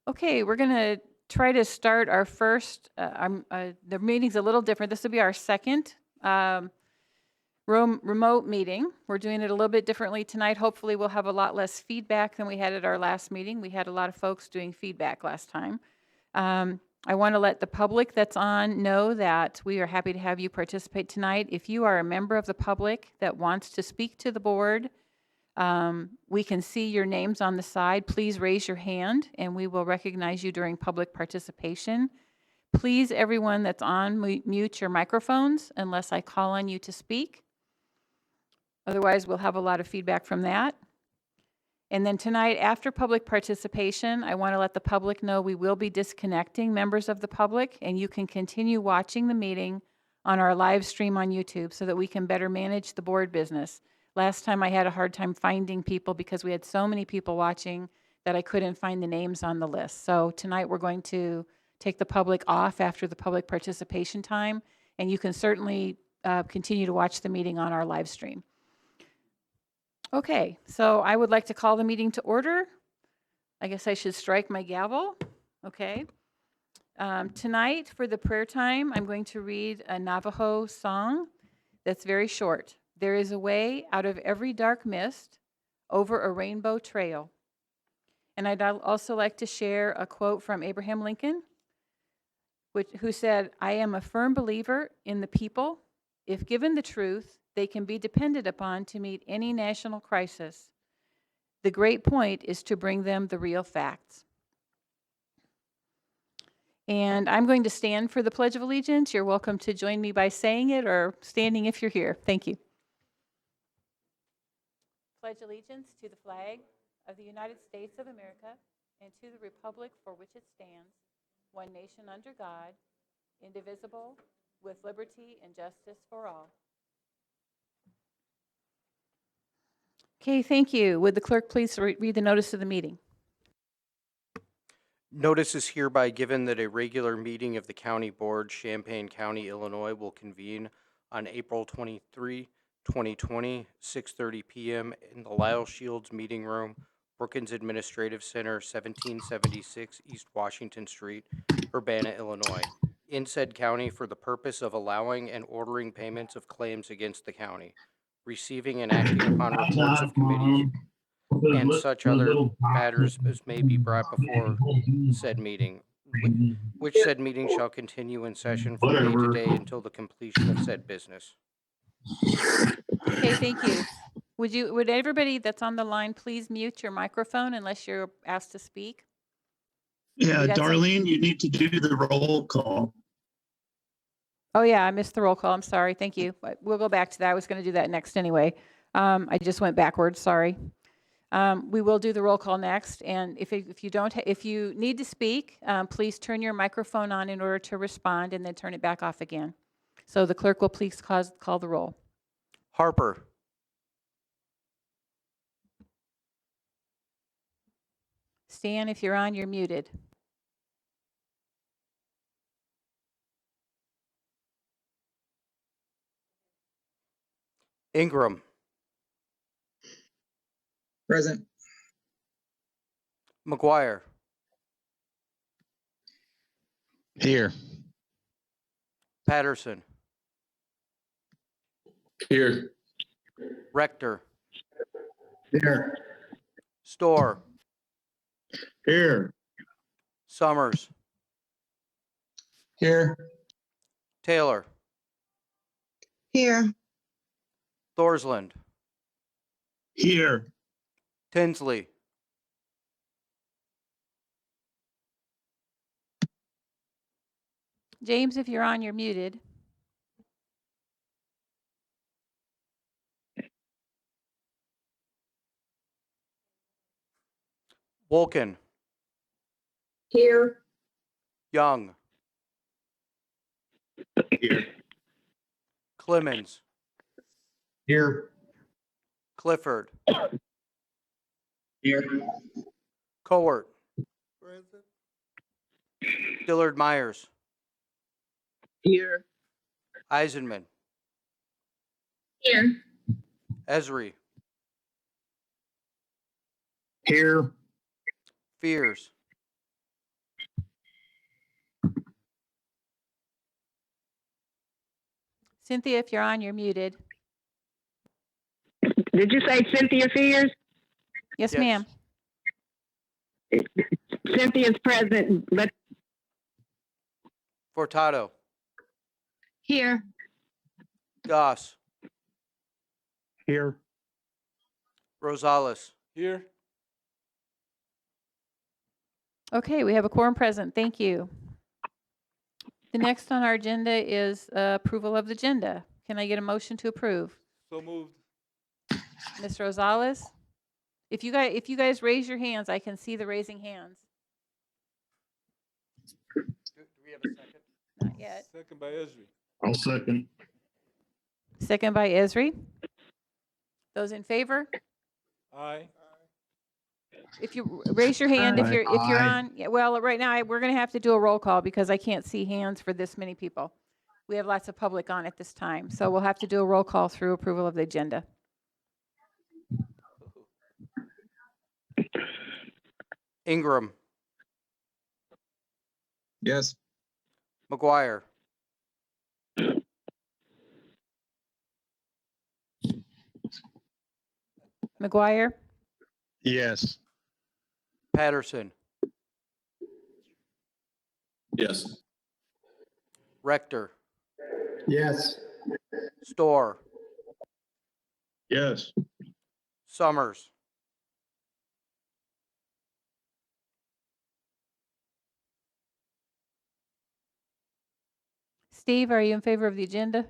Okay, we're going to try to start our first, the meeting's a little different. This will be our second remote meeting. We're doing it a little bit differently tonight. Hopefully, we'll have a lot less feedback than we had at our last meeting. We had a lot of folks doing feedback last time. I want to let the public that's on know that we are happy to have you participate tonight. If you are a member of the public that wants to speak to the board, we can see your names on the side. Please raise your hand and we will recognize you during public participation. Please, everyone that's on, mute your microphones unless I call on you to speak. Otherwise, we'll have a lot of feedback from that. And then tonight, after public participation, I want to let the public know we will be disconnecting members of the public, and you can continue watching the meeting on our live stream on YouTube so that we can better manage the board business. Last time I had a hard time finding people because we had so many people watching that I couldn't find the names on the list. So tonight we're going to take the public off after the public participation time, and you can certainly continue to watch the meeting on our live stream. Okay, so I would like to call the meeting to order. I guess I should strike my gavel. Okay. Tonight for the prayer time, I'm going to read a Navajo song that's very short. There is a way out of every dark mist over a rainbow trail. And I'd also like to share a quote from Abraham Lincoln, who said, "I am a firm believer in the people. If given the truth, they can be depended upon to meet any national crisis. The great point is to bring them the real facts." And I'm going to stand for the Pledge of Allegiance. You're welcome to join me by saying it or standing if you're here. Thank you. Pledge allegiance to the flag of the United States of America and to the republic for which it stands, one nation under God, indivisible, with liberty and justice for all. Okay, thank you. Would the clerk please read the notice of the meeting? Notice is hereby given that a regular meeting of the County Board, Champaign County, Illinois, will convene on April 23, 2020, 6:30 p.m. in the Lyle Shields Meeting Room, Brookins Administrative Center, 1776 East Washington Street, Urbana, Illinois, in said county for the purpose of allowing and ordering payments of claims against the county, receiving and acting upon reports of committees, and such other matters as may be brought before said meeting, which said meeting shall continue in session from day to day until the completion of said business. Okay, thank you. Would everybody that's on the line please mute your microphone unless you're asked to speak? Yeah, Darlene, you need to do the roll call. Oh, yeah, I missed the roll call. I'm sorry. Thank you. But we'll go back to that. I was going to do that next anyway. I just went backwards. Sorry. We will do the roll call next. And if you need to speak, please turn your microphone on in order to respond and then turn it back off again. So the clerk will please call the roll. Harper. Stan, if you're on, you're muted. Ingram. Present. McGuire. Here. Patterson. Here. Rector. Here. Storr. Here. Summers. Here. Taylor. Here. Thorsland. Here. Tinsley. James, if you're on, you're muted. Wolken. Here. Young. Here. Clemens. Here. Clifford. Here. Cowart. Dillard Myers. Here. Eisenman. Here. Esri. Here. Fears. Cynthia, if you're on, you're muted. Did you say Cynthia Fears? Yes, Yes. ma'am. Cynthia's present, but Furtado, here. Goss, Here. Rosales, Here. Okay, we have a quorum present. Thank you. The next on our agenda is approval of the agenda. Can I get a motion to approve? So moved. Ms. Rosales? If you guys raise your hands, I can see the raising hands. Do we have a second? Not yet. Second by Esri. I'll second. Second by Esri. Those in favor? Aye. If you raise your hand, if you're Aye. on, yeah, well, right now we're going to have to do a roll call because I can't see hands for this many people. We have lots of public on at this time, so we'll have to do a roll call through approval of the agenda. Ingram, Yes. McGuire, McGuire, Yes. Patterson, Yes. Rector, Yes. Storr, Yes. Summers, Steve, are you in favor of the agenda?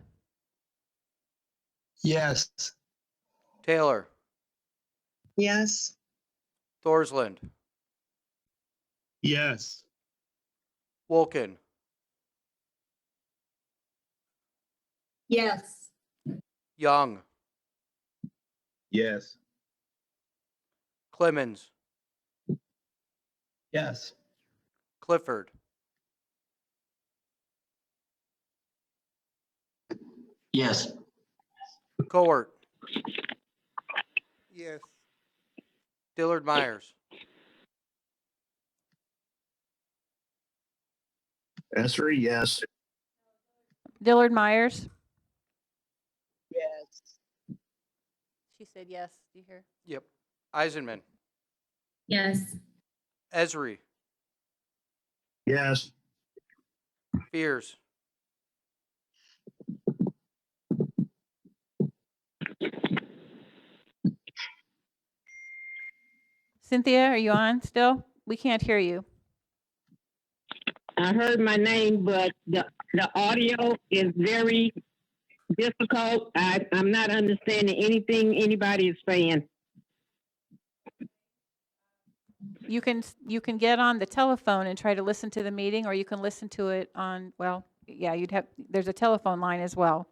Yes. Taylor, Yes. Thorsland, Yes. Wolken, Yes. Young, Yes. Clemens, Yes. Clifford, Yes. Cowart, Yes. Dillard Myers, Esri, yes. Dillard Myers? Yes. She said yes. Do you hear? yep, Eisenman, Yes. Esri, Yes. Fears, Cynthia, are you on still? We can't hear you. I heard my name, but the audio is very difficult. I'm not understanding anything anybody is saying. You can get on the telephone and try to listen to the meeting, or you can listen to it on, well, yeah, there's a telephone line as well.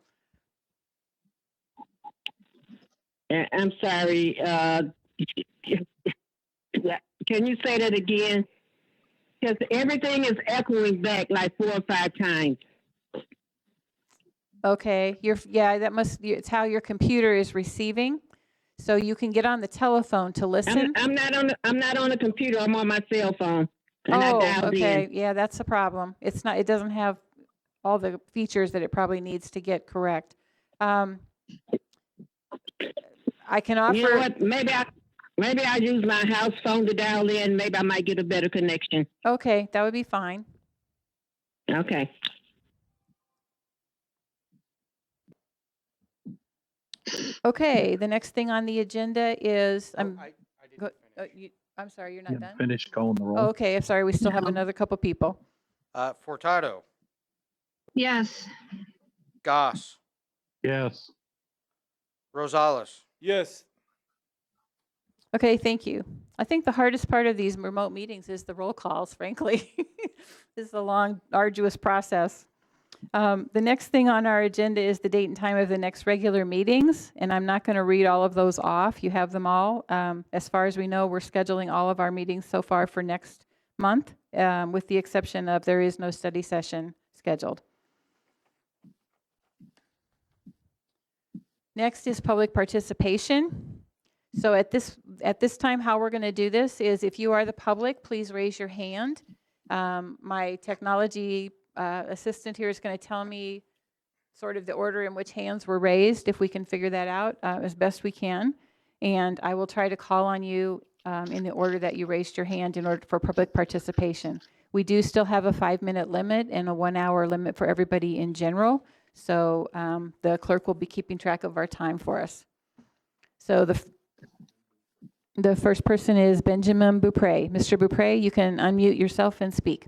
I'm sorry. Can you say that again? Because everything is echoing back like 4 or 5 times. Okay, it's how your computer is receiving. So you can get on the telephone to listen. I'm not on the computer. I'm on my cell phone. And I Oh, dialed okay. in. Yeah, that's the problem. It doesn't have all the features that it probably needs to get correct. I can offer. You know what? Maybe I use my house phone to dial in. Maybe I might get a better connection. Okay, that would be fine. Okay. Okay, the next thing on the agenda is, oh, I didn't finish. I'm sorry, you're not done? Finish calling the roll. Oh, okay, I'm sorry, we still have another couple people. Furtado, Yes. Goss, Yes. Rosales, Yes. Okay, thank you. I think the hardest part of these remote meetings is the roll calls, frankly. This is a long, arduous process. The next thing on our agenda is the date and time of the next regular meetings, and I'm not going to read all of those off. You have them all. As far as we know, we're scheduling all of our meetings so far for next month, with the exception of there is no study session scheduled. Next is public participation. So at this time, how we're going to do this is if you are the public, please raise your hand. My technology assistant here is going to tell me sort of the order in which hands were raised, if we can figure that out as best we can. And I will try to call on you in the order that you raised your hand in order for public participation. We do still have a 5-minute limit and a 1-hour limit for everybody in general. So the clerk will be keeping track of our time for us. So the first person is Benjamin Beaupre. Mr. Beaupre, you can unmute yourself and speak.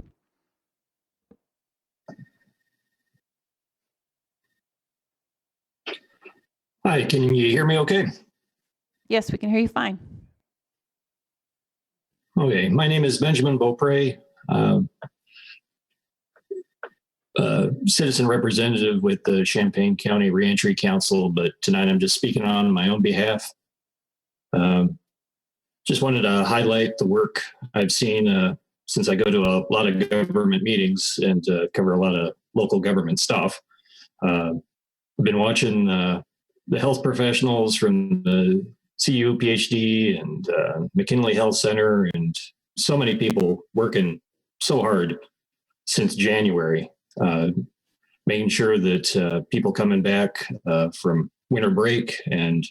Hi, can you hear me okay? Yes, we can hear you fine. Okay, my name is Benjamin Beaupre, citizen representative with the Champaign County Reentry Council, but tonight I'm just speaking on my own behalf. Just wanted to highlight the work I've seen since I go to a lot of government meetings and cover a lot of local government stuff. I've been watching the health professionals from the CU PhD and McKinley Health Center, and so many people working so hard since January, making sure that people coming back from winter break and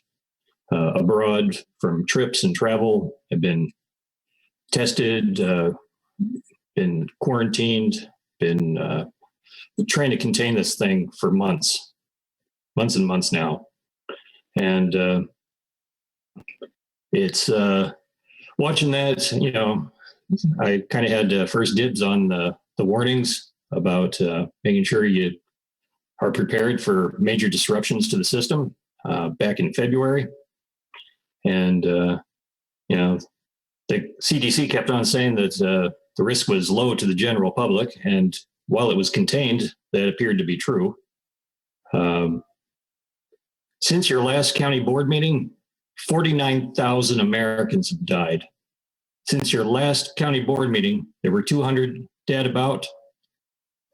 abroad from trips and travel have been tested, been quarantined, been trying to contain this thing for months and months now. And it's watching that, you know, I kind of had first dibs on the warnings about making sure you are prepared for major disruptions to the system back in February. And, you know, the CDC kept on saying that the risk was low to the general public. And while it was contained, that appeared to be true. Since your last county board meeting, 49,000 Americans have died. Since your last county board meeting, there were 200 dead about.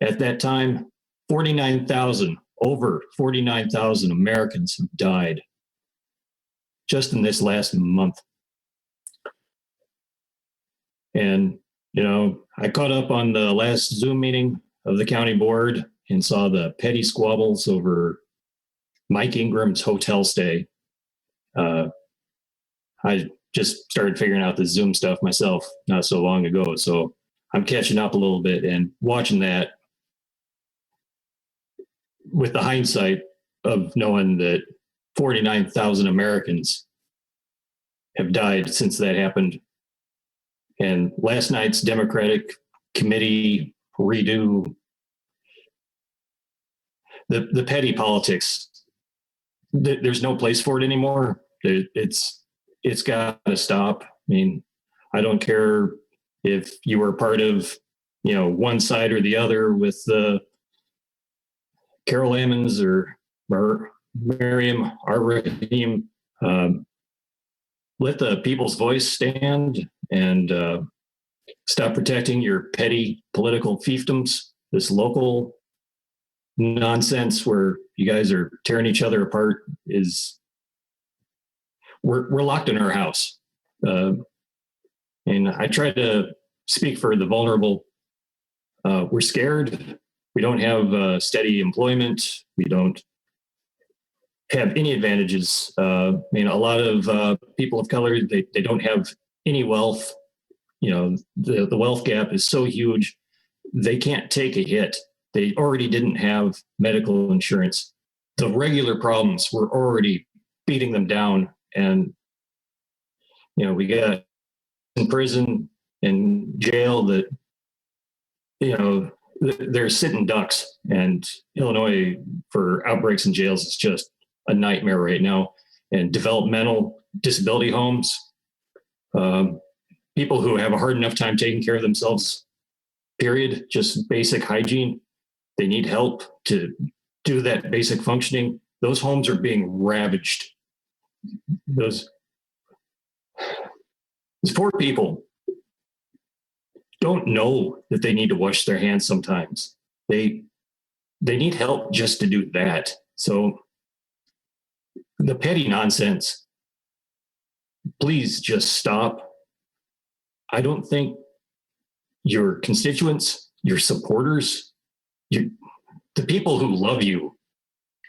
At that time, 49,000, over 49,000 Americans have died just in this last month. And, you know, I caught up on the last Zoom meeting of the county board and saw the petty squabbles over Mike Ingram's hotel stay. I just started figuring out the Zoom stuff myself not so long ago. So I'm catching up a little bit and watching that with the hindsight of knowing that 49,000 Americans have died since that happened. And last night's Democratic committee redo the petty politics. There's no place for it anymore. It's got to stop. I mean, I don't care if you were part of, you know, one side or the other with Carol Ammons or Miriam Ar-Rahim. Let the people's voice stand and stop protecting your petty political fiefdoms. This local nonsense where you guys are tearing each other apart is we're locked in our house. And I try to speak for the vulnerable. We're scared. We don't have steady employment. We don't have any advantages. I mean, a lot of people of color, they don't have any wealth. You know, the wealth gap is so huge. They can't take a hit. They already didn't have medical insurance. The regular problems were already beating them down. And, you know, we got in prison and jail that, you know, they're sitting ducks. And Illinois for outbreaks in jails is just a nightmare right now. And developmental disability homes, people who have a hard enough time taking care of themselves, period, just basic hygiene. They need help to do that basic functioning. Those homes are being ravaged. Those poor people don't know that they need to wash their hands sometimes. They need help just to do that. So the petty nonsense, please just stop. I don't think your constituents, your supporters, the people who love you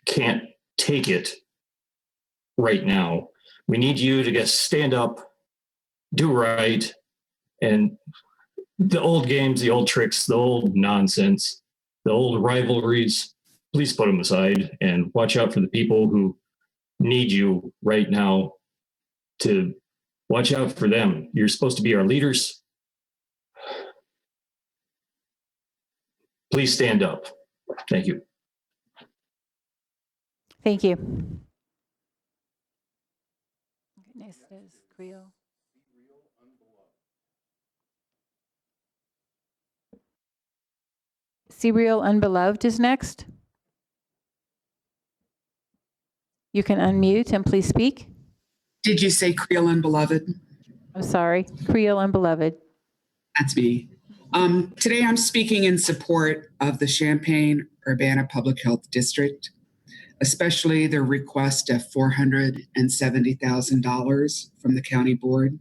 can't take it right now. We need you to just stand up, do right, and the old games, the old tricks, the old nonsense, the old rivalries, please put them aside and watch out for the people who need you right now to watch out for them. You're supposed to be our leaders. Please stand up. Thank you. Thank you. Next is Creel. Serial Unbeloved is next. You can unmute and please speak. Did you say Creel Unbeloved? I'm sorry, Creel Unbeloved. That's me. Today I'm speaking in support of the Champaign Urbana Public Health District, especially their request of $470,000 from the county board.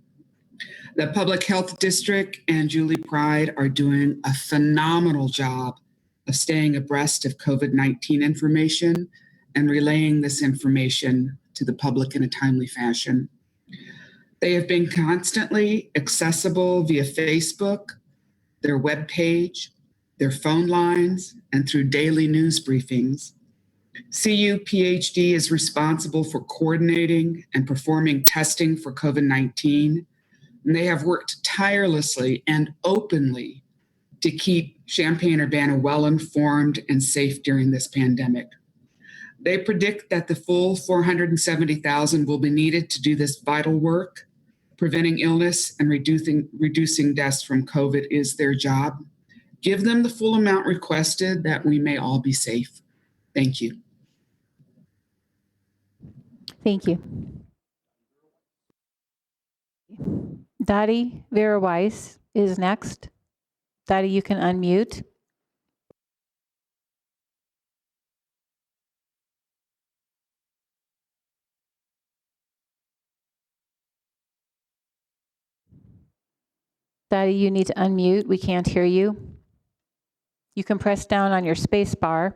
The Public Health District and Julie Pride are doing a phenomenal job of staying abreast of COVID-19 information and relaying this information to the public in a timely fashion. They have been constantly accessible via Facebook, their webpage, their phone lines, and through daily news briefings. CU PhD is responsible for coordinating and performing testing for COVID-19, and they have worked tirelessly and openly to keep Champaign-Urbana well-informed and safe during this pandemic. They predict that the full $470,000 will be needed to do this vital work. Preventing illness and reducing deaths from COVID is their job. Give them the full amount requested that we may all be safe. Thank you. Thank you. Dottie Vera Weiss is next. Dottie, you can unmute. Dottie, you need to unmute. We can't hear you. You can press down on your space bar.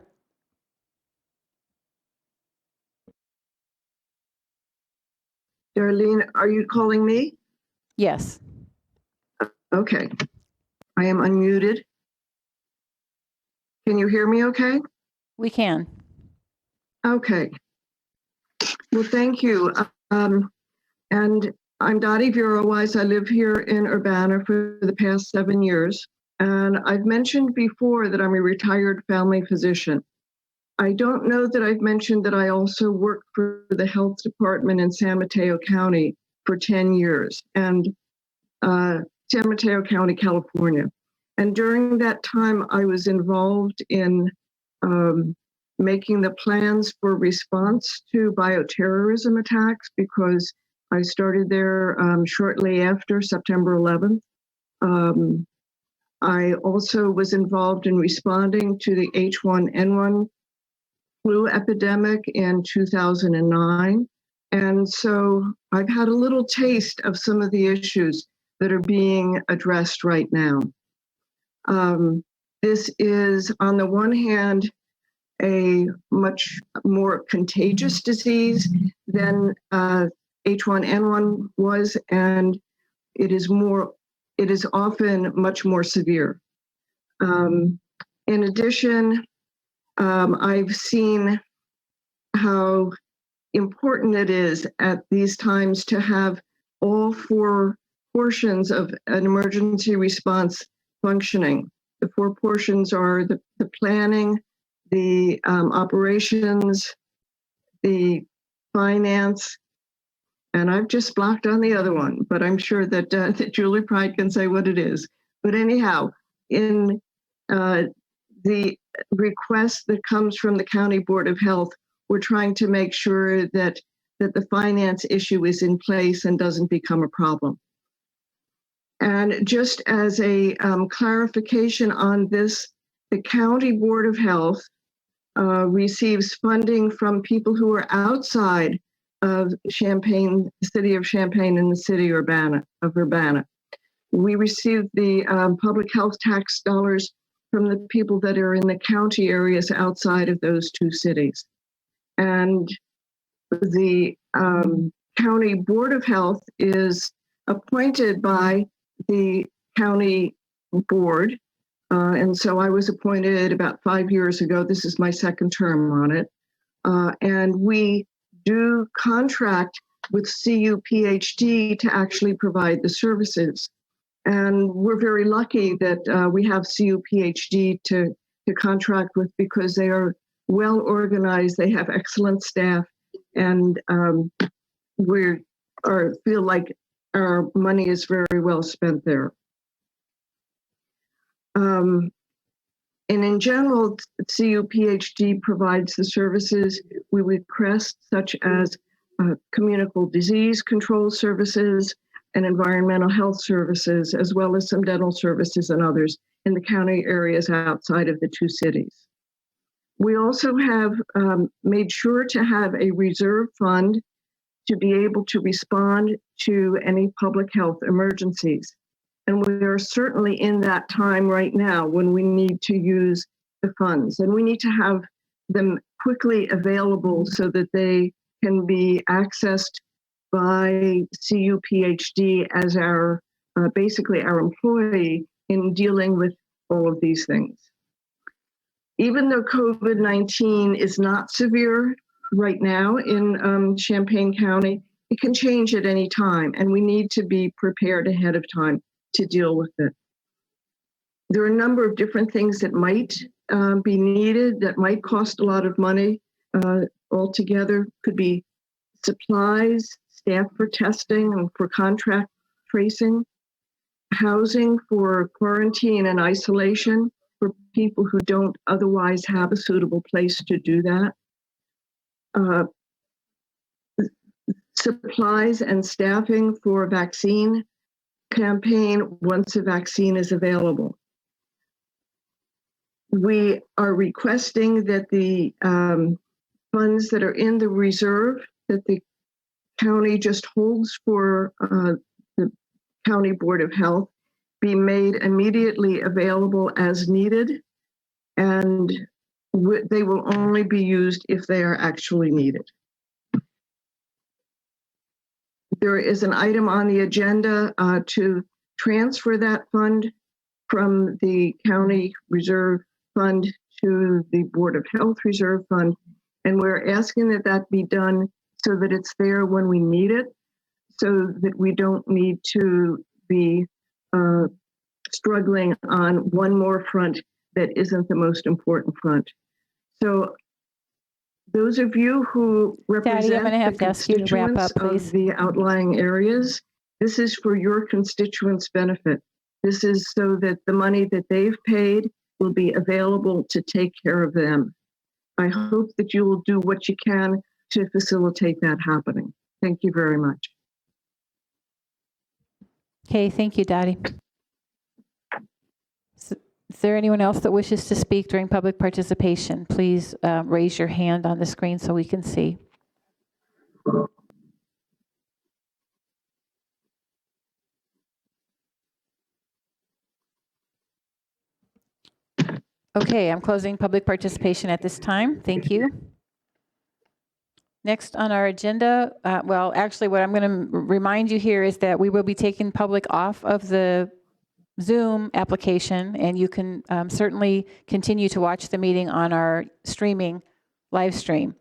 Darlene, are you calling me? Yes. Okay. I am unmuted. Can you hear me okay? We can. Okay. Well, thank you. And I'm Dottie Vera Weiss. I live here in Urbana for the past 7 years. And I've mentioned before that I'm a retired family physician. I don't know that I've mentioned that I also worked for the health department in San Mateo County for 10 years, and San Mateo County, California. And during that time, I was involved in making the plans for response to bioterrorism attacks, because I started there shortly after September 11th. I also was involved in responding to the H1N1 flu epidemic in 2009. And so I've had a little taste of some of the issues that are being addressed right now. This is, on the one hand, a much more contagious disease than H1N1 was, and it is often much more severe. In addition, I've seen how important it is at these times to have all 4 portions of an emergency response functioning. The 4 portions are the planning, the operations, the finance, and I've just blocked on the other one, but I'm sure that, that Julie Pride can say what it is. But anyhow, in the request that comes from the County Board of Health, we're trying to make sure that the finance issue is in place and doesn't become a problem. And just as a clarification on this, the County Board of Health receives funding from people who are outside of Champaign, the city of Champaign, and the city of Urbana. We receive the public health tax dollars from the people that are in the county areas outside of those 2 cities. And the County Board of Health is appointed by the county board. And so I was appointed about 5 years ago. This is my second term on it. And we do contract with CUPHD to actually provide the services. And we're very lucky that we have CUPHD to contract with, because they are well organized, they have excellent staff, and we feel like our money is very well spent there. And in general, CUPHD provides the services we request, such as communicable disease control services and environmental health services, as well as some dental services and others in the county areas outside of the two cities. We also have made sure to have a reserve fund to be able to respond to any public health emergencies. And we are certainly in that time right now when we need to use the funds, and we need to have them quickly available so that they can be accessed by CUPHD as our basically our employee in dealing with all of these things. Even though COVID-19 is not severe right now in Champaign County, it can change at any time, and we need to be prepared ahead of time to deal with it. There are a number of different things that might be needed, that might cost a lot of money altogether. Could be supplies, staff for testing and for contract tracing, housing for quarantine and isolation for people who don't otherwise have a suitable place to do that. Supplies and staffing for vaccine campaign once a vaccine is available. We are requesting that the funds that are in the reserve that the county just holds for the County Board of Health be made immediately available as needed, and they will only be used if they are actually needed. There is an item on the agenda to transfer that fund from the County Reserve Fund to the Board of Health Reserve Fund, and we're asking that that be done so that it's there when we need it, so that we don't need to be struggling on one more front that isn't the most important front. So those of you who represent Daddy, I'm going to have the to ask you to wrap up, constituents please. of the outlying areas, this is for your constituents' benefit. This is so that the money that they've paid will be available to take care of them. I hope that you will do what you can to facilitate that happening. Thank you very much. Okay, thank you, Dottie. Is there anyone else that wishes to speak during public participation? Please raise your hand on the screen so we can see. Okay, I'm closing public participation at this time. Thank you. Next on our agenda, well, actually, what I'm going to remind you here is that we will be taking public off of the Zoom application, and you can certainly continue to watch the meeting on our streaming live stream.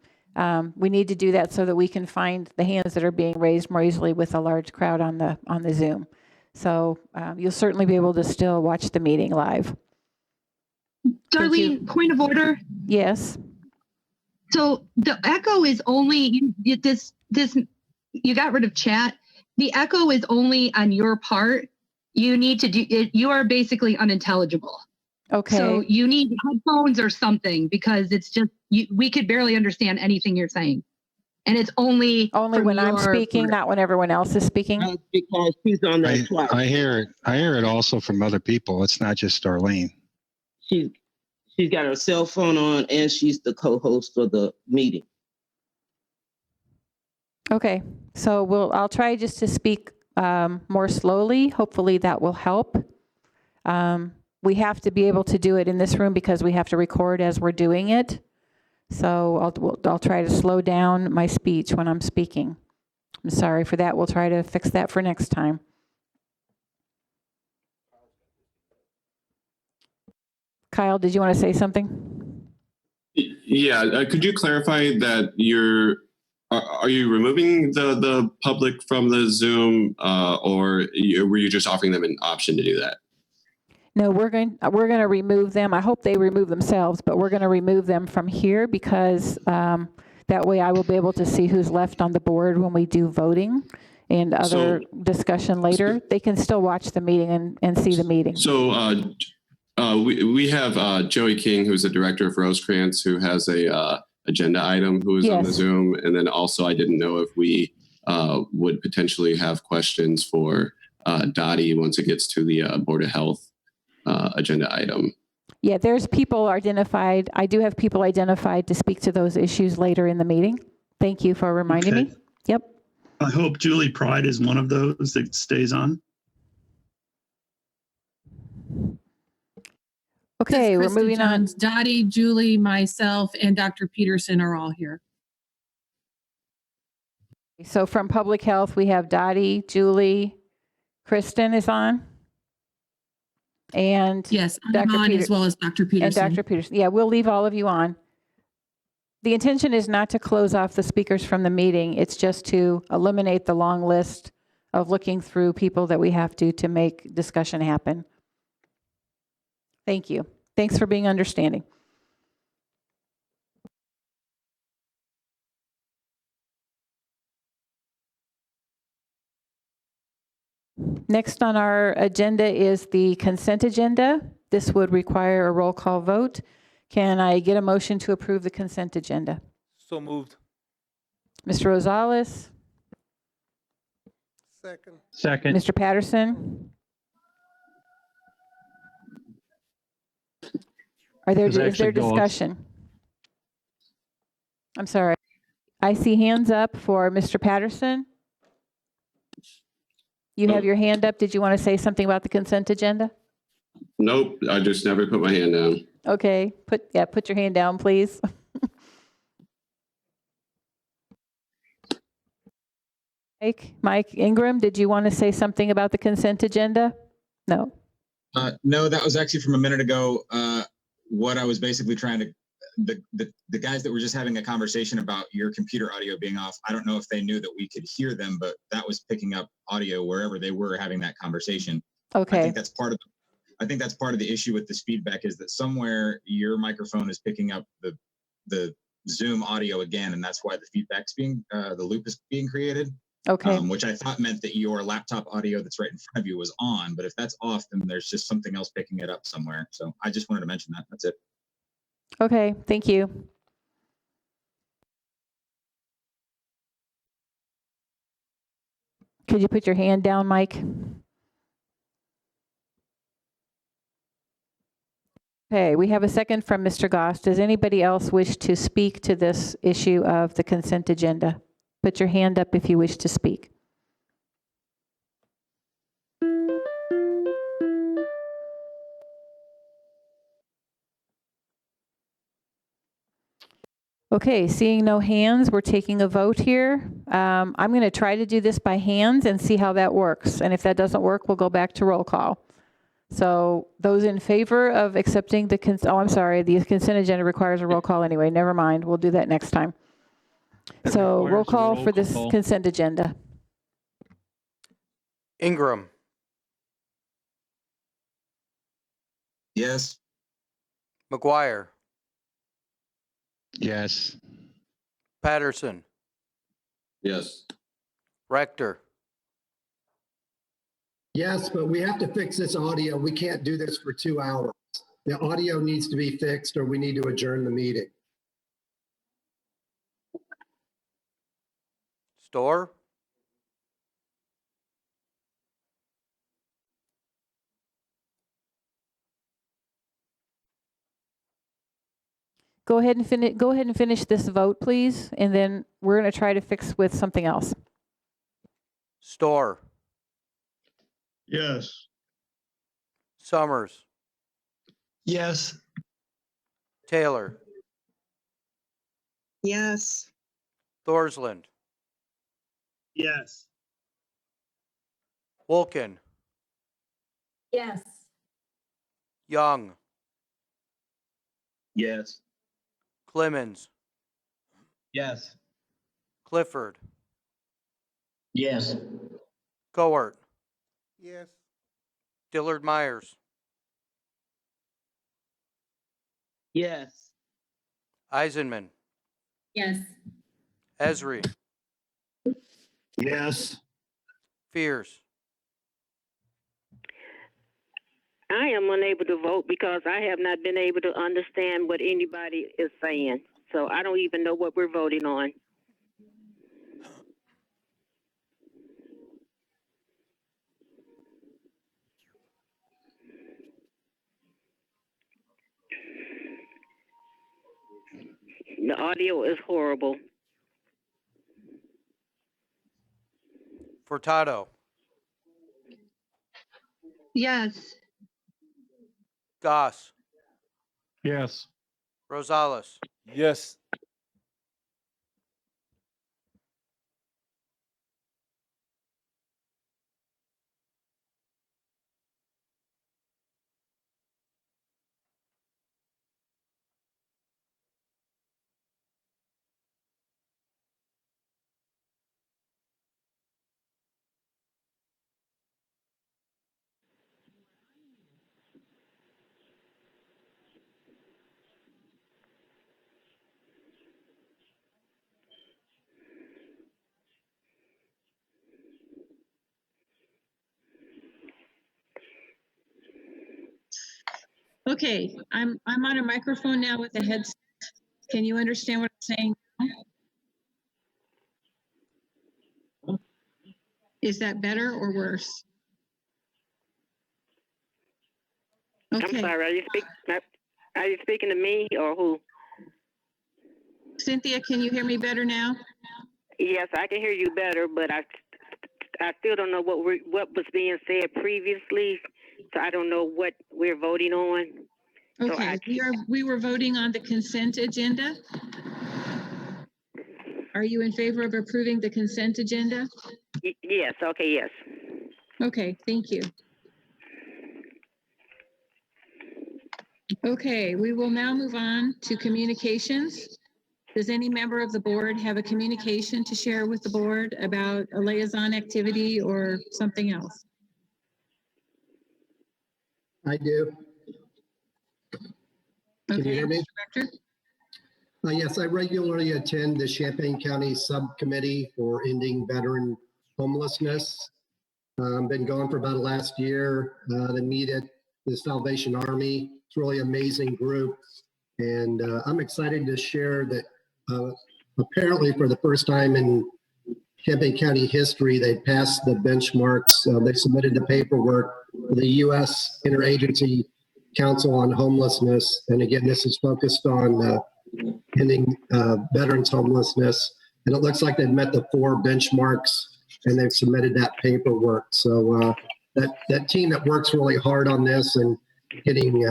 We need to do that so that we can find the hands that are being raised more easily with a large crowd on the Zoom. So you'll certainly be able to still watch the meeting live. Darlene, point of order. Yes. So the echo is only this. You got rid of chat. The echo is only on your part. You need to do it. You are basically unintelligible. Okay. So you need headphones or something, because it's just we could barely understand anything you're saying, and it's only when I'm speaking, not when everyone else is speaking. That's because she's on that twice. I hear it also from other people. It's not just Darlene. She's got her cell phone on, and she's the co-host of the meeting. Okay, so I'll try just to speak more slowly. Hopefully that will help. We have to be able to do it in this room because we have to record as we're doing it. So I'll try to slow down my speech when I'm speaking. I'm sorry for that. We'll try to fix that for next time. Kyle, did you want to say something? Yeah, could you clarify that are you removing the public from the Zoom, or were you just offering them an option to do that? No, we're going to remove them. I hope they remove themselves, but we're going to remove them from here because that way I will be able to see who's left on the board when we do voting and other discussion later. They can still watch the meeting and see the meeting. So we have Joey King, who's the director of Rosecrans, who has a agenda item who is on the Zoom. And then also I didn't know if we would potentially have questions for Dottie once it gets to the Board of Health agenda item. Yeah, there's people identified. I do have people identified to speak to those issues later in the meeting. Thank you for reminding me. Yep. I hope Julie Pride is one of those that stays on. Okay, we're moving Jones, on. Dottie, Julie, myself, and Dr. Peterson are all here. So from Public Health, we have Dottie, Julie, Kristen is on. And yes, I'm on as well as Dr. Peterson. And Dr. Peterson. Yeah, we'll leave all of you on. The intention is not to close off the speakers from the meeting. It's just to eliminate the long list of looking through people that we have to make discussion happen. Thank you. Thanks for being understanding. Next on our agenda is the consent agenda. This would require a roll call vote. Can I get a motion to approve the consent agenda? So moved. Mr. Rosales? Second. Mr. Patterson? Is there discussion? I'm sorry. I see hands up for Mr. Patterson. You have your hand up. Did you want to say something about the consent agenda? Nope, I just never put my hand down. Okay, put your hand down, please. Mike Ingram, did you want to say something about the consent agenda? No. No, that was actually from a minute ago. What I was basically trying to, the guys that were just having a conversation about your computer audio being off, I don't know if they knew that we could hear them, but that was picking up audio wherever they were having that conversation. Okay. I think that's part of the issue with this feedback is that somewhere your microphone is picking up the Zoom audio again, and that's why the feedback's the loop is being created. Okay. Which I thought meant that your laptop audio that's right in front of you was on, but if that's off, then there's just something else picking it up somewhere. So I just wanted to mention that. That's it. Okay, thank you. Could you put your hand down, Mike? Okay, we have a second from Mr. Goss. Does anybody else wish to speak to this issue of the consent agenda? Put your hand up if you wish to speak. Okay, seeing no hands, we're taking a vote here. I'm going to try to do this by hands and see how that works. And if that doesn't work, we'll go back to roll call. So those in favor of accepting the the consent agenda requires a roll call anyway. Never mind, we'll do that next time. So roll call for this consent agenda. Ingram, Yes. McGuire, Yes. Patterson, Yes. Rector, Yes, but we have to fix this audio. We can't do this for 2 hours. The audio needs to be fixed or we need to adjourn the meeting. Storr, Go ahead and finish this vote, please, and then we're going to try to fix with something else. Storr, Yes. Summers, Yes. Taylor, Yes. Thorsland, Yes. Wolken, Yes. Young, Yes. Clemens, Yes. Clifford, Yes. Coert, Yes. Dillard Myers, Yes. Eisenman, Yes. Esri, Yes. Fears. I am unable to vote because I have not been able to understand what anybody is saying. So I don't even know what we're voting on. The audio is horrible. Furtado, Yes. Goss, Yes. Rosales, Yes. Okay, I'm on a microphone now with a headset. Can you understand what I'm saying? Is that better or worse? I'm Okay, sorry. Are you speaking to me or who? Cynthia, can you hear me better now? Yes, I can hear you better, but I still don't know what was being said previously. So I don't know what we're voting on. So Okay, we were voting on the consent agenda. Are you in favor of approving the consent agenda? Yes. Okay. Yes. Okay, thank you. Okay, we will now move on to communications. Does any member of the board have a communication to share with the board about a liaison activity or something else? I do. Can you hear me? Director? Yes, I regularly attend the Champaign County Subcommittee for Ending Veteran Homelessness. Been going for about the last year. They meet at the Salvation Army. It's a really amazing group. And I'm excited to share that apparently for the first time in Champaign County history, they passed the benchmarks. They submitted the paperwork for the U.S. Interagency Council on Homelessness. And again, this is focused on ending veterans homelessness. And it looks like they've met the 4 benchmarks and they've submitted that paperwork. So that team that works really hard on this and getting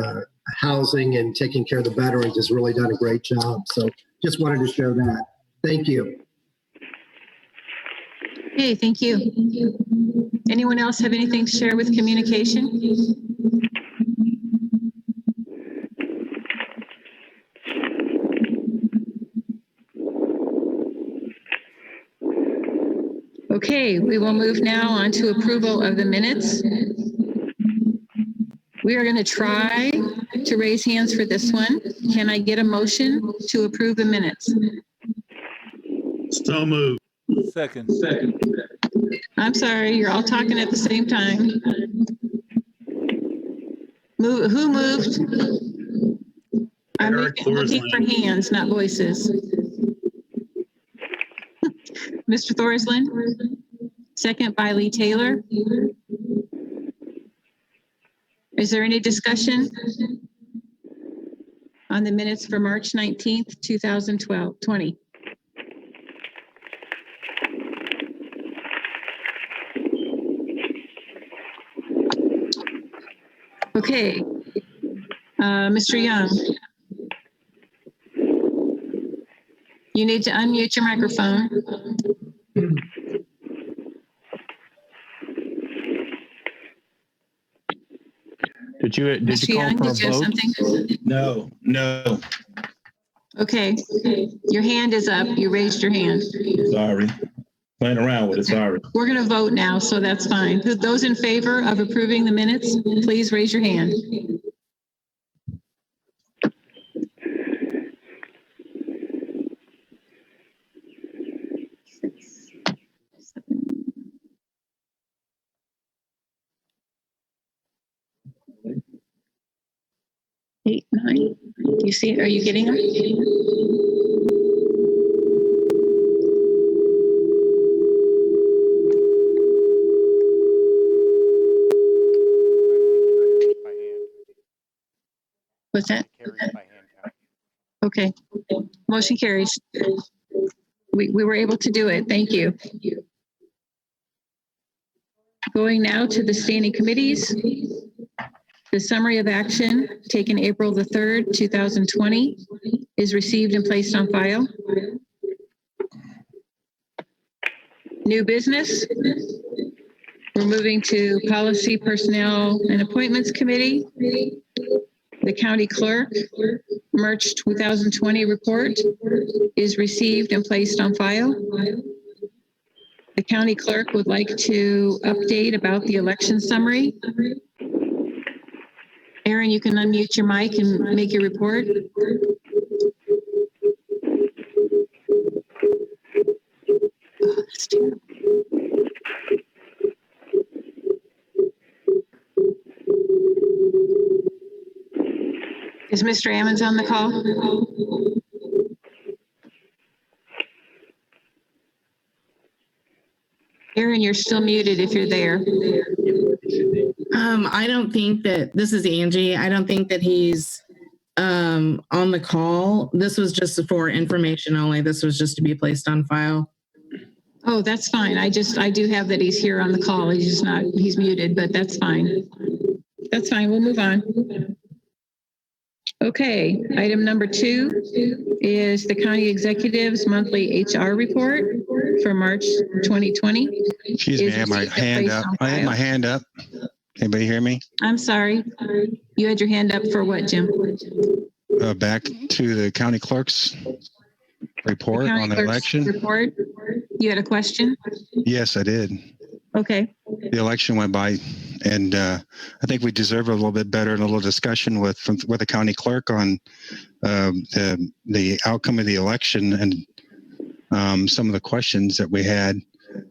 housing and taking care of the veterans has really done a great job. So just wanted to share that. Thank you. Okay, thank you. Anyone else have anything to share with communication? Okay, we will move now on to approval of the minutes. We are going to try to raise hands for this one. Can I get a motion to approve the minutes? So moved. Second. I'm sorry, you're all talking at the same time. Who moved? I'm looking for hands, not voices. Mr. Thorsland, second by Lee Taylor. Is there any discussion on the minutes for March 19th, 2020? Okay, Mr. Young. You need to unmute your microphone. Did you Mr. Young, did you have something? No. Okay, your hand is up. You raised your hand. Sorry. Playing around with it, sorry. We're going to vote now, so that's fine. Those in favor of approving the minutes, please raise your hand. Eight, nine. You see it? Are you getting them? What's that? Carries by hand count. Okay. Motion carries. We were able to do it. Thank you. Going now to the standing committees. The summary of action taken April the 3rd, 2020 is received and placed on file. New business. We're moving to Policy, Personnel, and Appointments Committee. The County Clerk, March 2020 report is received and placed on file. The County Clerk would like to update about the election summary. Aaron, you can unmute your mic and make your report. Oh, that's terrible. Is Mr. Ammons on the call? Aaron, you're still muted if you're there. I don't think that, this is Angie. I don't think that he's on the call. This was just for information only. This was just to be placed on file. Oh, that's fine. I do have that he's here on the call. He's muted, but that's fine. That's fine. We'll move on. Okay, item number 2 is the county executive's monthly HR report for March 2020. Excuse me, I have my hand up. I have my hand up. Anybody hear me? I'm sorry. You had your hand up for what, Jim? Back to the county clerk's report on the election. Report. You had a question? Yes, I did. Okay. The election went by, and I think we deserve a little bit better and a little discussion with the county clerk on the outcome of the election and some of the questions that we had.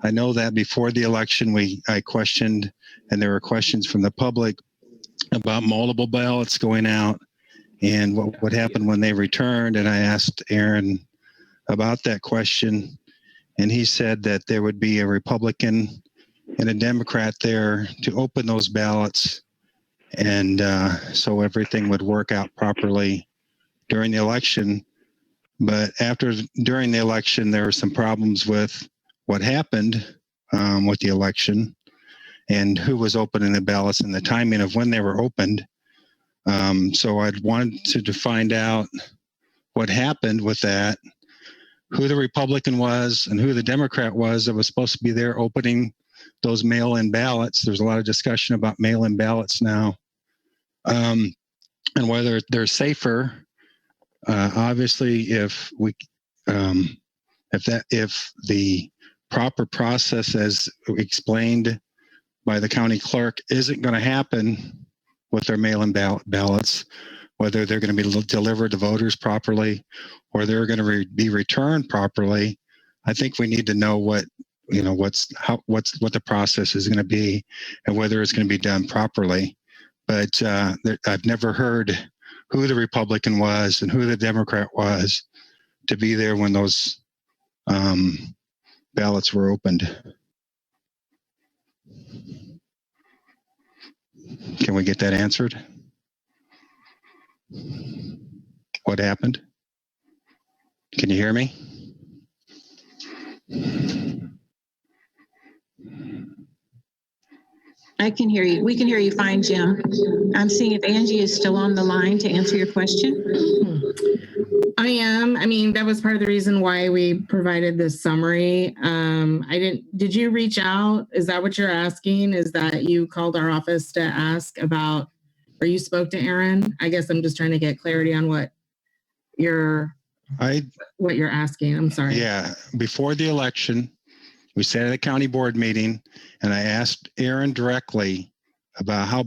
I know that before the election, I questioned, and there were questions from the public about multiple ballots going out and what would happen when they returned. And I asked Aaron about that question, and he said that there would be a Republican and a Democrat there to open those ballots, and so everything would work out properly during the election. But during the election, there were some problems with what happened with the election and who was opening the ballots and the timing of when they were opened. So I'd wanted to find out what happened with that, who the Republican was and who the Democrat was that was supposed to be there opening those mail-in ballots. There's a lot of discussion about mail-in ballots now, and whether they're safer. Obviously, if the proper process as explained by the county clerk isn't going to happen with their mail-in ballots, whether they're going to be delivered to voters properly or they're going to be returned properly, I think we need to know what the process is going to be and whether it's going to be done properly. But I've never heard who the Republican was and who the Democrat was to be there when those ballots were opened. Can we get that answered? What happened? Can you hear me? I can hear you. We can hear you fine, Jim. I'm seeing if Angie is still on the line to answer your question. I am. I mean, that was part of the reason why we provided this summary. Did you reach out? Is that what you're asking? Is that you called our office to ask about, or you spoke to Aaron? I guess I'm just trying to get clarity on what you're asking. I'm sorry. Yeah, before the election, we sat at a county board meeting and I asked Aaron directly about how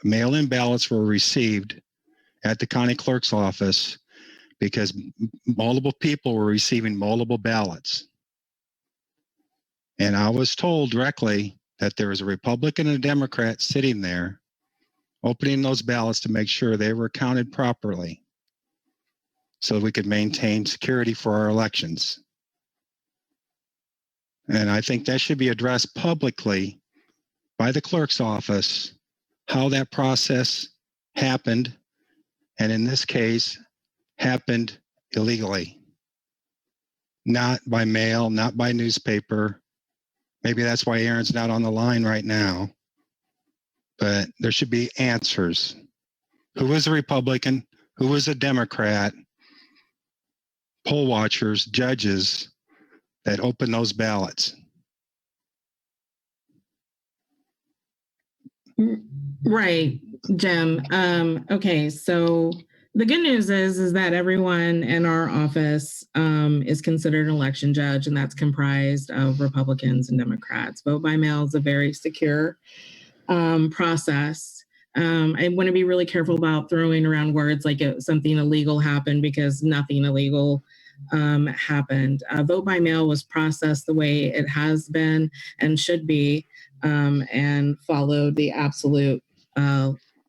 mail-in ballots were received at the county clerk's office, because multiple people were receiving multiple ballots. And I was told directly that there was a Republican and a Democrat sitting there opening those ballots to make sure they were counted properly so we could maintain security for our elections. And I think that should be addressed publicly by the clerk's office, how that process happened, and in this case, happened illegally. Not by mail, not by newspaper. Maybe that's why Aaron's not on the line right now. But there should be answers. Who was a Republican? Who was a Democrat? Poll watchers, judges that opened those ballots. Right, Jim. Okay, so the good news is that everyone in our office is considered an election judge, and that's comprised of Republicans and Democrats. Vote by mail is a very secure process. I want to be really careful about throwing around words like something illegal happened, because nothing illegal happened. Vote by mail was processed the way it has been and should be, and followed the absolute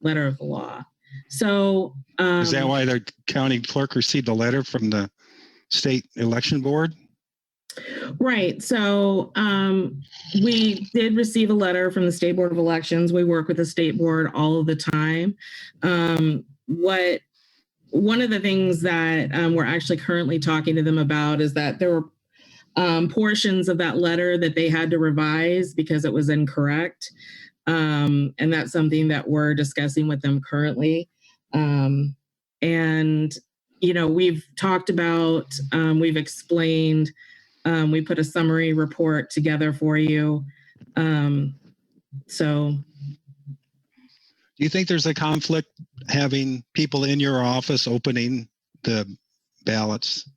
letter of the law. So is that why the county clerk received a letter from the state election board? Right. So we did receive a letter from the State Board of Elections. We work with the state board all of the time. One of the things that we're actually currently talking to them about is that there were portions of that letter that they had to revise because it was incorrect. And that's something that we're discussing with them currently. And, you know, we've talked about, we've explained, we put a summary report together for you. So. Do you think there's a conflict having people in your office opening the ballots?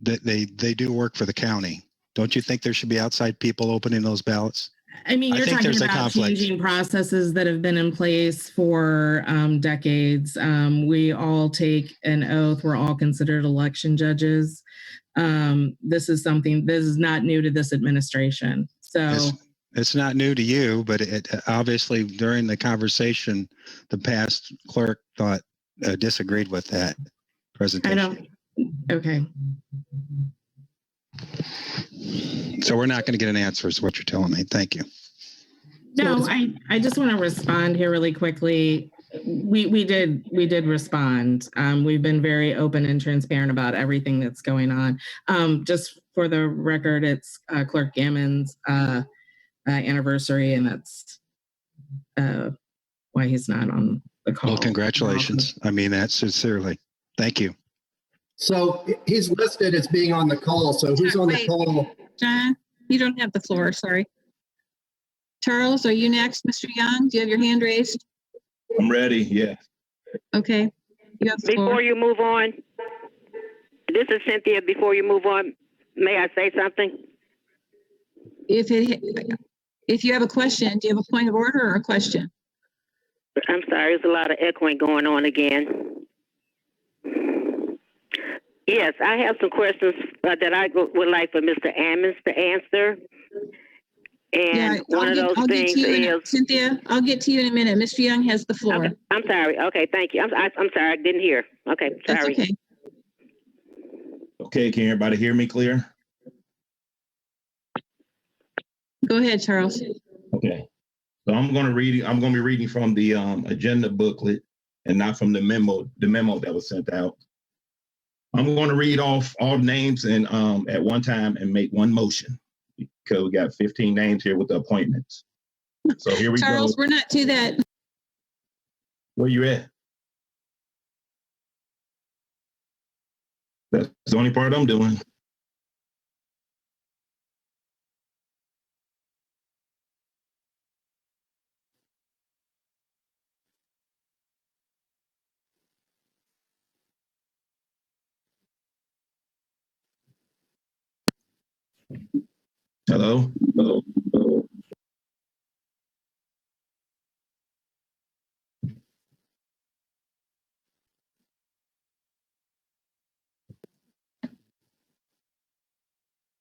That they do work for the county. Don't you think there should be outside people opening those ballots? I mean, you're talking about changing processes that have been in place for decades. We all take an oath. We're all considered election judges. This is not new to this administration. So it's not new to you, but it obviously during the conversation, the past clerk disagreed with that presentation. Okay. So we're not going to get an answer is what you're telling me. Thank you. No, I just want to respond here really quickly. We did respond. We've been very open and transparent about everything that's going on. Just for the record, it's Clerk Gammon's anniversary, and that's why he's not on the call. Well, congratulations. I mean that sincerely. Thank you. So he's listed as being on the call. So who's on the call? John, you don't have the floor. Sorry. Charles, are you next? Mr. Young, do you have your hand raised? I'm ready. Yeah. Okay. You have the floor. Before you move on, this is Cynthia. Before you move on, may I say something? If you have a question, do you have a point of order or a question? I'm sorry, there's a lot of echoing going on again. Yes, I have some questions that I would like for Mr. Ammons to answer. And one of those things is Cynthia. I'll get to you in a minute. Mr. Young has the floor. Okay, I'm sorry. Okay, thank you. I'm sorry, I didn't hear. Okay, sorry. That's okay. Okay, can everybody hear me clear? Go ahead, Charles. Okay. So I'm going to be reading from the agenda booklet and not from the memo that was sent out. I'm going to read off all names and at one time and make one motion because we got 15 names here with the appointments. So here we go. Charles, we're not to that. Where you at? That's the only part I'm doing. Hello?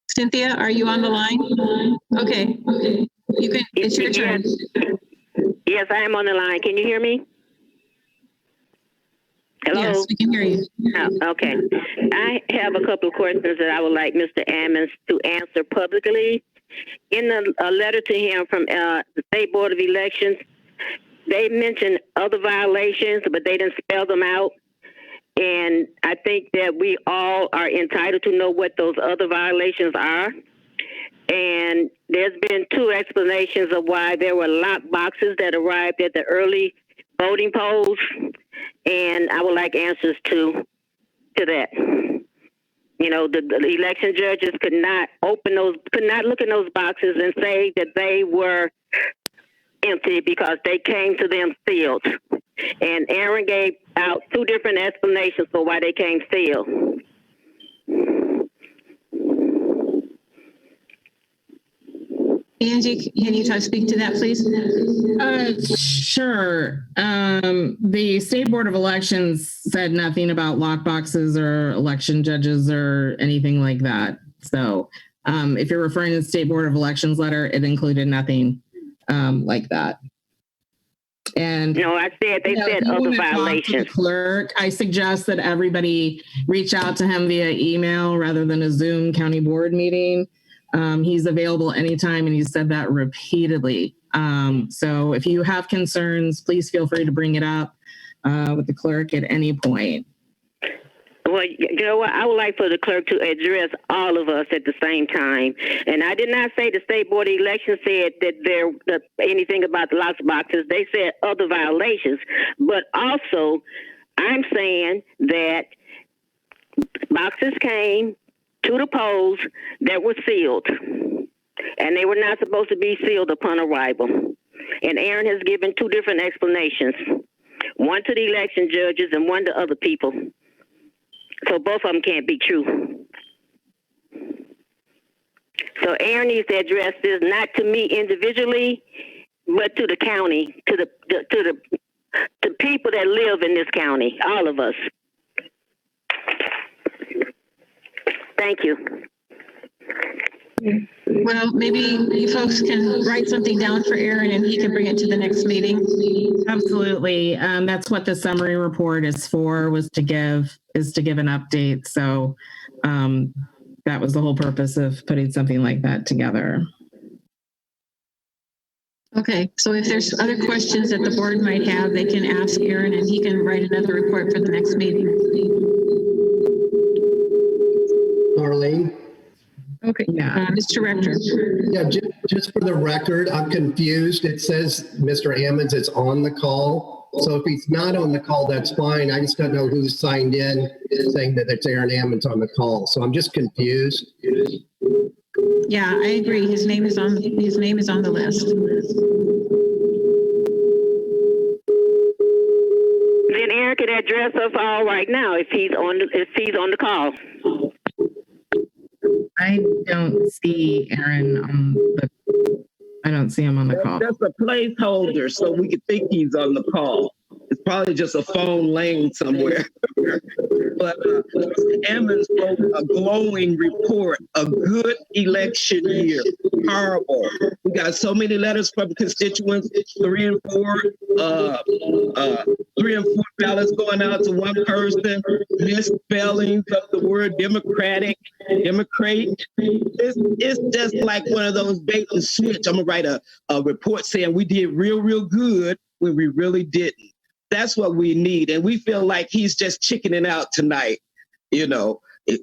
Cynthia, are you on the line? Okay. You can, it's your turn. Yes, I am on the line. Can you hear me? Hello? Yes, we can hear you. Oh, okay. I have a couple of questions that I would like Mr. Ammons to answer publicly. In a letter to him from the State Board of Elections, they mentioned other violations, but they didn't spell them out. And I think that we all are entitled to know what those other violations are. And there's been 2 explanations of why there were lock boxes that arrived at the early voting polls. And I would like answers to that. You know, the election judges could not look in those boxes and say that they were empty because they came to them sealed. And Aaron gave out 2 different explanations for why they came sealed. Angie, can you speak to that, please? Sure. The State Board of Elections said nothing about lock boxes or election judges or anything like that. So if you're referring to the State Board of Elections letter, it included nothing like that. And no, I said they said other violations. Clerk, I suggest that everybody reach out to him via email rather than a Zoom county board meeting. He's available anytime, and he's said that repeatedly. So if you have concerns, please feel free to bring it up with the clerk at any point. Well, you know what? I would like for the clerk to address all of us at the same time. And I did not say the State Board of Elections said that anything about the lock boxes. They said other violations. But also, I'm saying that boxes came to the polls that were sealed. And they were not supposed to be sealed upon arrival. And Aaron has given 2 different explanations. One to the election judges and one to other people. So both of them can't be true. So Aaron needs to address this not to me individually, but to the county, to the people that live in this county, all of us. Thank you. Well, maybe you folks can write something down for Aaron and he can bring it to the next meeting. Absolutely. That's what the summary report is for, is to give an update. So that was the whole purpose of putting something like that together. Okay, so if there's other questions that the board might have, they can ask Aaron and he can write another report for the next meeting. Darlene? Okay, yeah. Mr. Rector. Yeah, just for the record, I'm confused. It says Mr. Ammons is on the call. So if he's not on the call, that's fine. I just don't know who's signed in saying that it's Aaron Ammons on the call. So I'm just confused. Yeah, I agree. His name is on the list. Then Aaron can address us all right now if he's on the call. I don't see Aaron I don't see him on the call. That's a placeholder, so we can think he's on the call. It's probably just a phone lane somewhere. But Ammons wrote a glowing report, a good election year. Horrible. We got so many letters from constituents, 3 and 4 ballots going out to one person, misspellings of the word Democrat. It's just like one of those bait and switch. I'm gonna write a report saying we did real good when we really didn't. That's what we need. And we feel like he's just chickening out tonight,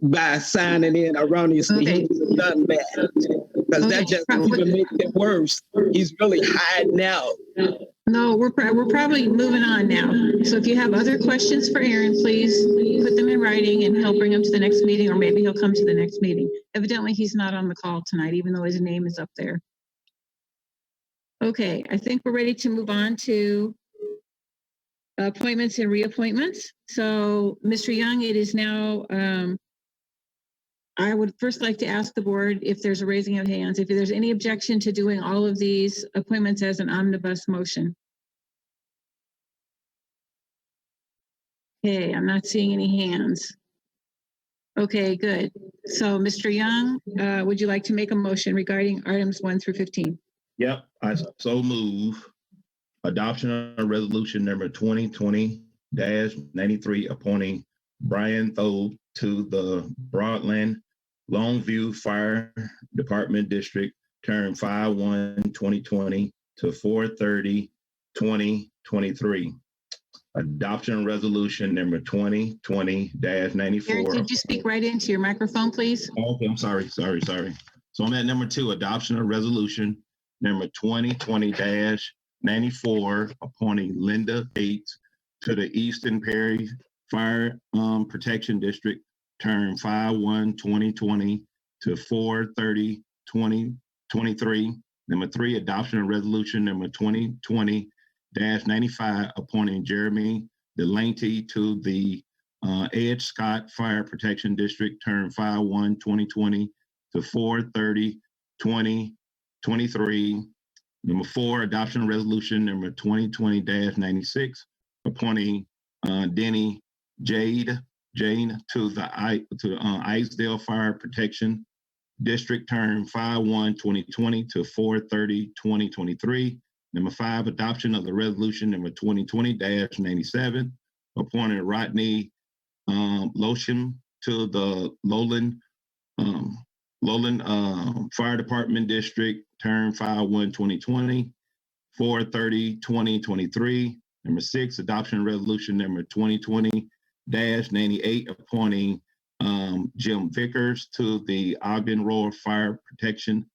by signing in erroneously. Okay. He's done that. Because that just even makes it worse. He's really hiding out. No, we're probably moving on now. So if you have other questions for Aaron, please put them in writing and he'll bring them to the next meeting, or maybe he'll come to the next meeting. Evidently, he's not on the call tonight, even though his name is up there. Okay, I think we're ready to move on to appointments and reappointments. So, Mr. Young, it is now, I would first like to ask the board if there's a raising of hands, if there's any objection to doing all of these appointments as an omnibus motion. Okay, I'm not seeing any hands. Okay, good. So, Mr. Young, would you like to make a motion regarding items 1 through 15? Yep, I so move adoption of resolution number 2020-93 appointing Brian Tho to the Broadland Longview Fire Department District, term 5/1/2020 to 4/30/2023. Adoption resolution number 2020-94. Eric, could you speak right into your microphone, please? Okay, I'm sorry. So I'm at number 2, adoption of resolution number 2020-94, appointing Linda Bates to the Eastern Perry Fire Protection District, term 5/1/2020 to 4/30/2023. Number 3, adoption of resolution number 2020-95, appointing Jeremy Delante to the Edge Scott Fire Protection District, term 5/1/2020 to 4/30/2023. Number 4, adoption resolution number 2020-96, appointing Denny Jane to the Icedale Fire Protection District, term 5/1/2020 to 4/30/2023. Number 5, adoption of the resolution number 2020-97, appointing Rodney Losham to the Lowland Fire Department District, term 5/1/2020, 4/30/2023. Number 6, adoption resolution number 2020-98, appointing Jim Vickers to the Ogden Roar Fire Protection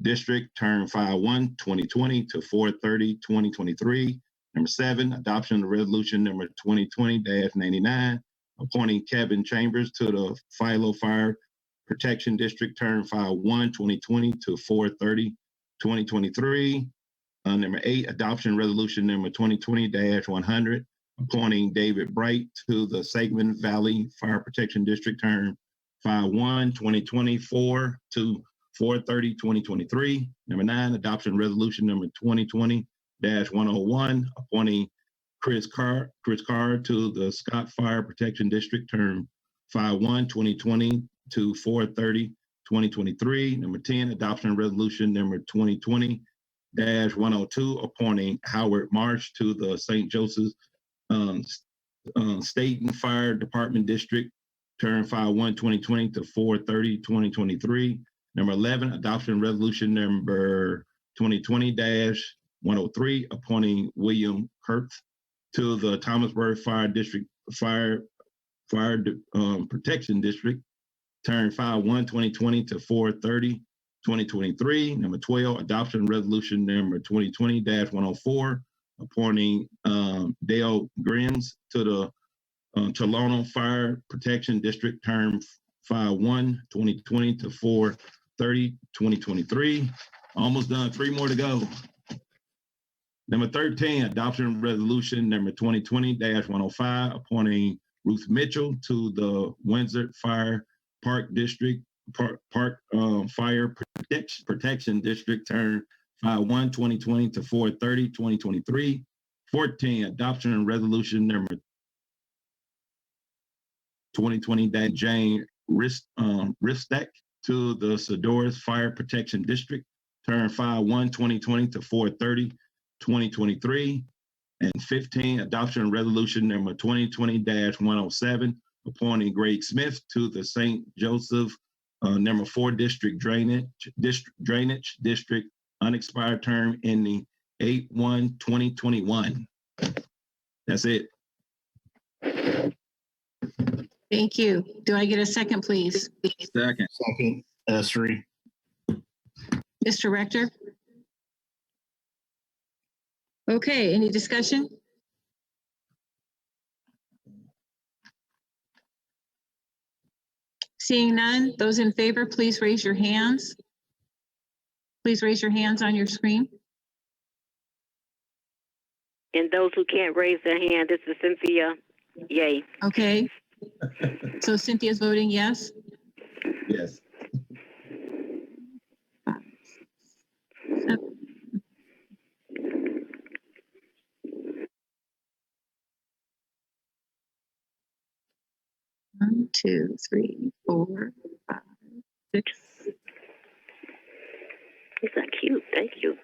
District, term 5/1/2020 to 4/30/2023. Number 7, adoption of resolution number 2020-99, appointing Kevin Chambers to the Philo Fire Protection District, term 5/1/2020 to 4/30/2023. Number 8, adoption resolution number 2020-100, appointing David Bright to the Sangamon Valley Fire Protection District, term 5/1/2024 to 4/30/2023. Number 9, adoption resolution number 2020-101, appointing Chris Carr to the Scott Fire Protection District, term 5/1/2020 to 4/30/2023. Number 10, adoption resolution number 2020-102, appointing Howard Marsh to the St. Joseph's Staten Fire Department District, term 5/1/2020 to 4/30/2023. Number 11, adoption resolution number 2020-103, appointing William Kurtz to the Thomasburg Fire District Fire Protection District, term 5/1/2020 to 4/30/2023. Number 12, adoption resolution number 2020-104, appointing Dale Grins to the Tolono Fire Protection District, term 5/1/2020 to 4/30/2023. Almost done, 3 more to go. Number 13, adoption resolution number 2020-105, appointing Ruth Mitchell to the Windsor Fire Park District, Fire Protection District, term 5/1/2020 to 4/30/2023. 14, adoption resolution number 2020 Jane Ristek to the Sadorus Fire Protection District, term 5/1/2020 to 4/30/2023. And 15, adoption resolution number 2020-107, appointing Greg Smith to the St. Joseph number 4 District Drainage District, unexpired term ending 8/1/2021. That's it. Thank you. Do I get a second, please? Second, S3. Mr. Rector? Okay, any discussion? Seeing none, those in favor, please raise your hands. Please raise your hands on your screen. And those who can't raise their hand, this is Cynthia. Yay. Okay. So Cynthia's voting yes. Yes. One, two, three, 4, 5, 6. These are cute. Thank you.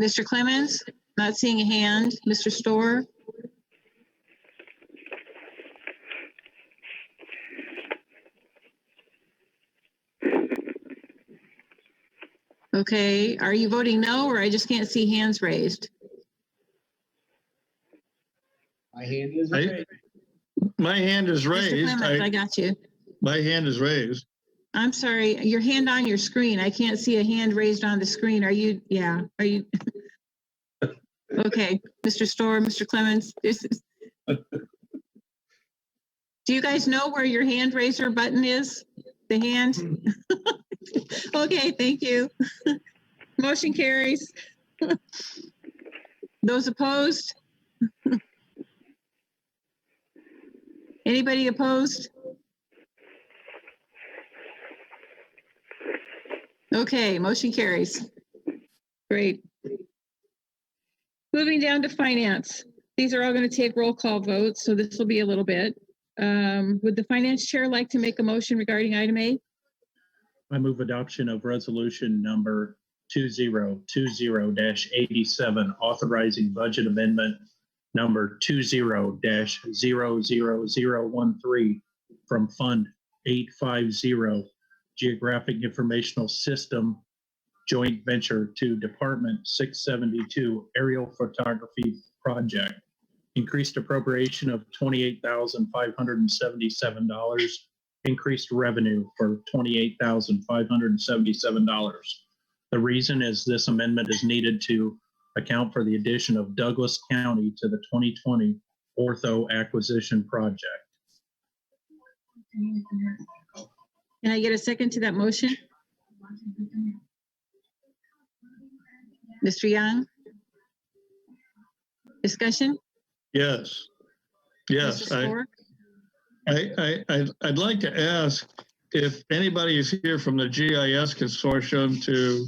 Mr. Clemens, not seeing a hand. Mr. Storr? Okay, are you voting no, or I just can't see hands raised? My hand is raised. My hand is Mr. raised. Clemens, I got you. My hand is raised. I'm sorry, your hand on your screen. I can't see a hand raised on the screen. Are you, yeah, are you? Okay, Mr. Storr, Mr. Clemens, this is. Do you guys know where your hand raiser button is? The hand? Okay, thank you. Motion carries. Those opposed? Anybody opposed? Okay, motion carries. Great. Moving down to finance. These are all going to take roll call votes, so this will be a little bit. Would the finance chair like to make a motion regarding item A? I move adoption of resolution number 2020-87, authorizing budget amendment number 20-00013 from Fund 850 Geographic Informational System Joint Venture to Department 672 Aerial Photography Project. Increased appropriation of $28,577. Increased revenue for $28,577. The reason is this amendment is needed to account for the addition of Douglas County to the 2020 Ortho Acquisition Project. Can I get a second to that motion? Mr. Young? Discussion? Yes. Yes. Mr. Storr? I'd like to ask if anybody is here from the GIS consortium to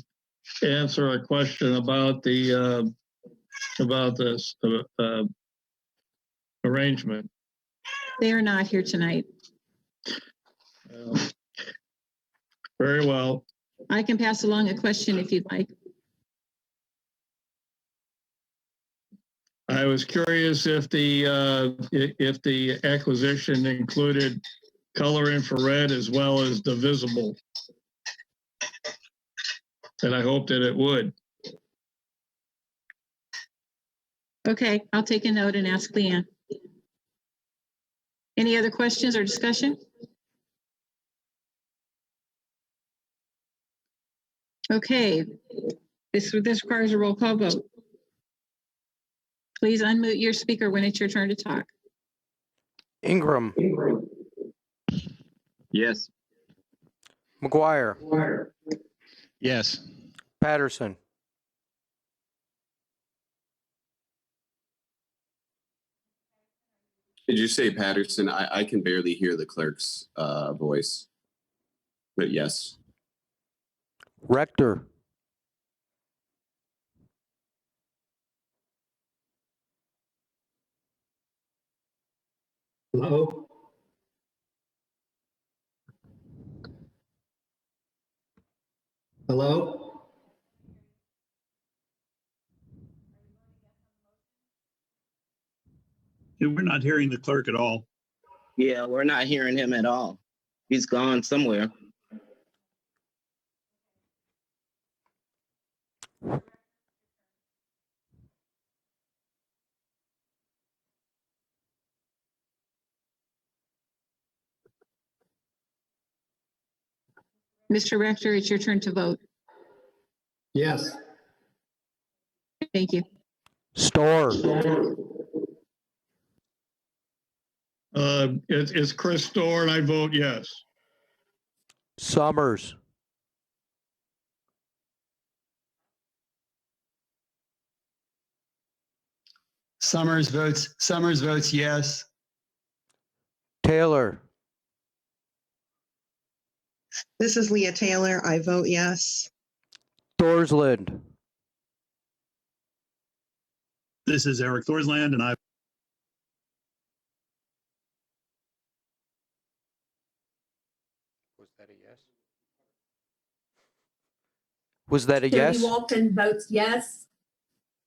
answer a question about the about this arrangement. They are not here tonight. Very well. I can pass along a question if you'd like. I was curious if the acquisition included color infrared as well as the visible. And I hope that it would. Okay, I'll take a note and ask Leanne. Any other questions or discussion? Okay, this requires a roll call vote. Please unmute your speaker when it's your turn to talk. Ingram. Yes. McGuire. Yes. Patterson. Did you say Patterson? I can barely hear the clerk's voice, but yes. Rector. Hello? Hello? We're not hearing the clerk at all. Yeah, we're not hearing him at all. He's gone somewhere. Mr. Rector, it's your turn to vote. Yes. Thank you. Store. It's Chris Storr, and I vote yes. Summers. Summers votes yes. Taylor. This is Leah Taylor. I vote yes. Thorsland. This is Eric Thorsland, and I. Was that a yes? Was that a yes? Jody Walton votes yes.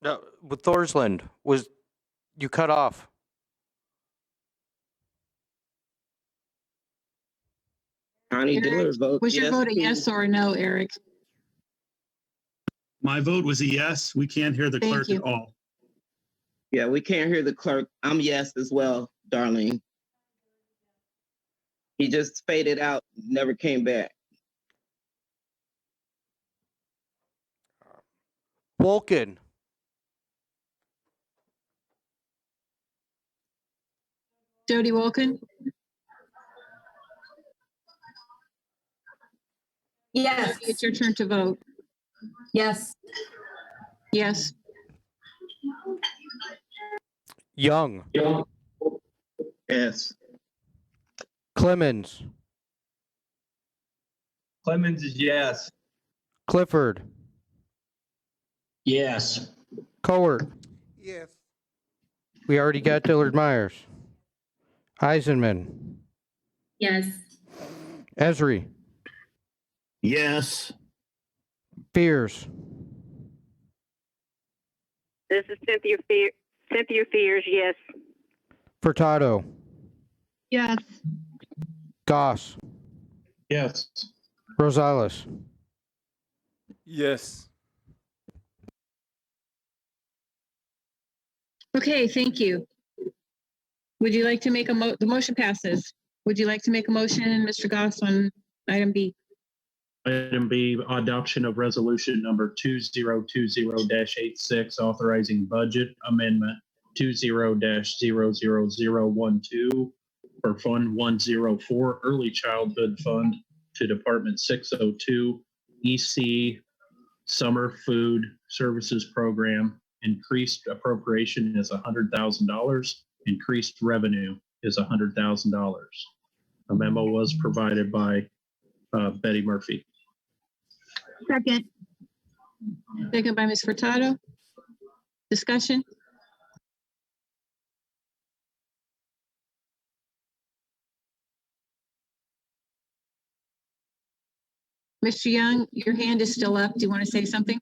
No, with Thorsland, was you cut off? Connie Diller votes Was your yes. vote a yes or a no, Eric? My vote was a yes. We can't hear the Thank clerk you. at all. Yeah, we can't hear the clerk. I'm yes as well, Darlene. He just faded out, never came back. Wolken. Jody Wolken? Yes. It's your turn to vote. Yes. Yes. Young. Yes. Clemens. Clemens is yes. Clifford. Yes. Cowart. Yes. We already got Dillard Myers. Eisenman. Yes. Esri. Yes. Fears. This is Cynthia Fears, yes. Furtado. Yes. Goss. Yes. Rosales. Yes. Okay, thank you. Would you like to make the motion passes? Would you like to make a motion, Mr. Goss, on item B? Item B, adoption of resolution number 2020-86, authorizing budget amendment 20-00012 for Fund 104 Early Childhood Fund to Department 602 EC Summer Food Services Program. Increased appropriation is $100,000. Increased revenue is $100,000. A memo was provided by Betty Murphy. Second. Second by Ms. Furtado. Discussion? Mr. Young, your hand is still up. Do you want to say something?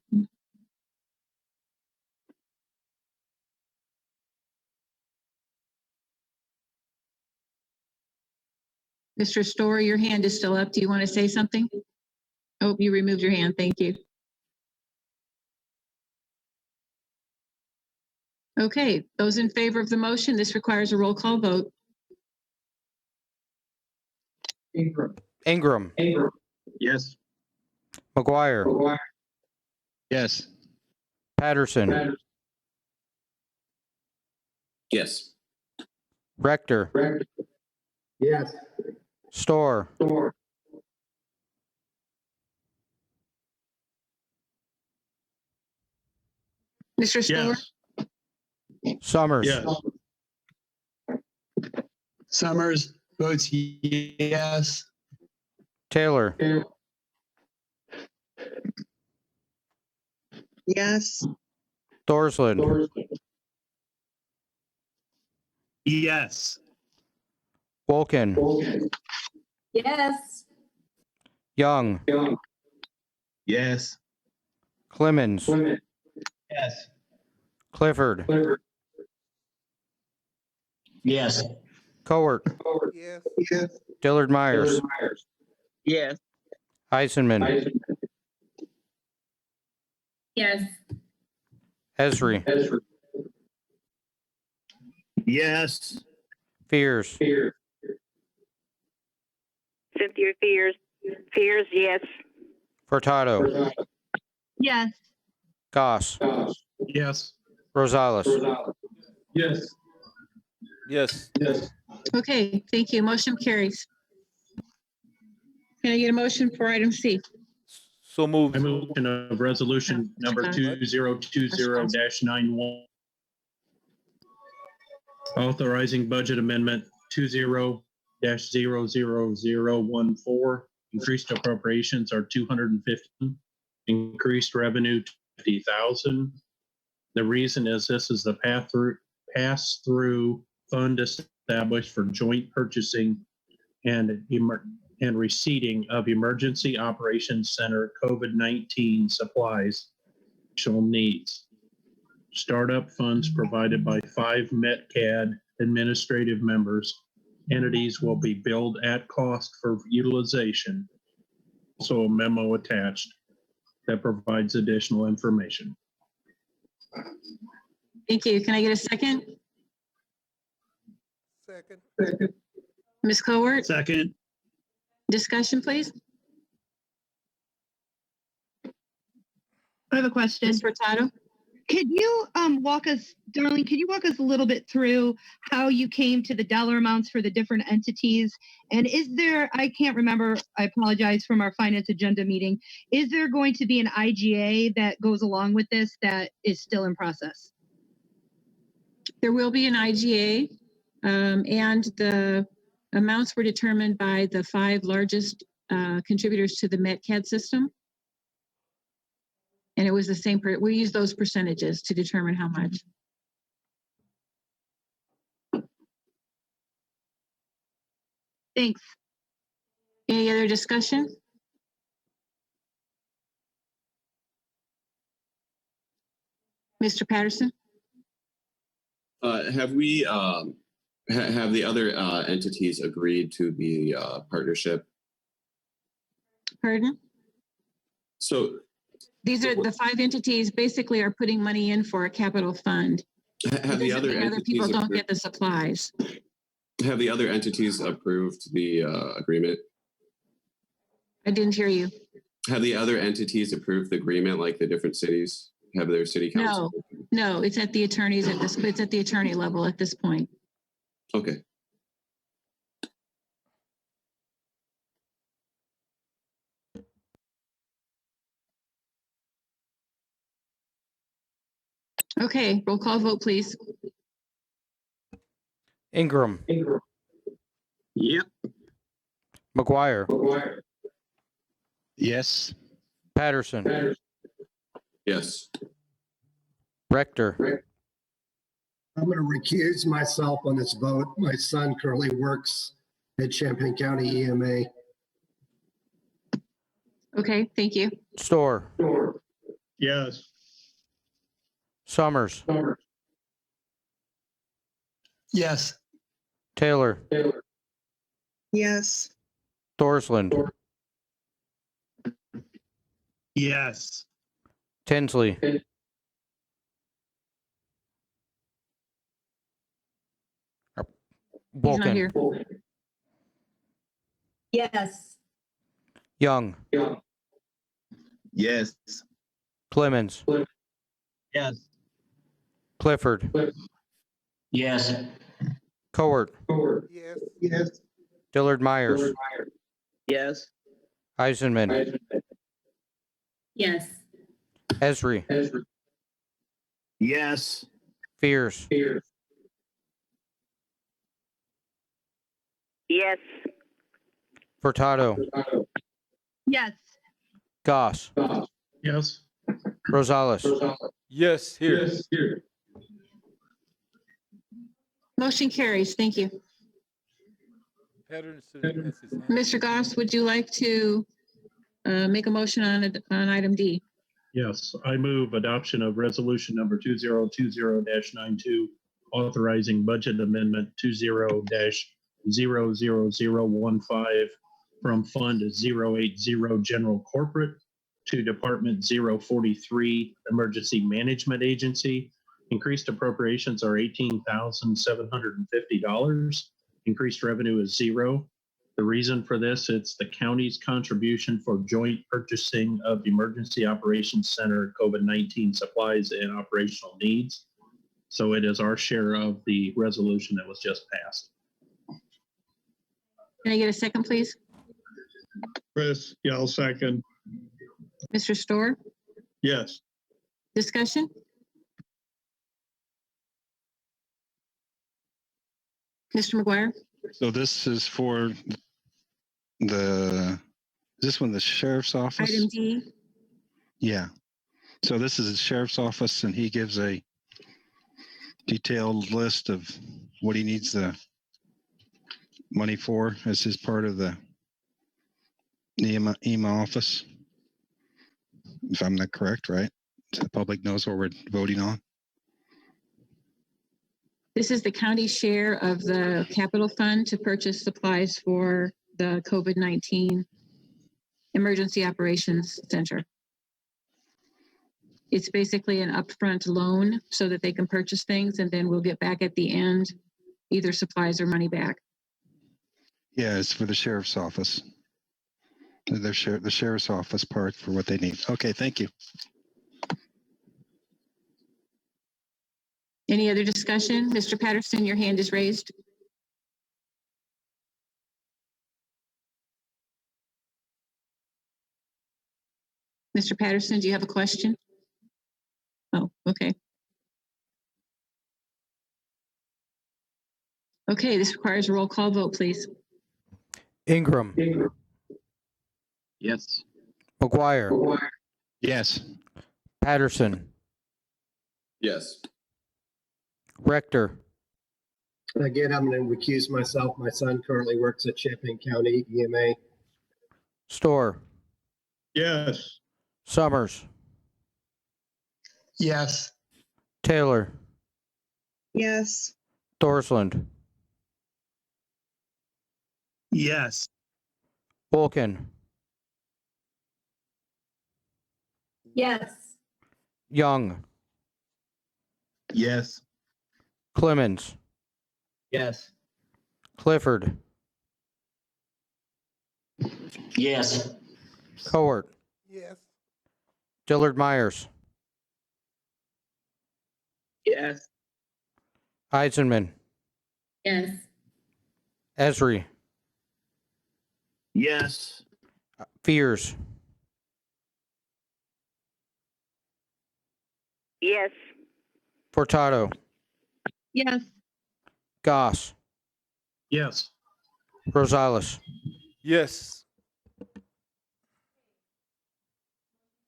Mr. Storr, your hand is still up. Do you want to say something? Oh, you removed your hand. Thank you. Okay, those in favor of the motion, this requires a roll call vote. Ingram. Yes. McGuire. Yes. Patterson. Yes. Rector. Yes. Storr. Mr. Storr? Yes. Summers. Yes. Summers votes yes. Taylor. Yes. Thorsland. Yes. Wolken. Yes. Young. Yes. Clemens. Yes. Clifford. Yes. Cowart. Yes. Dillard Myers. Yes. Eisenman. Yes. Esri. Yes. Fears. Cynthia Fears, yes. Furtado. Yes. Goss, Yes. Rosales. Yes. Yes. Okay, thank you. Motion carries. Can I get a motion for item C? So moved. I move of resolution number 2020-91, authorizing budget amendment 20-00014. Increased appropriations are 250, increased revenue 50,000. The reason is this is the pass-through fund established for joint purchasing and receipting of Emergency Operations Center COVID-19 supplies, actual needs. Startup funds provided by 5 MetCAD administrative members. Entities will be billed at cost for utilization. Also a memo attached that provides additional information. Thank you. Can I get a second? Second. Ms. Cowart, Second. discussion, please. I have a question. Ms. Furtado? Could you walk us, Darlene, could you walk us a little bit through how you came to the dollar amounts for the different entities? And is there, I can't remember, I apologize, from our finance agenda meeting, is there going to be an IGA that goes along with this that is still in process? There will be an IGA, and the amounts were determined by the 5 largest contributors to the MetCAD system. And it was the same, we use those percentages to determine how much. Thanks. Any other discussion? Mr. Patterson? Have we, have the other entities agreed to the partnership? Pardon? So These are the 5 entities basically are putting money in for a capital fund. have the other entities people don't get the supplies. Have the other entities approved the agreement? I didn't hear you. Have the other entities approved the agreement, like the different cities? Have their city council? No, it's at the attorneys at this, it's at the attorney level at this point. Okay. Okay, roll call vote, please. Ingram. Yep. McGuire. Yes. Patterson. Yes. Rector. I'm going to recuse myself on this vote. My son currently works at Champaign County EMA. Okay, thank you. Store. Yes. Summers. Yes. Taylor. Yes. Thorsland. Yes. Tinsley. He's not here. Yes. Young. Yes. Clemens. Yes. Clifford. Yes. Cowart. Yes. Yes. Dillard Myers. Yes. Eisenman. Yes. Esri. Yes. Fears. Yes. Furtado. Yes. Goss. Yes. Rosales. Yes. Here. Motion carries. Thank you. Mr. Goss, would you like to make a motion on item D? Yes, I move adoption of resolution number 2020-92, authorizing budget amendment 20-00015 from Fund 080 General Corporate to Department 043 Emergency Management Agency. Increased appropriations are $18,750. Increased revenue is 0. The reason for this, it's the county's contribution for joint purchasing of Emergency Operations Center COVID-19 supplies and operational needs. So it is our share of the resolution that was just passed. Can I get a second, please? Chris, yeah, I'll second. Mr. Storr, Yes. discussion? Mr. McGuire? So this is for is this one the sheriff's office? Item D. Yeah. So this is the sheriff's office, and he gives a detailed list of what he needs the money for as his part of the EMA office. If I'm not correct, right? So the public knows what we're voting on. This is the county share of the capital fund to purchase supplies for the COVID-19 Emergency Operations Center. It's basically an upfront loan so that they can purchase things, and then we'll get back at the end either supplies or money back. Yeah, it's for the sheriff's office. The sheriff's office part for what they need. Okay, thank you. Any other discussion? Mr. Patterson, your hand is raised. Mr. Patterson, do you have a question? Oh, okay. Okay, this requires a roll call vote, please. Ingram. Yes. McGuire. Yes. Patterson. Yes. Rector. Again, I'm going to recuse myself. My son currently works at Champaign County EMA. Storr. Yes. Summers. Yes. Taylor. Yes. Thorsland. Yes. Vulcan. Yes. Young. Yes. Clemens. Yes. Clifford. Yes. Cohort. Yes. Dillard Myers. Yes. Eisenman. Yes. Esri. Yes. Fears. Yes. Furtado. Yes. Goss. Yes. Rosales. Yes.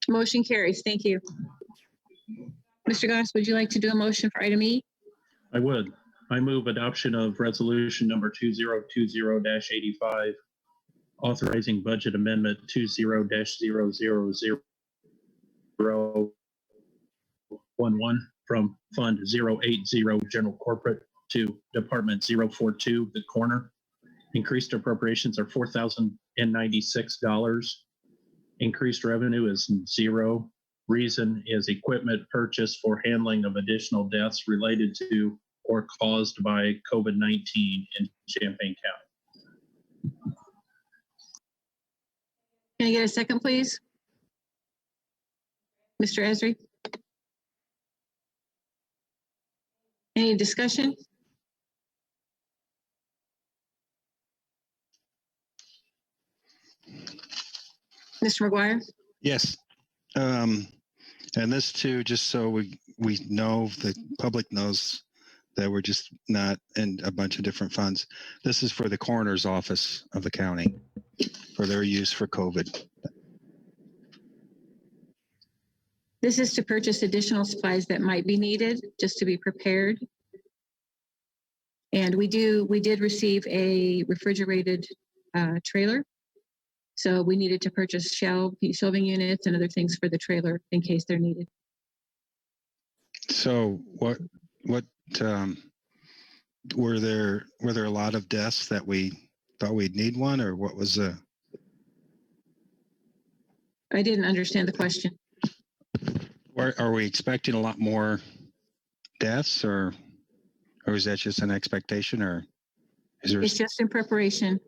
Motion carries. Thank you. Mr. Goss, would you like to do a motion for item E? I would. I move adoption of resolution number 2020-85, authorizing budget amendment 20-00011 from Fund 080 General Corporate to Department 042, the corner. Increased appropriations are $4,096. Increased revenue is zero. Reason is equipment purchase for handling of additional deaths related to or caused by COVID-19 in Champaign County. Can I get a second, please? Mr. Esri? Any discussion? Mr. McGuire? Yes. And this too, just so we know, the public knows that we're just not in a bunch of different funds. This is for the coroner's office of the county for their use for COVID. This is to purchase additional supplies that might be needed, just to be prepared. And we did receive a refrigerated trailer. So we needed to purchase shelving units and other things for the trailer in case they're needed. So what were there a lot of deaths that we thought we'd need one, or what was the? I didn't understand the question. Are we expecting a lot more deaths, or is that just an expectation, or is there? It's just in preparation.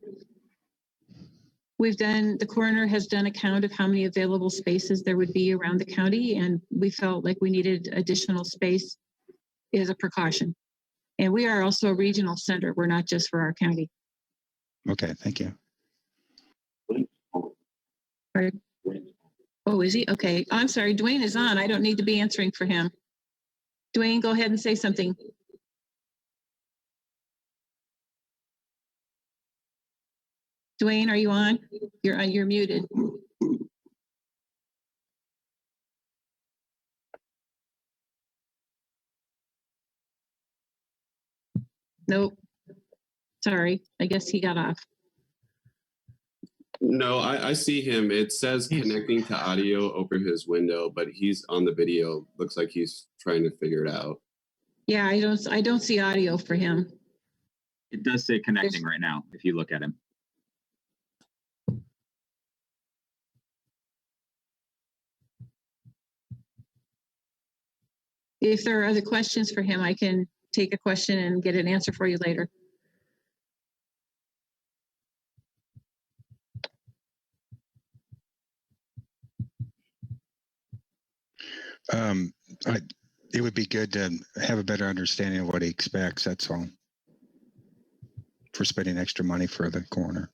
The coroner has done a count of how many available spaces there would be around the county, and we felt like we needed additional space as a precaution. And we are also a regional center. We're not just for our county. Okay, thank you. Right. Oh, is he? Okay. I'm sorry. Dwayne is on. I don't need to be answering for him. Dwayne, go ahead and say something. Dwayne, are you on? You're muted. Nope. Sorry. I guess he got off. No, I see him. It says connecting to audio over his window, but he's on the video. Looks like he's trying to figure it out. Yeah, I don't see audio for him. It does say connecting right now if you look at him. If there are other questions for him, I can take a question and get an answer for you later. It would be good to have a better understanding of what he expects. That's all. For spending extra money for the coroner.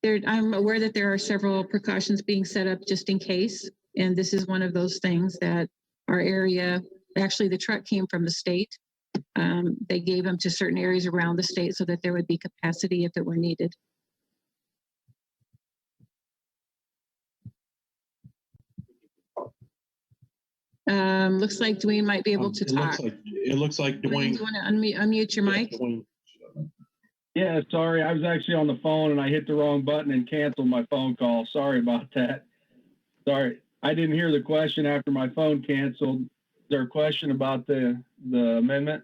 I'm aware that there are several precautions being set up just in case, and this is one of those things that our area, actually the truck came from the state. They gave them to certain areas around the state so that there would be capacity if it were needed. Looks like Dwayne might be able to talk. It looks like Dwayne, do you want to unmute your mic? Yeah, sorry. I was actually on the phone and I hit the wrong button and canceled my phone call. Sorry about that. Sorry. I didn't hear the question after my phone canceled. Is there a question about the amendment?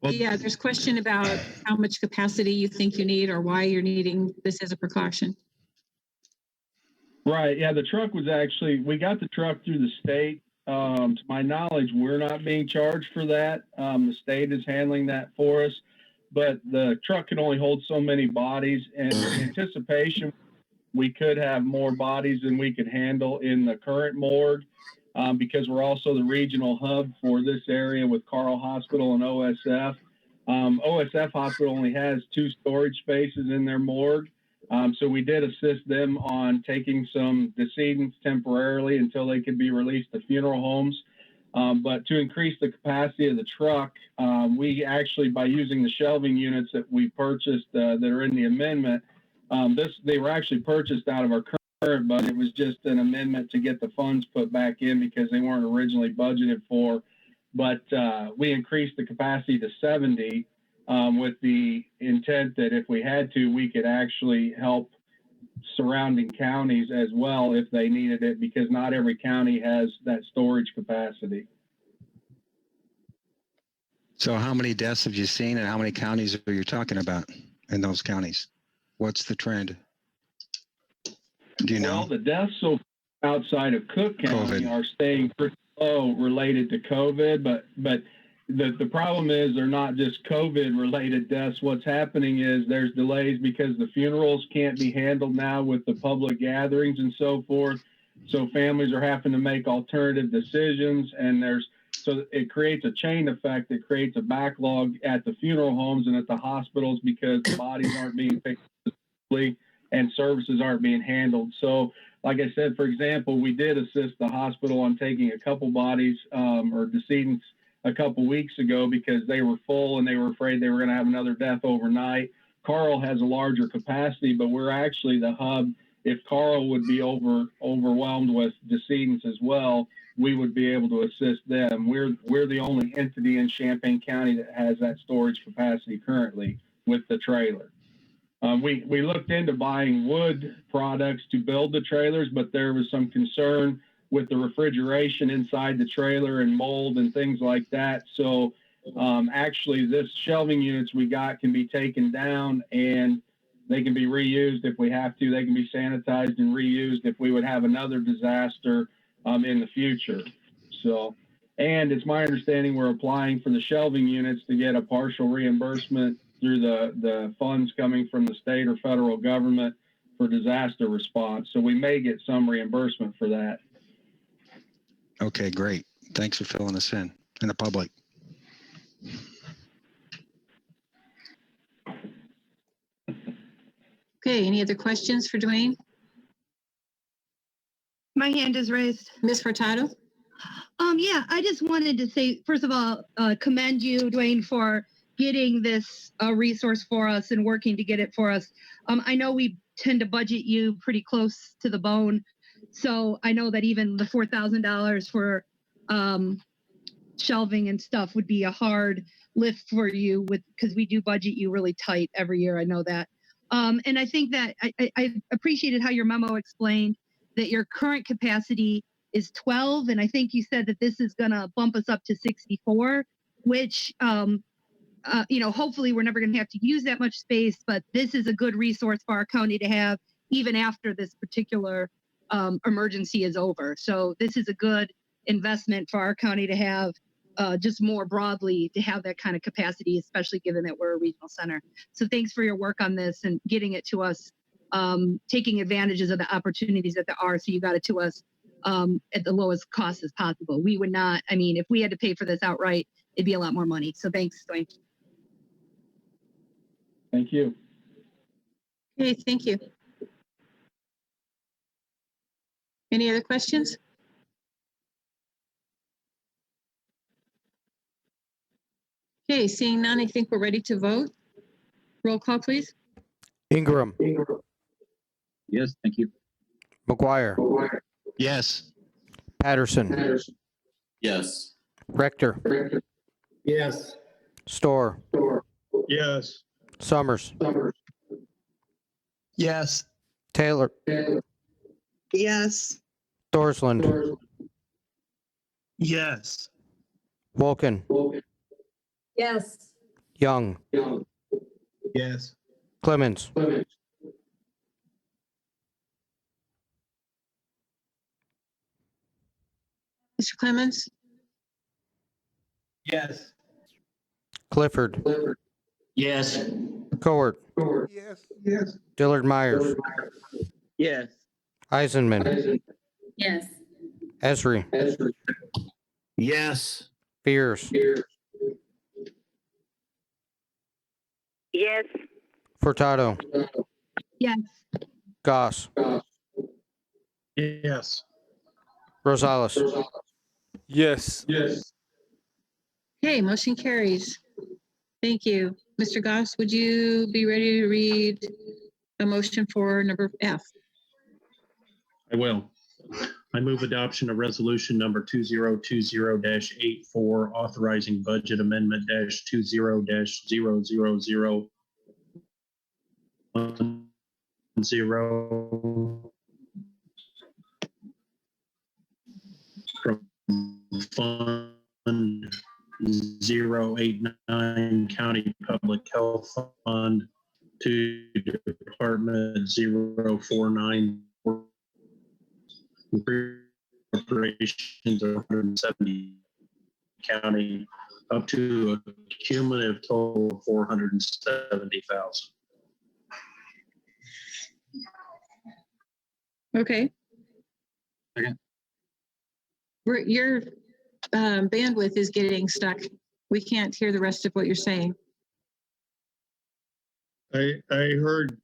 Yeah, there's a question about how much capacity you think you need or why you're needing this as a precaution. Right. Yeah, the truck was we got the truck through the state. To my knowledge, we're not being charged for that. The state is handling that for us. But the truck can only hold so many bodies, and in anticipation, we could have more bodies than we could handle in the current morgue, because we're also the regional hub for this area with Carl Hospital and OSF. OSF Hospital only has 2 storage spaces in their morgue, so we did assist them on taking some decedents temporarily until they could be released to funeral homes. But to increase the capacity of the truck, we actually, by using the shelving units that we purchased that are in the amendment, they were actually purchased out of our current budget. It was just an amendment to get the funds put back in because they weren't originally budgeted for. But we increased the capacity to 70 with the intent that if we had to, we could actually help surrounding counties as well if they needed it, because not every county has that storage capacity. So how many deaths have you seen and how many counties are you talking about in those counties? What's the trend? Do you know? Well, the deaths so outside of Cook County are staying pretty low related to COVID, but the problem is they're not just COVID related deaths. What's happening is there's delays because the funerals can't be handled now with the public gatherings and so forth. So families are having to make alternative decisions, and so it creates a chain effect that creates a backlog at the funeral homes and at the hospitals because the bodies aren't being picked up and services aren't being handled. So like I said, for example, we did assist the hospital on taking a couple bodies or decedents a couple weeks ago because they were full and they were afraid they were going to have another death overnight. Carl has a larger capacity, but we're actually the hub. If Carl would be overwhelmed with decedents as well, we would be able to assist them. We're the only entity in Champaign County that has that storage capacity currently with the trailer. We looked into buying wood products to build the trailers, but there was some concern with the refrigeration inside the trailer and mold and things like that. So actually this shelving units we got can be taken down and they can be reused if we have to. They can be sanitized and reused if we would have another disaster in the future. So, and it's my understanding we're applying for the shelving units to get a partial reimbursement through the funds coming from the state or federal government for disaster response. So we may get some reimbursement for that. Okay, great. Thanks for filling us in the public. Okay, any other questions for Dwayne? My hand is raised. Ms. Furtado? Yeah, I just wanted to say, first of all, commend you, Dwayne, for getting this resource for us and working to get it for us. I know we tend to budget you pretty close to the bone. So I know that even the $4,000 for shelving and stuff would be a hard lift for you because we do budget you really tight every year. I know that. And I think that I appreciated how your memo explained that your current capacity is 12. And I think you said that this is going to bump us up to 64, which, hopefully we're never going to have to use that much space, but this is a good resource for our county to have even after this particular emergency is over. So this is a good investment for our county to have just more broadly, to have that kind of capacity, especially given that we're a regional center. So thanks for your work on this and getting it to us, taking advantages of the opportunities that there are. So you got it to us at the lowest cost as possible. We would not, if we had to pay for this outright, it'd be a lot more money. So thanks, Dwayne. Thank you. Okay, thank you. Any other questions? Okay, seeing none, I think we're ready to vote. Roll call, please. Ingram. Yes, thank you. McGuire. Yes. Patterson. Yes. Rector. Yes. Storr. Yes. Summers. Yes. Taylor. Yes. Thorsland. Yes. Wolken. Yes. Young. Yes. Clemens. Mr. Clemens? Yes. Clifford. Yes. Cowart. Yes. Yes. Dillard Myers. Yes. Eisenman. Yes. Esri. Yes. Fears. Yes. Furtado. Yes. Goss. Yes. Rosales. Yes. Yes. Okay, motion carries. Thank you. Mr. Goss, would you be ready to read a motion for number F? I will. I move adoption of resolution number 2020-84, authorizing budget amendment -20-00010 from Fund 089 County Public Health Fund to Department 049 appropriations of 170 county up to a cumulative total of 470,000. Okay. Second. Your bandwidth is getting stuck. We can't hear the rest of what you're saying. I heard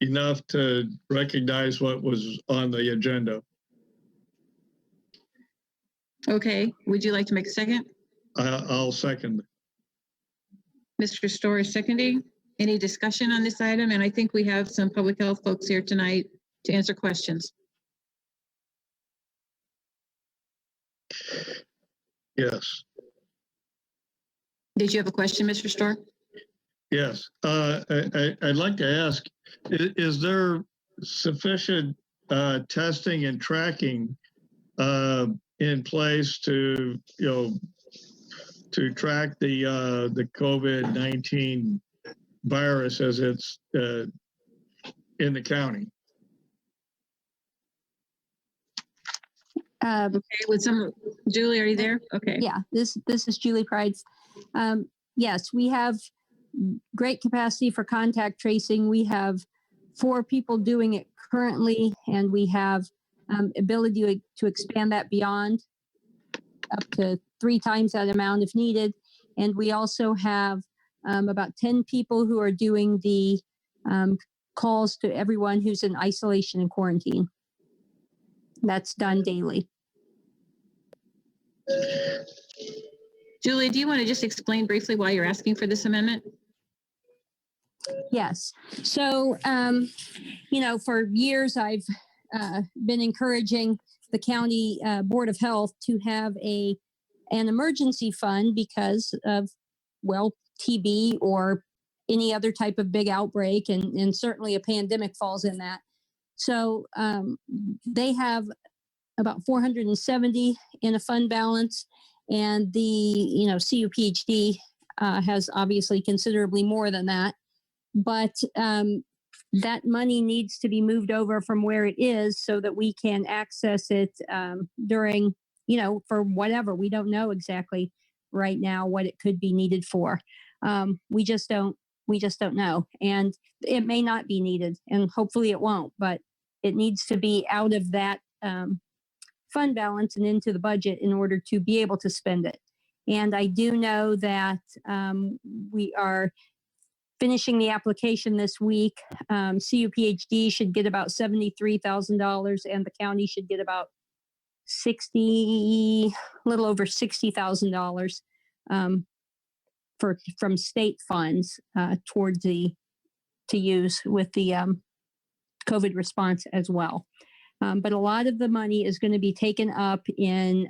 enough to recognize what was on the agenda. Okay, would you like to make a second? I'll second. Mr. Storr is seconding. Any discussion on this item? And I think we have some public health folks here tonight to answer questions. Yes. Did you have a question, Mr. Storr? Yes. I'd like to ask, is there sufficient testing and tracking in place to, to track the COVID-19 virus as it's in the county? Okay, with Julie, are you there? Okay. Yeah, this is Julie Prides. Yes, we have great capacity for contact tracing. We have 4 people doing it currently, and we have ability to expand that beyond up to 3 times that amount if needed. And we also have about 10 people who are doing the calls to everyone who's in isolation and quarantine. That's done daily. Julie, do you want to just explain briefly why you're asking for this amendment? Yes. So, for years, I've been encouraging the county Board of Health to have an emergency fund because of, TB or any other type of big outbreak, and certainly a pandemic falls in that. So they have about 470 in a fund balance, and the CUPHD has obviously considerably more than that. But that money needs to be moved over from where it is so that we can access it during, for whatever. We don't know exactly right now what it could be needed for. We just don't know. And it may not be needed, and hopefully it won't, but it needs to be out of that fund balance and into the budget in order to be able to spend it. And I do know that we are finishing the application this week. CUPHD should get about $73,000, and the county should get about a little over $60,000 from state funds to use with the COVID response as well. But a lot of the money is going to be taken up in,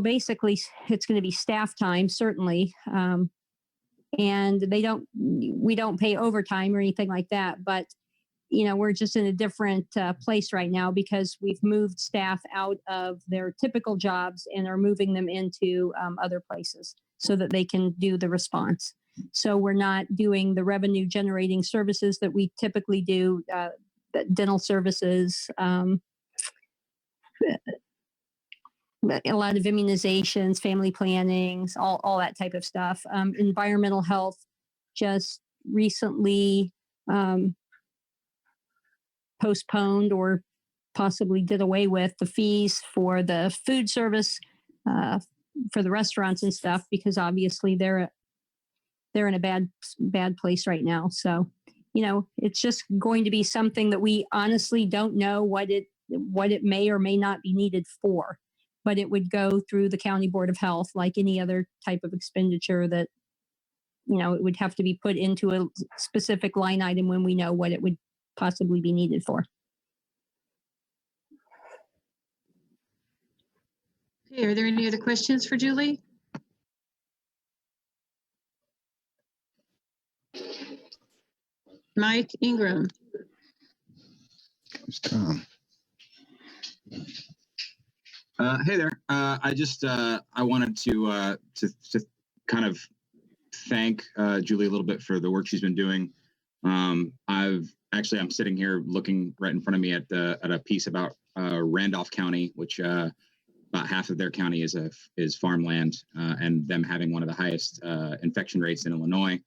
basically it's going to be staff time, certainly. And we don't pay overtime or anything like that, but we're just in a different place right now because we've moved staff out of their typical jobs and are moving them into other places so that they can do the response. So we're not doing the revenue generating services that we typically do, dental services, a lot of immunizations, family plannings, all that type of stuff. Environmental health just recently postponed or possibly did away with the fees for the food service for the restaurants and stuff because obviously they're in a bad place right now. So it's just going to be something that we honestly don't know what it may or may not be needed for. But it would go through the County Board of Health like any other type of expenditure that, it would have to be put into a specific line item when we know what it would possibly be needed for. Okay, are there any other questions for Julie? Mike Ingram. Tom. Hey there. I wanted to kind of thank Julie a little bit for the work she's been doing. I'm sitting here looking right in front of me at a piece about Randolph County, which about half of their county is farmland, and them having one of the highest infection rates in Illinois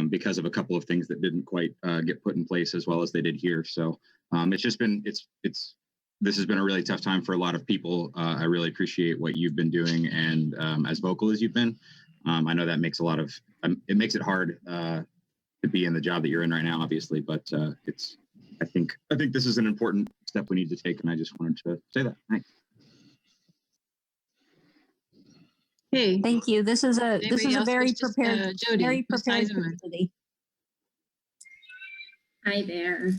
because of a couple of things that didn't quite get put in place as well as they did here. So this has been a really tough time for a lot of people. I really appreciate what you've been doing, and as vocal as you've been. I know that makes it makes it hard to be in the job that you're in right now, obviously, but I think this is an important step we need to take, and I just wanted to say that. Thanks. Hey, thank you. This is a very prepared, very prepared community. Hi there.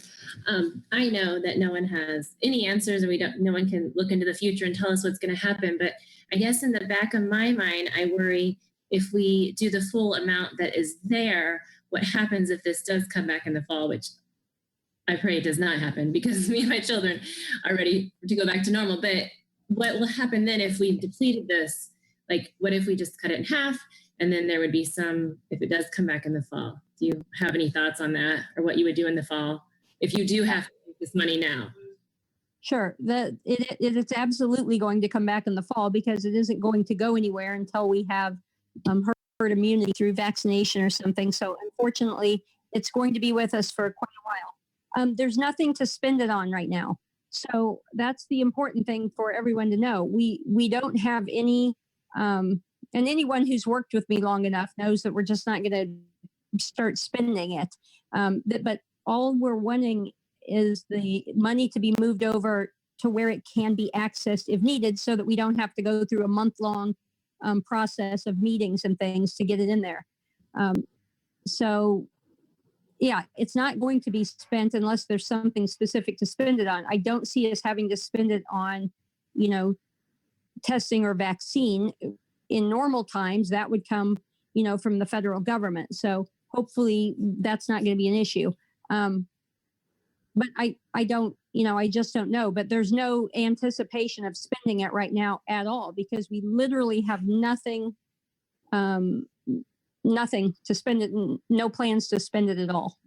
I know that no one has any answers, and no one can look into the future and tell us what's going to happen. But I guess in the back of my mind, I worry if we do the full amount that is there, what happens if this does come back in the fall, which I pray it does not happen because me and my children are ready to go back to normal. But what will happen then if we depleted this? Like, what if we just cut it in half, and then there would be some, if it does come back in the fall? Do you have any thoughts on that, or what you would do in the fall if you do have to take this money now? Sure. It's absolutely going to come back in the fall because it isn't going to go anywhere until we have herd immunity through vaccination or something. So unfortunately, it's going to be with us for quite a while. There's nothing to spend it on right now. So that's the important thing for everyone to know. We don't have any, and anyone who's worked with me long enough knows that we're just not going to start spending it. But all we're wanting is the money to be moved over to where it can be accessed if needed, so that we don't have to go through a month-long process of meetings and things to get it in there. So yeah, it's not going to be spent unless there's something specific to spend it on. I don't see us having to spend it on, testing or vaccine. In normal times, that would come, from the federal government. So hopefully that's not going to be an issue. But I don't, I just don't know. But there's no anticipation of spending it right now at all, because we literally have nothing to spend it, no plans to spend it at all.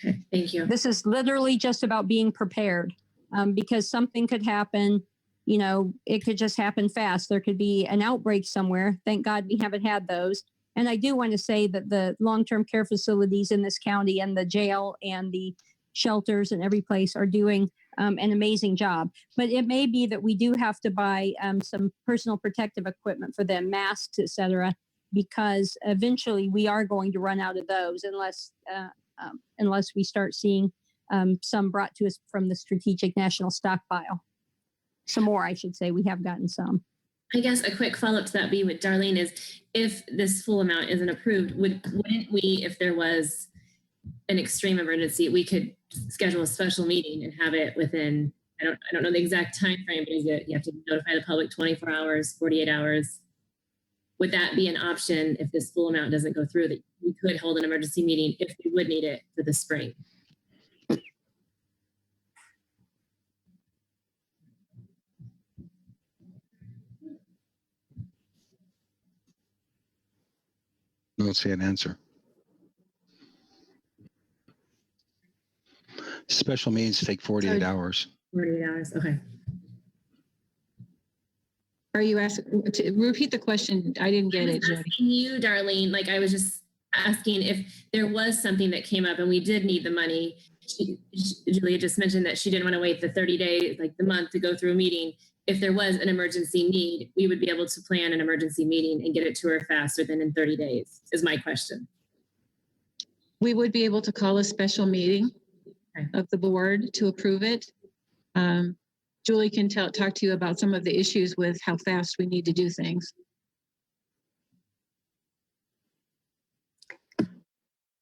Okay, thank you. This is literally just about being prepared, because something could happen. It could just happen fast. There could be an outbreak somewhere. Thank God we haven't had those. And I do want to say that the long-term care facilities in this county and the jail and the shelters and every place are doing an amazing job. But it may be that we do have to buy some personal protective equipment for them, masks, etc., because eventually we are going to run out of those unless we start seeing some brought to us from the Strategic National Stockpile. Some more, I should say. We have gotten some. I guess a quick follow-up to that be with Darlene is, if this full amount isn't approved, wouldn't we, if there was an extreme emergency, we could schedule a special meeting and have it within, I don't know the exact time frame, but is it, you have to notify the public 24 hours, 48 hours? Would that be an option if this full amount doesn't go through, that we could hold an emergency meeting if we would need it for the spring? I don't see an answer. Special meetings take 48 hours. 48 hours, okay. Are you asking, to repeat the question? I didn't get it, Jody. Asking you, Darlene, like I was just asking if there was something that came up and we did need the money. Julia just mentioned that she didn't want to wait the 30 days, like the month, to go through a meeting. If there was an emergency need, we would be able to plan an emergency meeting and get it to her faster than in 30 days, is my question. We would be able to call a special meeting of the board to approve it. Julie can talk to you about some of the issues with how fast we need to do things.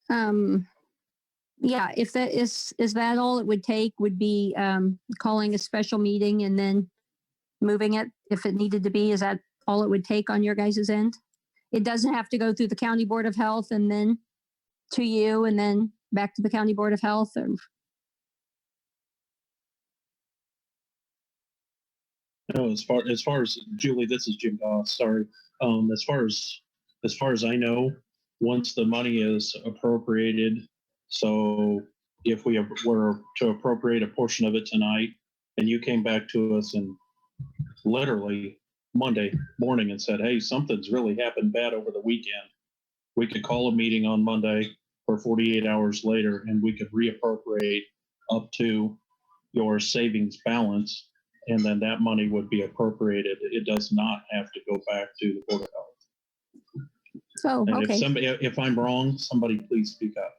Yeah, if that is that all it would take, would be calling a special meeting and then moving it if it needed to be. Is that all it would take on your guys' end? It doesn't have to go through the County Board of Health and then to you and then back to the County Board of Health? Or... No, as far as Julie, this is Jim Goss. Sorry. As far as I know, once the money is appropriated, so if we were to appropriate a portion of it tonight, and you came back to us and literally Monday morning and said, "Hey, something's really happened bad over the weekend," we could call a meeting on Monday or 48 hours later, and we could reappropriate up to your savings balance. And then that money would be appropriated. It does not have to go back to the Board of Health. Oh, and okay. if I'm wrong, somebody please speak up.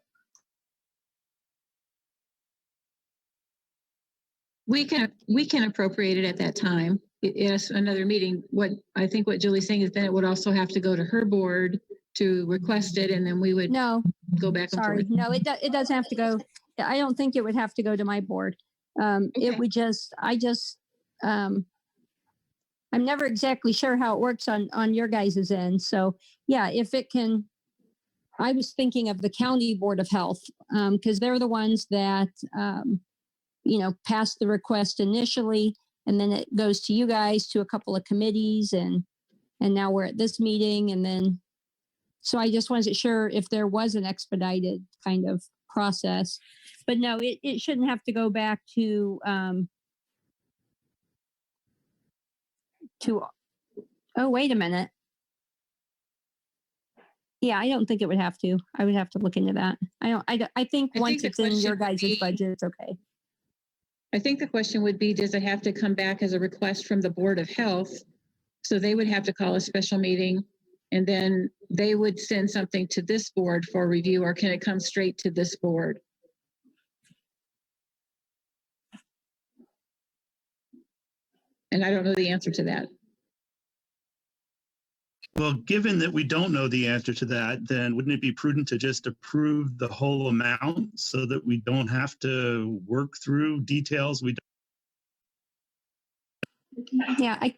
We can appropriate it at that time. Yes, another meeting. What Julie's saying is then it would also have to go to her board to request it, and then we would go back and forth. No, it doesn't have to go. I don't think it would have to go to my board. It would just, I'm never exactly sure how it works on your guys' end. So yeah, if it can, I was thinking of the County Board of Health, because they're the ones that, pass the request initially, and then it goes to you guys, to a couple of committees, and now we're at this meeting. And then, so I just wasn't sure if there was an expedited kind of process, but no, it shouldn't have to go back to, oh, wait a minute. Yeah, I don't think it would have to. I would have to look into that. I think once the it's in your question would guys' be- budget, it's okay. I think the question would be, does it have to come back as a request from the Board of Health? So they would have to call a special meeting and then they would send something to this board for review, or can it come straight to this board? And I don't know the answer to that. Well, given that we don't know the answer to that, then wouldn't it be prudent to just approve the whole amount so that we don't have to work through details we don't? Yeah, I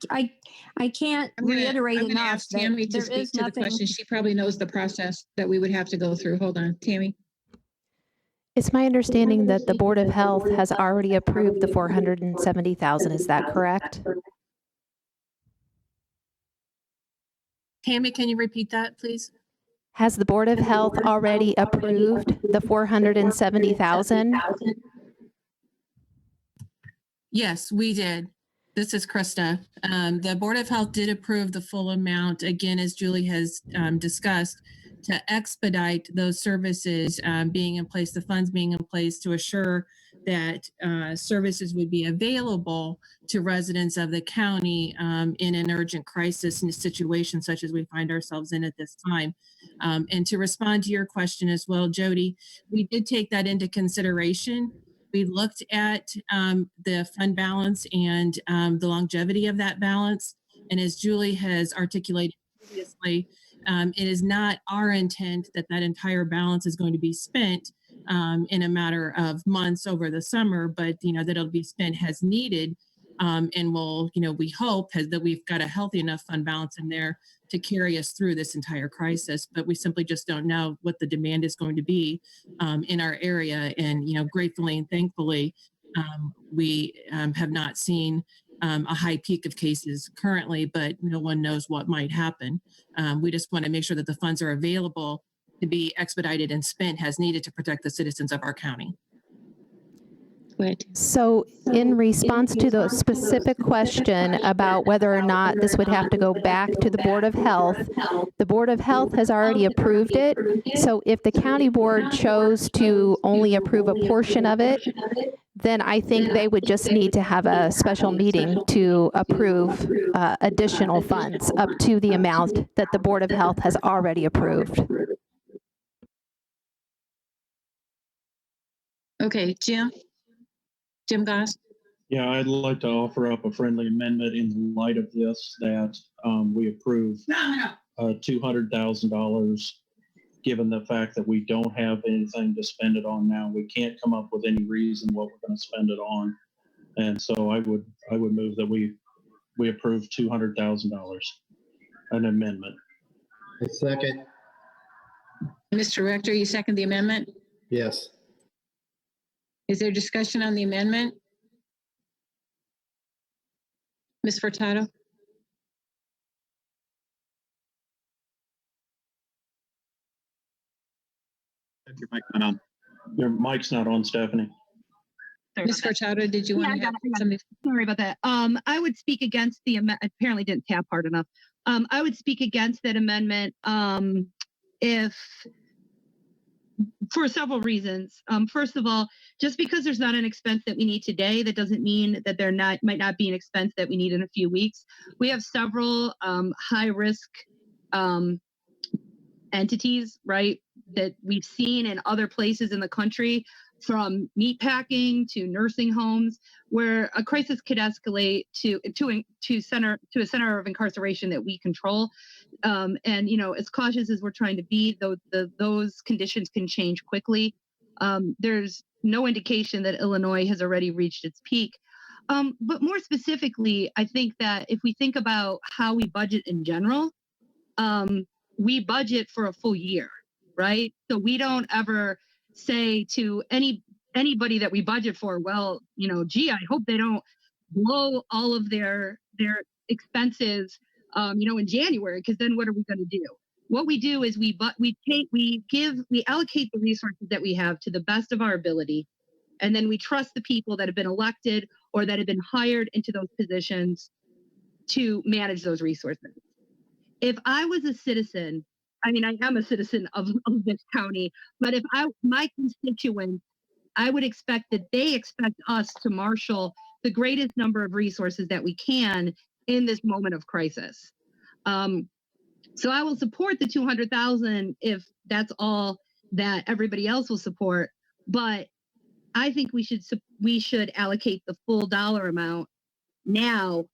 can't reiterate I'm going to enough ask that Tammy to there speak is to the nothing. question. She probably knows the process that we would have to go through. Hold on, Tammy. It's my understanding that the Board of Health has already approved the $470,000. Is that correct? Tammy, can you repeat that, please? Has the Board of Health already approved the $470,000? Yes, we did. This is Krista. The Board of Health did approve the full amount, again, as Julie has discussed, to expedite those services being in place, the funds being in place to assure that services would be available to residents of the county in an urgent crisis in a situation such as we find ourselves in at this time. And to respond to your question as well, Jody, we did take that into consideration. We looked at the fund balance and the longevity of that balance. And as Julie has articulated previously, it is not our intent that that entire balance is going to be spent in a matter of months over the summer, but that it'll be spent as needed. And we'll, we hope that we've got a healthy enough fund balance in there to carry us through this entire crisis. But we simply just don't know what the demand is going to be in our area. And, gratefully and thankfully, we have not seen a high peak of cases currently, but no one knows what might happen. We just want to make sure that the funds are available to be expedited and spent as needed to protect the citizens of our county. So in response to the specific question about whether or not this would have to go back to the Board of Health, the Board of Health has already approved it. So if the county board chose to only approve a portion of it, then I think they would just need to have a special meeting to approve additional funds up to the amount that the Board of Health has already approved. Okay, Jim Goss. Yeah, I'd like to offer up a friendly amendment in light of this that we approve $200,000, given the fact that we don't have anything to spend it on now. We can't come up with any reason what we're going to spend it on. And so I would move that we approve $200,000, an amendment. A second. Mr. Rector, you second the amendment? Yes. Is there discussion on the amendment? Ms. Furtado? Your mic not on. Your mic's not on, Stephanie. Ms. Furtado, did you want to have somebody? Sorry about that. I would speak against the amendment. Apparently didn't tap hard enough. I would speak against that amendment if for several reasons. First of all, just because there's not an expense that we need today, that doesn't mean that there might not be an expense that we need in a few weeks. We have several high risk entities, right, that we've seen in other places in the country, from meatpacking to nursing homes, where a crisis could escalate to a center of incarceration that we control. And as cautious as we're trying to be, those conditions can change quickly. There's no indication that Illinois has already reached its peak. But more specifically, I think that if we think about how we budget in general, we budget for a full year, right? So we don't ever say to anybody that we budget for, well, gee, I hope they don't blow all of their expenses, in January, because then what are we going to do? What we do is we allocate the resources that we have to the best of our ability, and then we trust the people that have been elected or that have been hired into those positions to manage those resources. If I was a citizen, I mean, I am a citizen of this county, but if my constituents, I would expect that they expect us to marshal the greatest number of resources that we can in this moment of crisis. So I will support the 200,000 if that's all that everybody else will support. But I think we should allocate the full dollar amount now.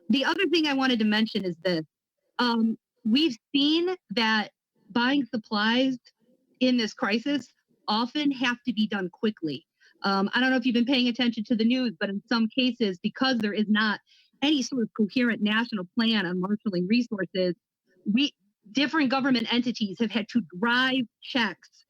The other thing I wanted to mention is this. We've seen that buying supplies in this crisis often have to be done quickly. I don't know if you've been paying attention to the news, but in some cases, because there is not any sort of coherent national plan on marshaling resources, different government entities have had to drive checks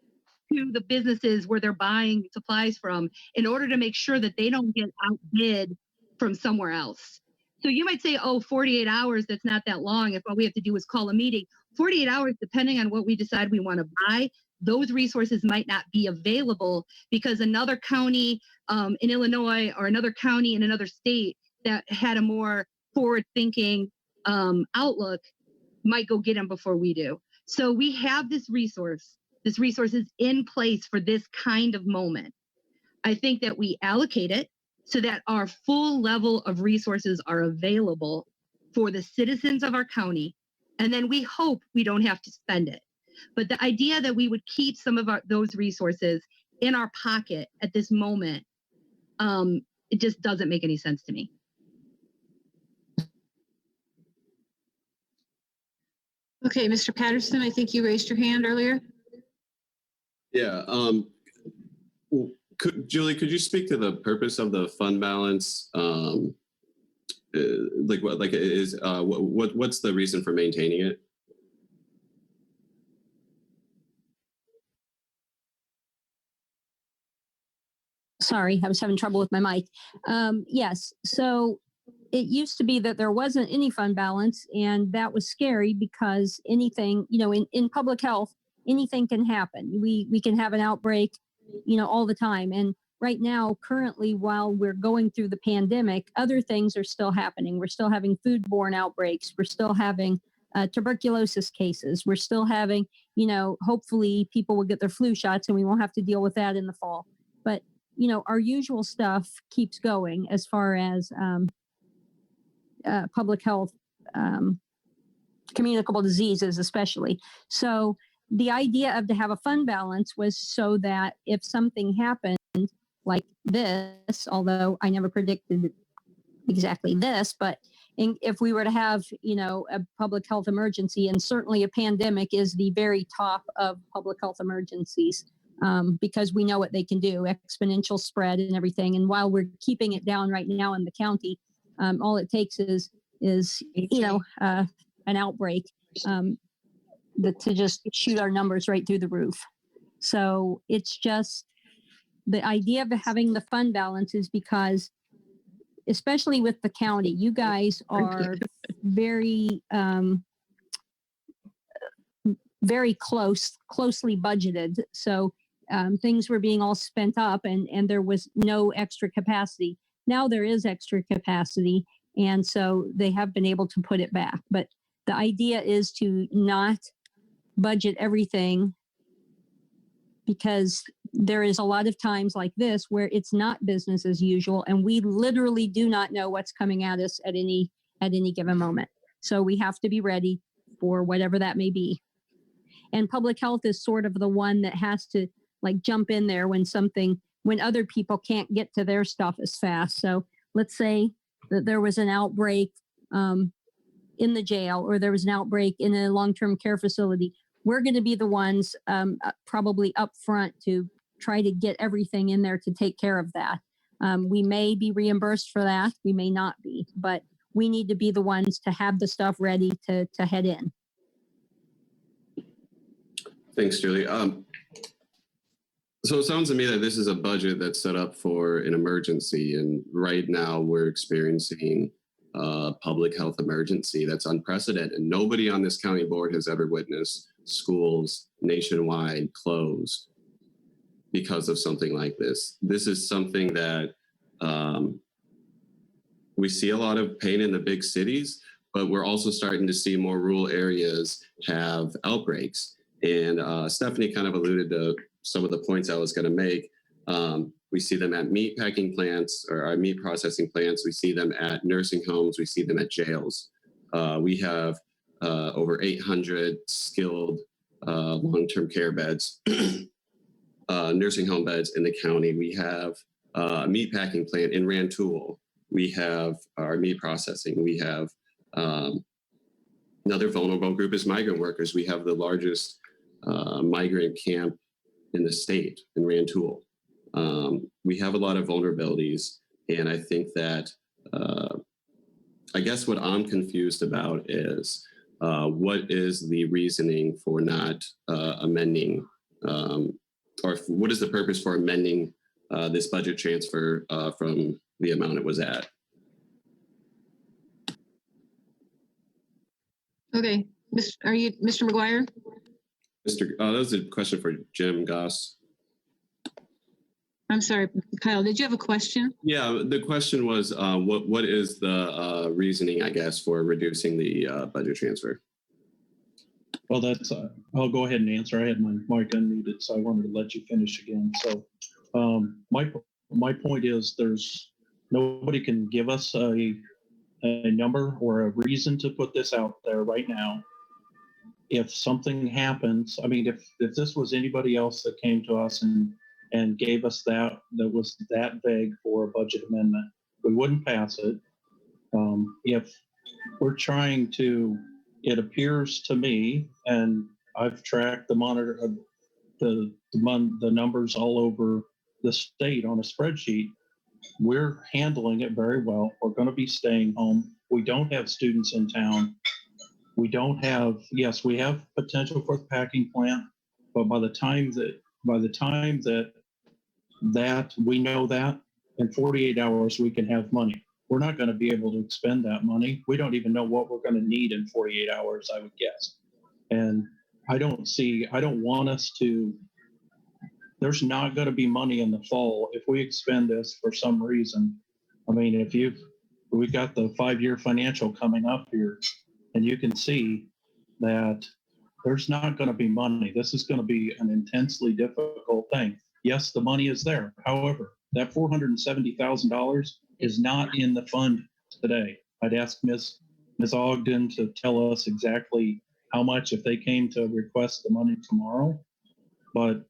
to the businesses where they're buying supplies from in order to make sure that they don't get outbid from somewhere else. So you might say, oh, 48 hours, that's not that long if all we have to do is call a meeting. 48 hours, depending on what we decide we want to buy, those resources might not be available because another county in Illinois or another county in another state that had a more forward-thinking outlook might go get them before we do. So we have this resource. This resource is in place for this kind of moment. I think that we allocate it so that our full level of resources are available for the citizens of our county. And then we hope we don't have to spend it. But the idea that we would keep some of those resources in our pocket at this moment, it just doesn't make any sense to me. Okay, Mr. Patterson, I think you raised your hand earlier. Yeah. Julie, could you speak to the purpose of the fund balance? What's the reason for maintaining it? Sorry, I was having trouble with my mic. Yes, so it used to be that there wasn't any fund balance, and that was scary because anything, in public health, anything can happen. We can have an outbreak, all the time. And right now, currently, while we're going through the pandemic, other things are still happening. We're still having foodborne outbreaks. We're still having tuberculosis cases. We're still having, hopefully people will get their flu shots and we won't have to deal with that in the fall. But, our usual stuff keeps going as far as public health, communicable diseases especially. So the idea of to have a fund balance was so that if something happened like this, although I never predicted exactly this, but if we were to have, a public health emergency, and certainly a pandemic is the very top of public health emergencies, because we know what they can do, exponential spread and everything. And while we're keeping it down right now in the county, all it takes is an outbreak to just shoot our numbers right through the roof. So it's just the idea of having the fund balance is because, especially with the county, you guys are very, very closely budgeted. So things were being all spent up and there was no extra capacity. Now there is extra capacity. And so they have been able to put it back. But the idea is to not budget everything, because there is a lot of times like this where it's not business as usual, and we literally do not know what's coming at us at any given moment. So we have to be ready for whatever that may be. And public health is sort of the one that has to jump in there when other people can't get to their stuff as fast. So let's say that there was an outbreak in the jail, or there was an outbreak in a long-term care facility. We're going to be the ones probably up front to try to get everything in there to take care of that. We may be reimbursed for that. We may not be, but we need to be the ones to have the stuff ready to head in. Thanks, Julie. So it sounds to me that this is a budget that's set up for an emergency. And right now we're experiencing a public health emergency that's unprecedented. And nobody on this county board has ever witnessed schools nationwide closed because of something like this. This is something that we see a lot of pain in the big cities, but we're also starting to see more rural areas have outbreaks. And Stephanie kind of alluded to some of the points I was going to make. We see them at meat packing plants or our meat processing plants. We see them at nursing homes. We see them at jails. We have over 800 skilled long-term care beds, nursing home beds in the county. We have a meat packing plant in Rantoul. We have our meat processing. We have another vulnerable group is migrant workers. We have the largest migrant camp in the state in Rantoul. We have a lot of vulnerabilities, and I think that I guess what I'm confused about is what is the reasoning for not amending, or what is the purpose for amending this budget transfer from the amount it was at? Okay, are you Mr. McGuire? That was a question for Jim Goss. I'm sorry, Kyle, did you have a question? Yeah, the question was, what is the reasoning, I guess, for reducing the budget transfer? Well, that's, I'll go ahead and answer. I had my mic unmuted, so I wanted to let you finish again. So my point is nobody can give us a number or a reason to put this out there right now. If something happens, I mean, if this was anybody else that came to us and gave us that was that vague for a budget amendment, we wouldn't pass it. If we're trying to, it appears to me, and I've tracked the monitor of the numbers all over the state on a spreadsheet, we're handling it very well. We're going to be staying home. We don't have students in town. We don't have, yes, we have potential for the packing plant, but by the time that we know that in 48 hours we can have money. We're not going to be able to expend that money. We don't even know what we're going to need in 48 hours, I would guess. And I don't want us to, there's not going to be money in the fall if we expend this for some reason. I mean, we've got the 5-year financial coming up here, and you can see that there's not going to be money. This is going to be an intensely difficult thing. Yes, the money is there. However, that $470,000 is not in the fund today. I'd ask Ms. Ogden to tell us exactly how much if they came to request the money tomorrow. But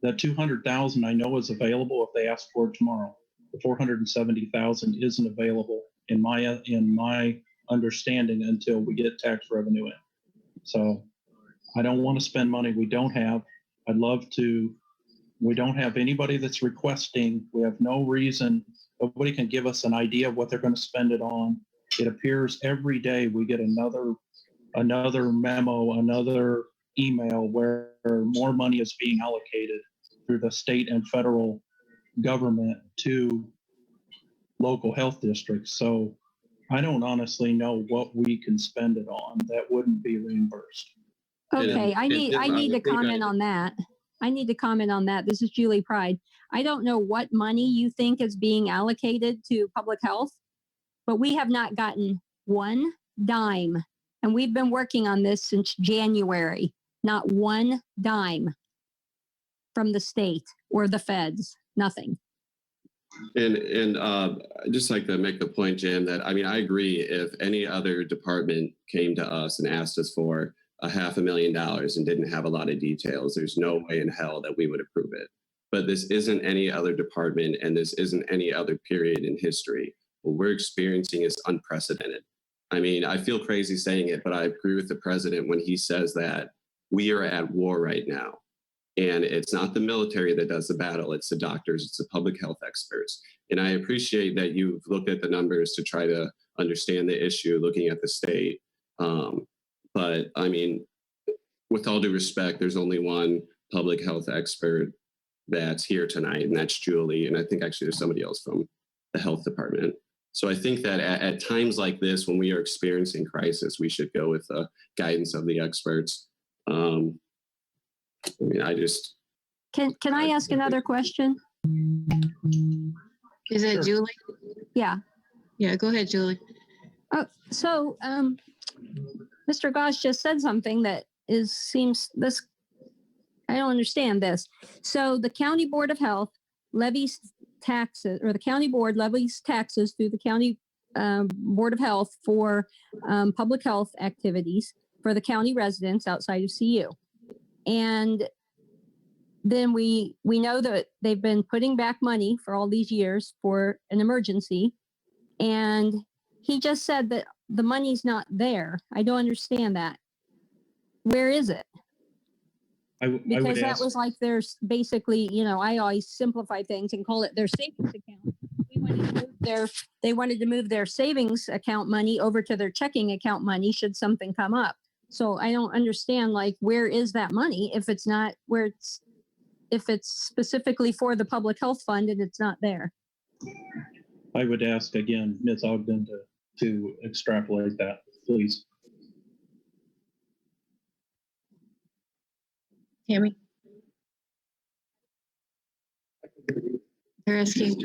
that $200,000 I know is available if they ask for it tomorrow. The $470,000 isn't available in my understanding until we get tax revenue in. So I don't want to spend money we don't have. I'd love to. We don't have anybody that's requesting. We have no reason. Nobody can give us an idea of what they're going to spend it on. It appears every day we get another memo, another email where more money is being allocated through the state and federal government to local health districts. So I don't honestly know what we can spend it on that wouldn't be reimbursed. Okay, I need to comment on that. I need to comment on that. This is Julie Pride. I don't know what money you think is being allocated to public health, but we have not gotten one dime. And we've been working on this since January. Not one dime from the state or the feds. Nothing. And I'd just like to make the point, Jim, that I mean, I agree. If any other department came to us and asked us for $500,000 and didn't have a lot of details, there's no way in hell that we would approve it. But this isn't any other department, and this isn't any other period in history. What we're experiencing is unprecedented. I mean, I feel crazy saying it, but I agree with the president when he says that we are at war right now. And it's not the military that does the battle, it's the doctors, it's the public health experts. And I appreciate that you've looked at the numbers to try to understand the issue, looking at the state. But I mean, with all due respect, there's only one public health expert that's here tonight, and that's Julie. And I think actually there's somebody else from the health department. So I think that at times like this, when we are experiencing crisis, we should go with the guidance of the experts. I mean, I just... Can I ask another question? Is it Julie? Yeah. Yeah, go ahead, Julie. Oh, so Mr. Goss just said something that seems this I don't understand this. So the County Board of Health levies taxes, or the county board levies taxes through the County Board of Health for public health activities for the county residents outside of CU. And then we know that they've been putting back money for all these years for an emergency. And he just said that the money's not there. I don't understand that. Where is it? Because that was like there's basically, you know, I always simplify things and call it their savings account. They wanted to move their savings account money over to their checking account money should something come up. So I don't understand, like, where is that money if it's not where it's, if it's specifically for the public health fund and it's not there. I would ask again, Ms. Ogden, to extrapolate that, please. Tammy? They're asking.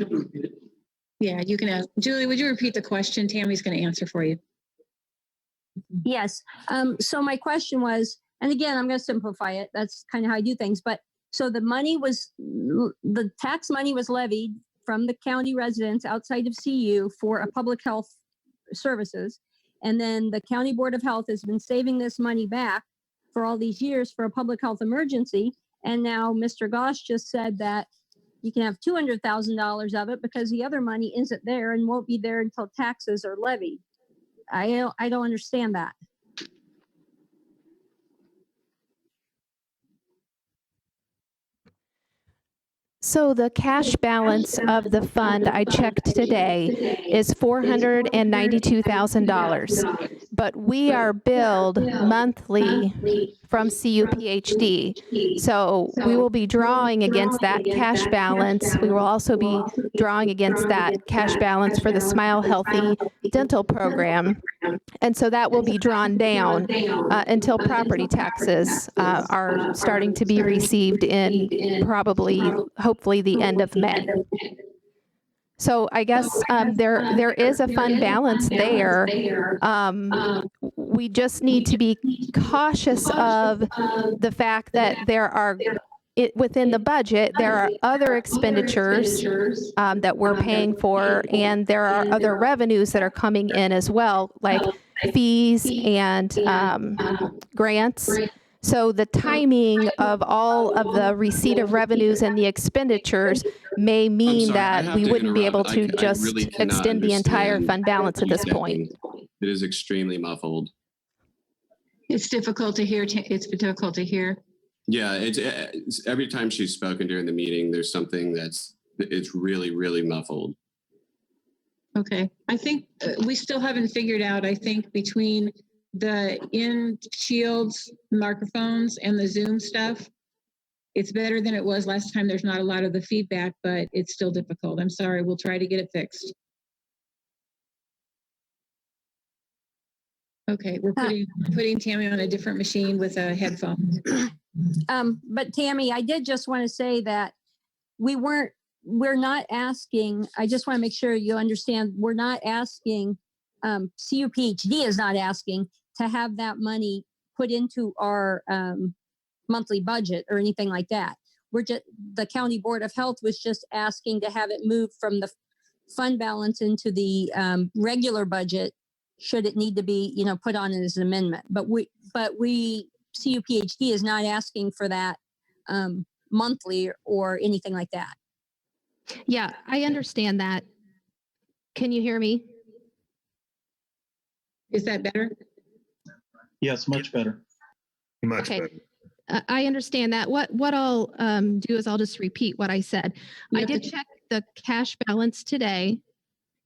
Yeah, you can ask. Julie, would you repeat the question? Tammy's going to answer for you. Yes. So my question was, and again, I'm going to simplify it. That's kind of how I do things. But so the tax money was levied from the county residents outside of CU for a public health services. And then the County Board of Health has been saving this money back for all these years for a public health emergency. And now Mr. Goss just said that you can have $200,000 of it because the other money isn't there and won't be there until taxes are levied. I don't understand that. So the cash balance of the fund I checked today is $492,000, but we are billed monthly from CUPHD. So we will be drawing against that cash balance. We will also be drawing against that cash balance for the Smile Healthy dental program. And so that will be drawn down until property taxes are starting to be received in hopefully the end of May. So I guess there is a fund balance there. We just need to be cautious of the fact that there are within the budget, there are other expenditures that we're paying for, and there are other revenues that are coming in as well, like fees and grants. So the timing of all of the receipt of revenues and the expenditures may mean that we wouldn't be able to just really extend the entire fund balance at this point. It is extremely muffled. It's difficult to hear. It's difficult to hear. Yeah, it's every time she's spoken during the meeting, there's something it's really, really muffled. Okay, I think we still haven't figured out, I think, between the in-shields microphones and the Zoom stuff, it's better than it was last time. There's not a lot of the feedback, but it's still difficult. I'm sorry, we'll try to get it fixed. Okay, we're putting Tammy on a different machine with a headphone. But Tammy, I did just want to say that we're not asking, I just want to make sure you understand, we're not asking, CUPHD is not asking to have that money put into our monthly budget or anything like that. The County Board of Health was just asking to have it moved from the fund balance into the regular budget, should it need to be, put on as an amendment. But CUPHD is not asking for that monthly or anything like that. Yeah, I understand that. Can you hear me? Is that better? Yes, much better. Much Okay. better. I understand that. What I'll do is I'll just repeat what I said. I did check the cash balance today,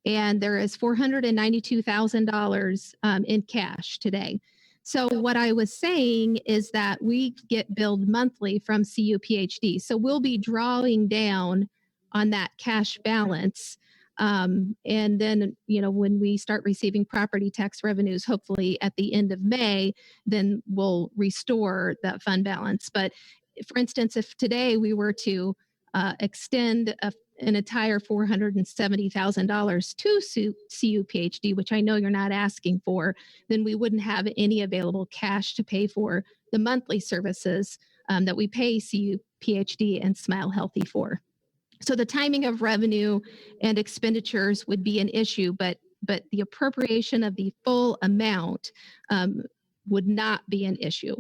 and there is $492,000 in cash today. So what I was saying is that we get billed monthly from CUPHD. So we'll be drawing down on that cash balance. And then, when we start receiving property tax revenues, hopefully at the end of May, then we'll restore that fund balance. But for instance, if today we were to extend an entire $470,000 to CUPHD, which I know you're not asking for, then we wouldn't have any available cash to pay for the monthly services that we pay CUPHD and Smile Healthy for. So the timing of revenue and expenditures would be an issue, but the appropriation of the full amount would not be an issue.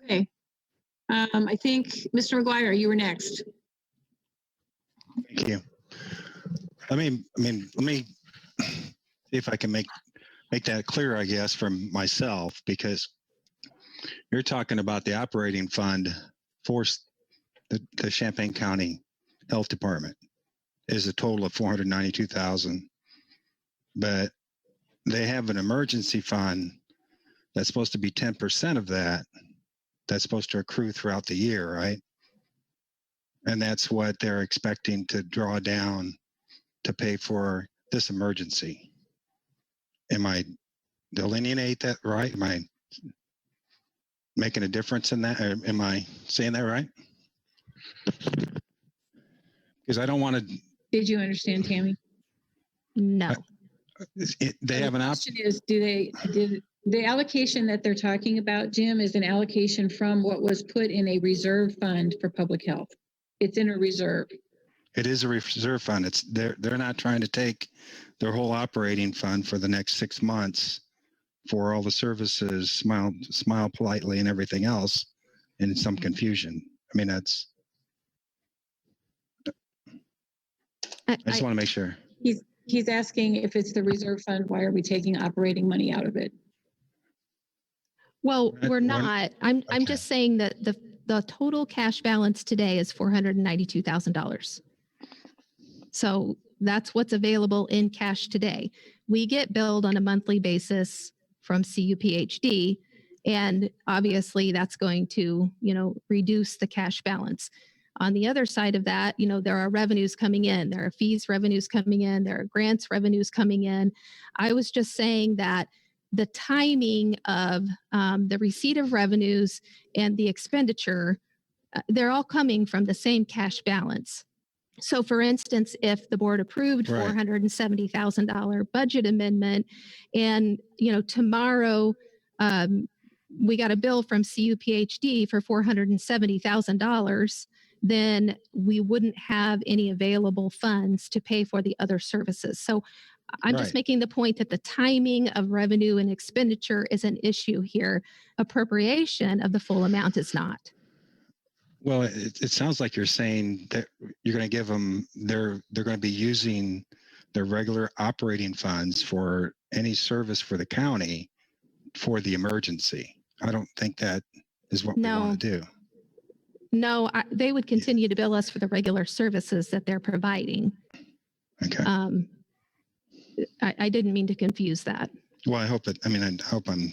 Okay. I think, Mr. McGuire, you were next. Thank you. Let me see if I can make that clear, I guess, from myself, because you're talking about the operating fund for the Champaign County Health Department is a total of $492,000, but they have an emergency fund that's supposed to be 10% of that. That's supposed to accrue throughout the year, right? And that's what they're expecting to draw down to pay for this emergency. Am I delineate that right? Am I making a difference in that? Or am I saying that right? Because I don't want to. Did you understand, Tammy? No. They have an option. Is did the allocation that they're talking about, Jim, is an allocation from what was put in a reserve fund for public health. It's in a reserve. It is a reserve fund. They're not trying to take their whole operating fund for the next 6 months for all the services, smile politely and everything else, and some confusion. I mean, that's. I just want to make sure. He's asking if it's the reserve fund, why are we taking operating money out of it? Well, we're not. I'm just saying that the total cash balance today is $492,000. So that's what's available in cash today. We get billed on a monthly basis from CUPHD, and obviously that's going to, reduce the cash balance. On the other side of that, there are revenues coming in, there are fees revenues coming in, there are grants revenues coming in. I was just saying that the timing of the receipt of revenues and the expenditure, they're all coming from the same cash balance. So for instance, if the board approved $470,000 budget amendment and, tomorrow we got a bill from CUPHD for $470,000, then we wouldn't have any available funds to pay for the other services. So I'm just making the point that the timing of revenue and expenditure is an issue here. Appropriation of the full amount is not. Well, it sounds like you're saying that you're going to give them, they're going to be using their regular operating funds for any service for the county for the emergency. I don't think that is what we want to do. No, they would continue to bill us for the regular services that they're providing. Okay. I didn't mean to confuse that. Well, I hope I'm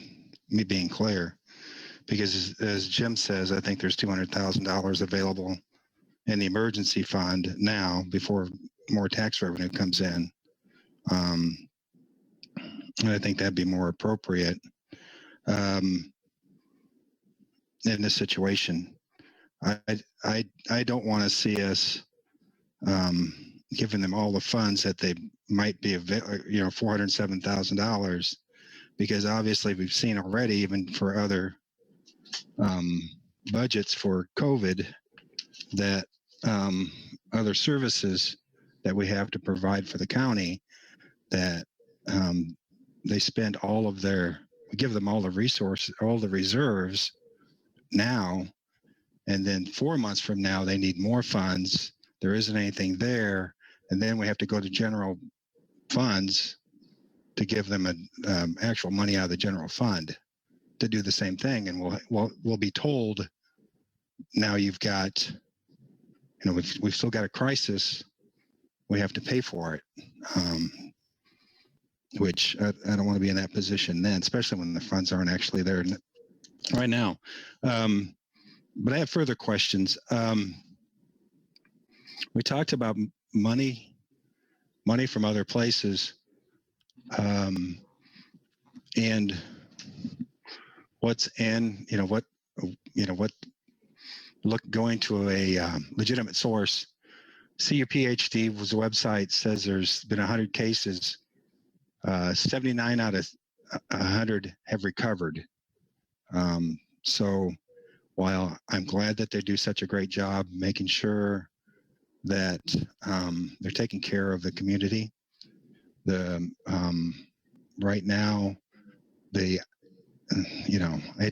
me being clear, because as Jim says, I think there's $200,000 available in the emergency fund now before more tax revenue comes in. And I think that'd be more appropriate in this situation. I don't want to see us giving them all the funds that they might be, $407,000, because obviously we've seen already, even for other budgets for COVID, that other services that we have to provide for the county, that they spend all of we give them all the resources, all the reserves now, and then 4 months from now, they need more funds. There isn't anything there. And then we have to go to general funds to give them actual money out of the general fund to do the same thing. And we'll be told, now you've got, we've still got a crisis. We have to pay for it. Which I don't want to be in that position then, especially when the funds aren't actually there right now. But I have further questions. We talked about money from other places, and what's in, going to a legitimate source. CUPHD's website says there's been 100 cases 79 out of 100 have recovered. So while I'm glad that they do such a great job making sure that they're taking care of the community, right now, I'd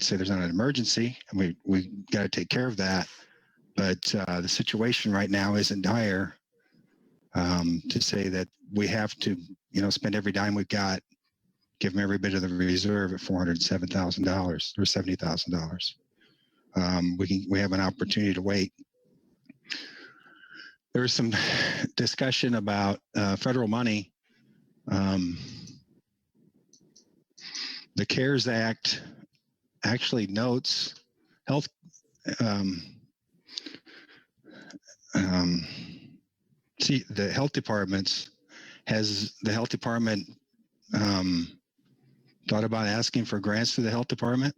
say there's not an emergency, and we got to take care of that. But the situation right now isn't dire to say that we have to, spend every dime we've got, give them every bit of the reserve at $407,000 or $70,000. We have an opportunity to wait. There was some discussion about federal money. The CARES Act actually notes health. See, the health department thought about asking for grants to the health department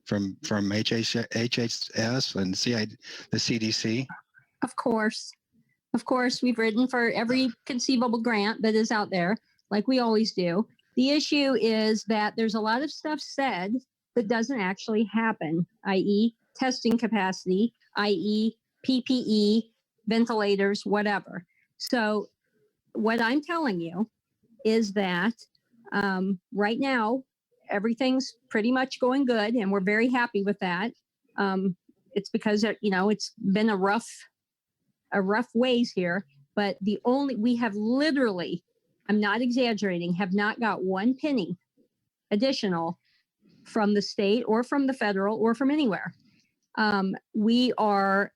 from HHS and the CDC? Of course, we've written for every conceivable grant that is out there, like we always do. The issue is that there's a lot of stuff said that doesn't actually happen, i.e. testing capacity, i.e. PPE, ventilators, whatever. So what I'm telling you is that right now, everything's pretty much going good, and we're very happy with that. It's because, it's been a rough ways here, but we have literally, I'm not exaggerating, have not got one penny additional from the state or from the federal or from anywhere. We are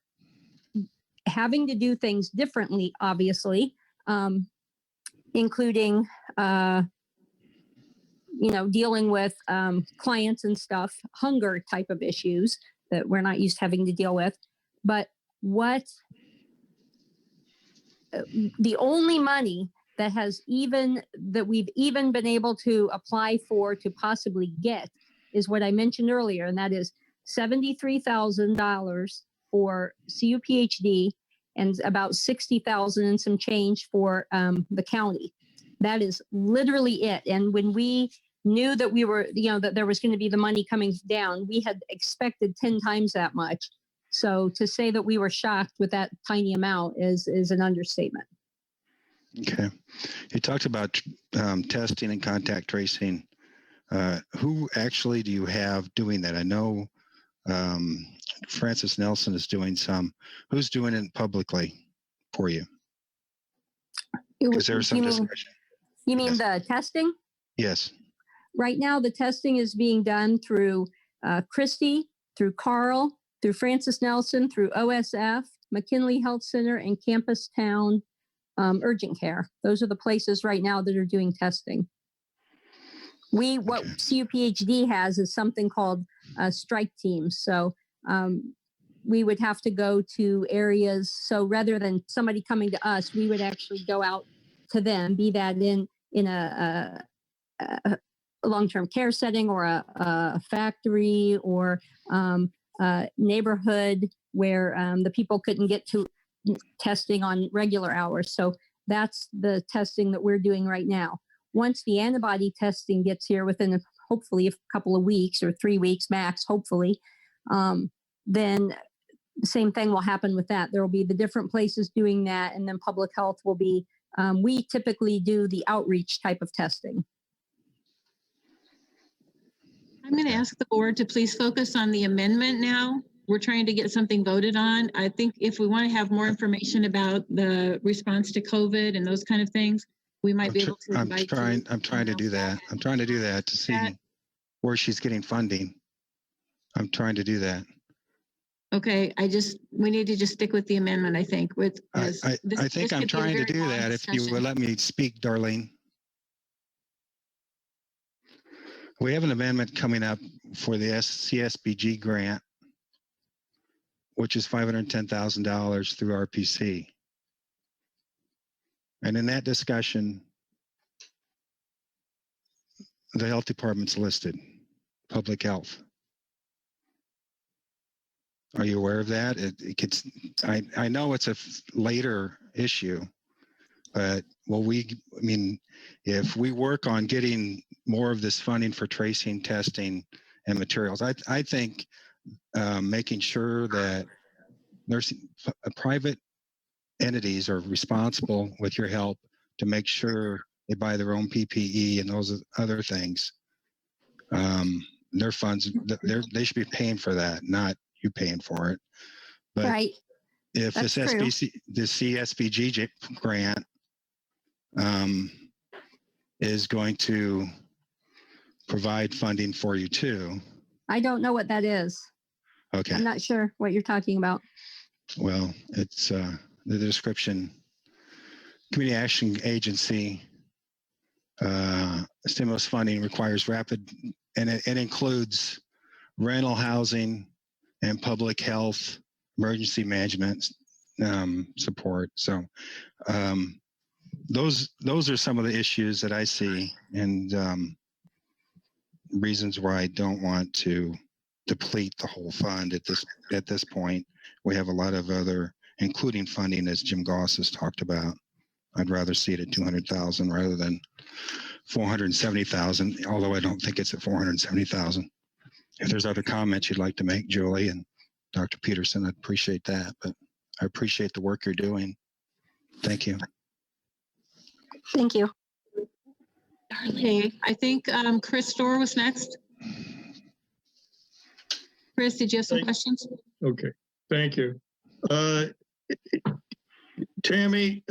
having to do things differently, obviously, including, dealing with clients and stuff, hunger type of issues that we're not used to having to deal with. But the only money that we've even been able to apply for to possibly get is what I mentioned earlier, and that is $73,000 for CUPHD and about $60,000 and some change for the county. That is literally it. And when we knew that that there was going to be the money coming down, we had expected 10 times that much. So to say that we were shocked with that tiny amount is an understatement. Okay. You talked about testing and contact tracing. Who actually do you have doing that? I know Francis Nelson is doing some. Who's doing it publicly for you? Is there some discussion? You mean the testing? Yes. Right now, the testing is being done through Christie, through Carl, through Francis Nelson, through OSF, McKinley Health Center, and Campus Town Urgent Care. Those are the places right now that are doing testing. What CUPHD has is something called strike teams. So we would have to go to areas. So rather than somebody coming to us, we would actually go out to them, be that in a long-term care setting or a factory or a neighborhood where the people couldn't get to testing on regular hours. So that's the testing that we're doing right now. Once the antibody testing gets here within hopefully a couple of weeks or 3 weeks max, hopefully, then the same thing will happen with that. There will be the different places doing that, and then public health will be, we typically do the outreach type of testing. I'm going to ask the board to please focus on the amendment now. We're trying to get something voted on. I think if we want to have more information about the response to COVID and those kind of things, we might be able to invite you. I'm trying to do that. I'm trying to do that to see where she's getting funding. I'm trying to do that. Okay, we need to just stick with the amendment, I think. I think I'm trying to do that. If you would let me speak, Darlene. We have an amendment coming up for the CSBG grant, which is $510,000 through RPC. And in that discussion, the health department's listed, public health. Are you aware of that? I know it's a later issue, But I mean, if we work on getting more of this funding for tracing, testing, and materials, I think making sure that private entities are responsible with your help to make sure they buy their own PPE and those other things. Their funds, they should be paying for that, not you paying for it. But Right. if That's this true. the CSBG grant is going to provide funding for you too. I don't know what that is. Okay. I'm not sure what you're talking about. Well, it's the description. Community Action Agency stimulus funding requires rapid, and it includes rental housing and public health, emergency management support. So those are some of the issues that I see, and reasons why I don't want to deplete the whole fund at this point. We have a lot of other, including funding, as Jim Goss has talked about. I'd rather see it at 200,000 rather than 470,000, although I don't think it's at 470,000. If there's other comments you'd like to make, Julie and Dr. Peterson, I'd appreciate that, but I appreciate the work you're doing. Thank you. Thank you. Okay, I think Chris Storr was next. Chris, did you have some questions? Okay, thank you. Tammy,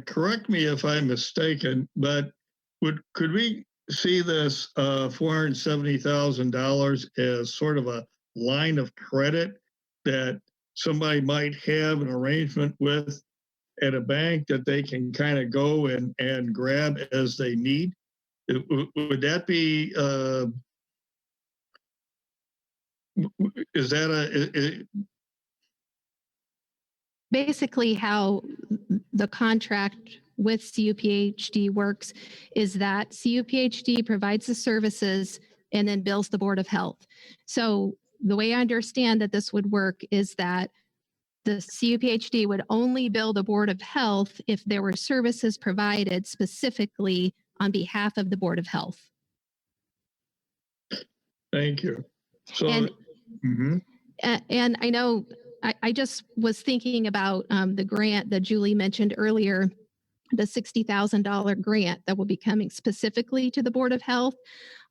correct me if I'm mistaken, but could we see this $470,000 as sort of a line of credit that somebody might have an arrangement with at a bank that they can kind of go and grab as they need? Would that be, is that Basically, how the contract with CUPHD works is that CUPHD provides the services and then bills the Board of Health. So the way I understand that this would work is that the CUPHD would only bill the Board of Health if there were services provided specifically on behalf of the Board of Health. Thank you. So, and I know I just was thinking about the grant that Julie mentioned earlier, the $60,000 grant that will be coming specifically to the Board of Health.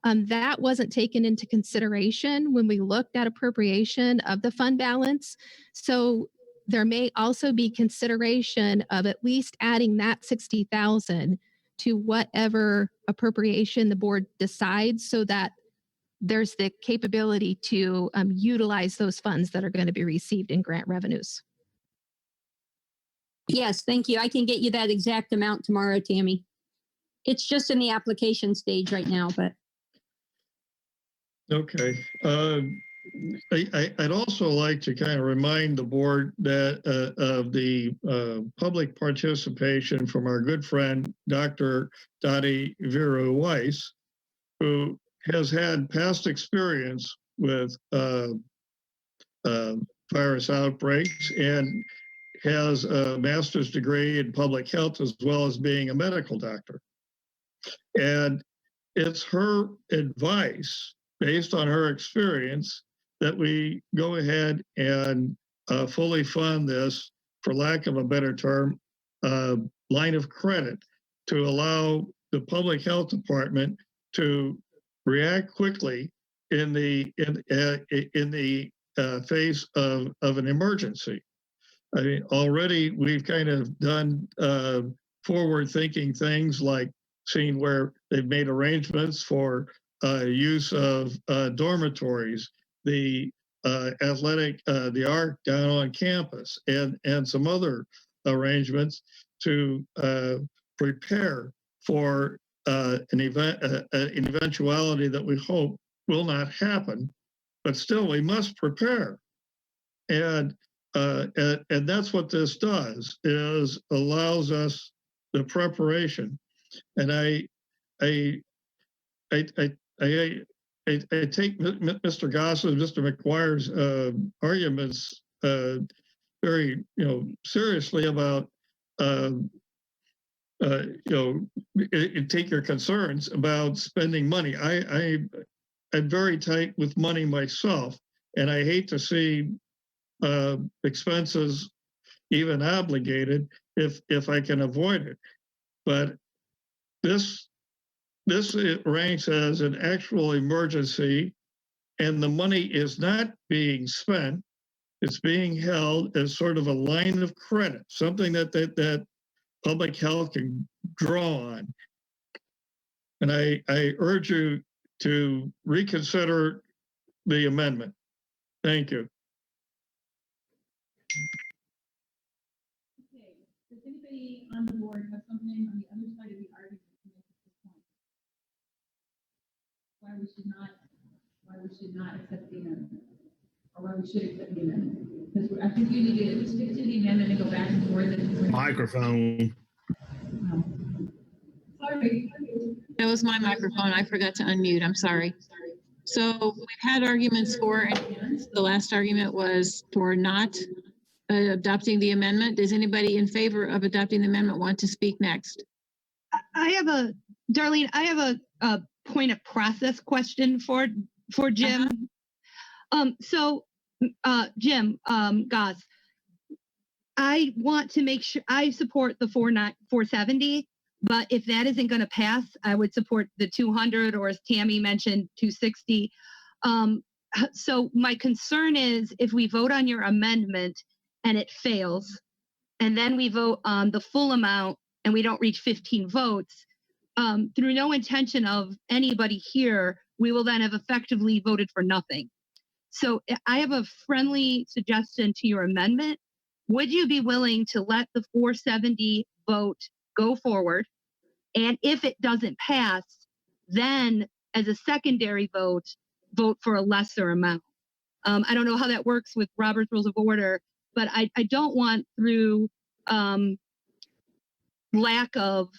That wasn't taken into consideration when we looked at appropriation of the fund balance. So there may also be consideration of at least adding that 60,000 to whatever appropriation the board decides, so that there's the capability to utilize those funds that are going to be received in grant revenues. Yes, thank you. I can get you that exact amount tomorrow, Tammy. It's just in the application stage right now, but. Okay. I'd also like to kind of remind the board that of the public participation from our good friend, Dr. Dottie Vera Weiss, who has had past experience with virus outbreaks and has a master's degree in public health as well as being a medical doctor. And it's her advice, based on her experience, that we go ahead and fully fund this, for lack of a better term, line of credit to allow the public health department to react quickly in the face of an emergency. I mean, already we've kind of done forward-thinking things like seeing where they've made arrangements for use of dormitories, the athletic, the ARC down on campus, and some other arrangements to prepare for an eventuality that we hope will not happen, but still we must prepare. And that's what this does, is allows us the preparation. And I take Mr. Goss and Mr. McGuire's arguments very seriously about take your concerns about spending money. I'm very tight with money myself, and I hate to see expenses even obligated if I can avoid it. But this it ranks as an actual emergency, and the money is not being spent. It's being held as sort of a line of credit, something that public health can draw on. And I urge you to reconsider the amendment. Thank you. Okay, does anybody on the board have something on the other side of the argument to make at this point? Why we should not accept the amendment, or why we should accept the amendment? Because I think you need to stick to the amendment and go back and forth. Microphone. Sorry. That was my microphone. I forgot to unmute. I'm sorry. So we've had arguments for and against. The last argument was for not adopting the amendment. Does anybody in favor of adopting the amendment want to speak next? Darlene, I have a point of process question for Jim. Jim, Goss, I want to make sure I support the 470, but if that isn't going to pass, I would support the 200, or as Tammy mentioned, 260. So my concern is if we vote on your amendment and it fails, and then we vote on the full amount and we don't reach 15 votes, through no intention of anybody here, we will then have effectively voted for nothing. So I have a friendly suggestion to your amendment. Would you be willing to let the 470 vote go forward? And if it doesn't pass, then as a secondary vote for a lesser amount. I don't know how that works with Robert's Rules of Order, but I don't want through lack of,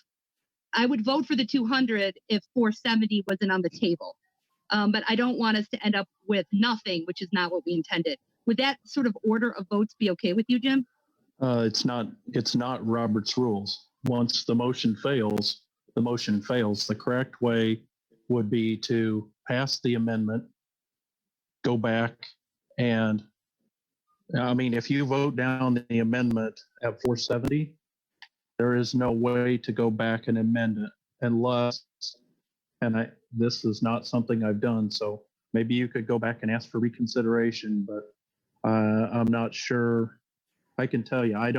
I would vote for the 200 if 470 wasn't on the table. But I don't want us to end up with nothing, which is not what we intended. Would that sort of order of votes be okay with you, Jim? It's not Robert's rules. Once the motion fails, the motion fails. The correct way would be to pass the amendment, go back, and I mean, if you vote down the amendment at 470, there is no way to go back and amend it unless, and this is not something I've done, so maybe you could go back and ask for reconsideration, but I'm not sure. I can tell you, I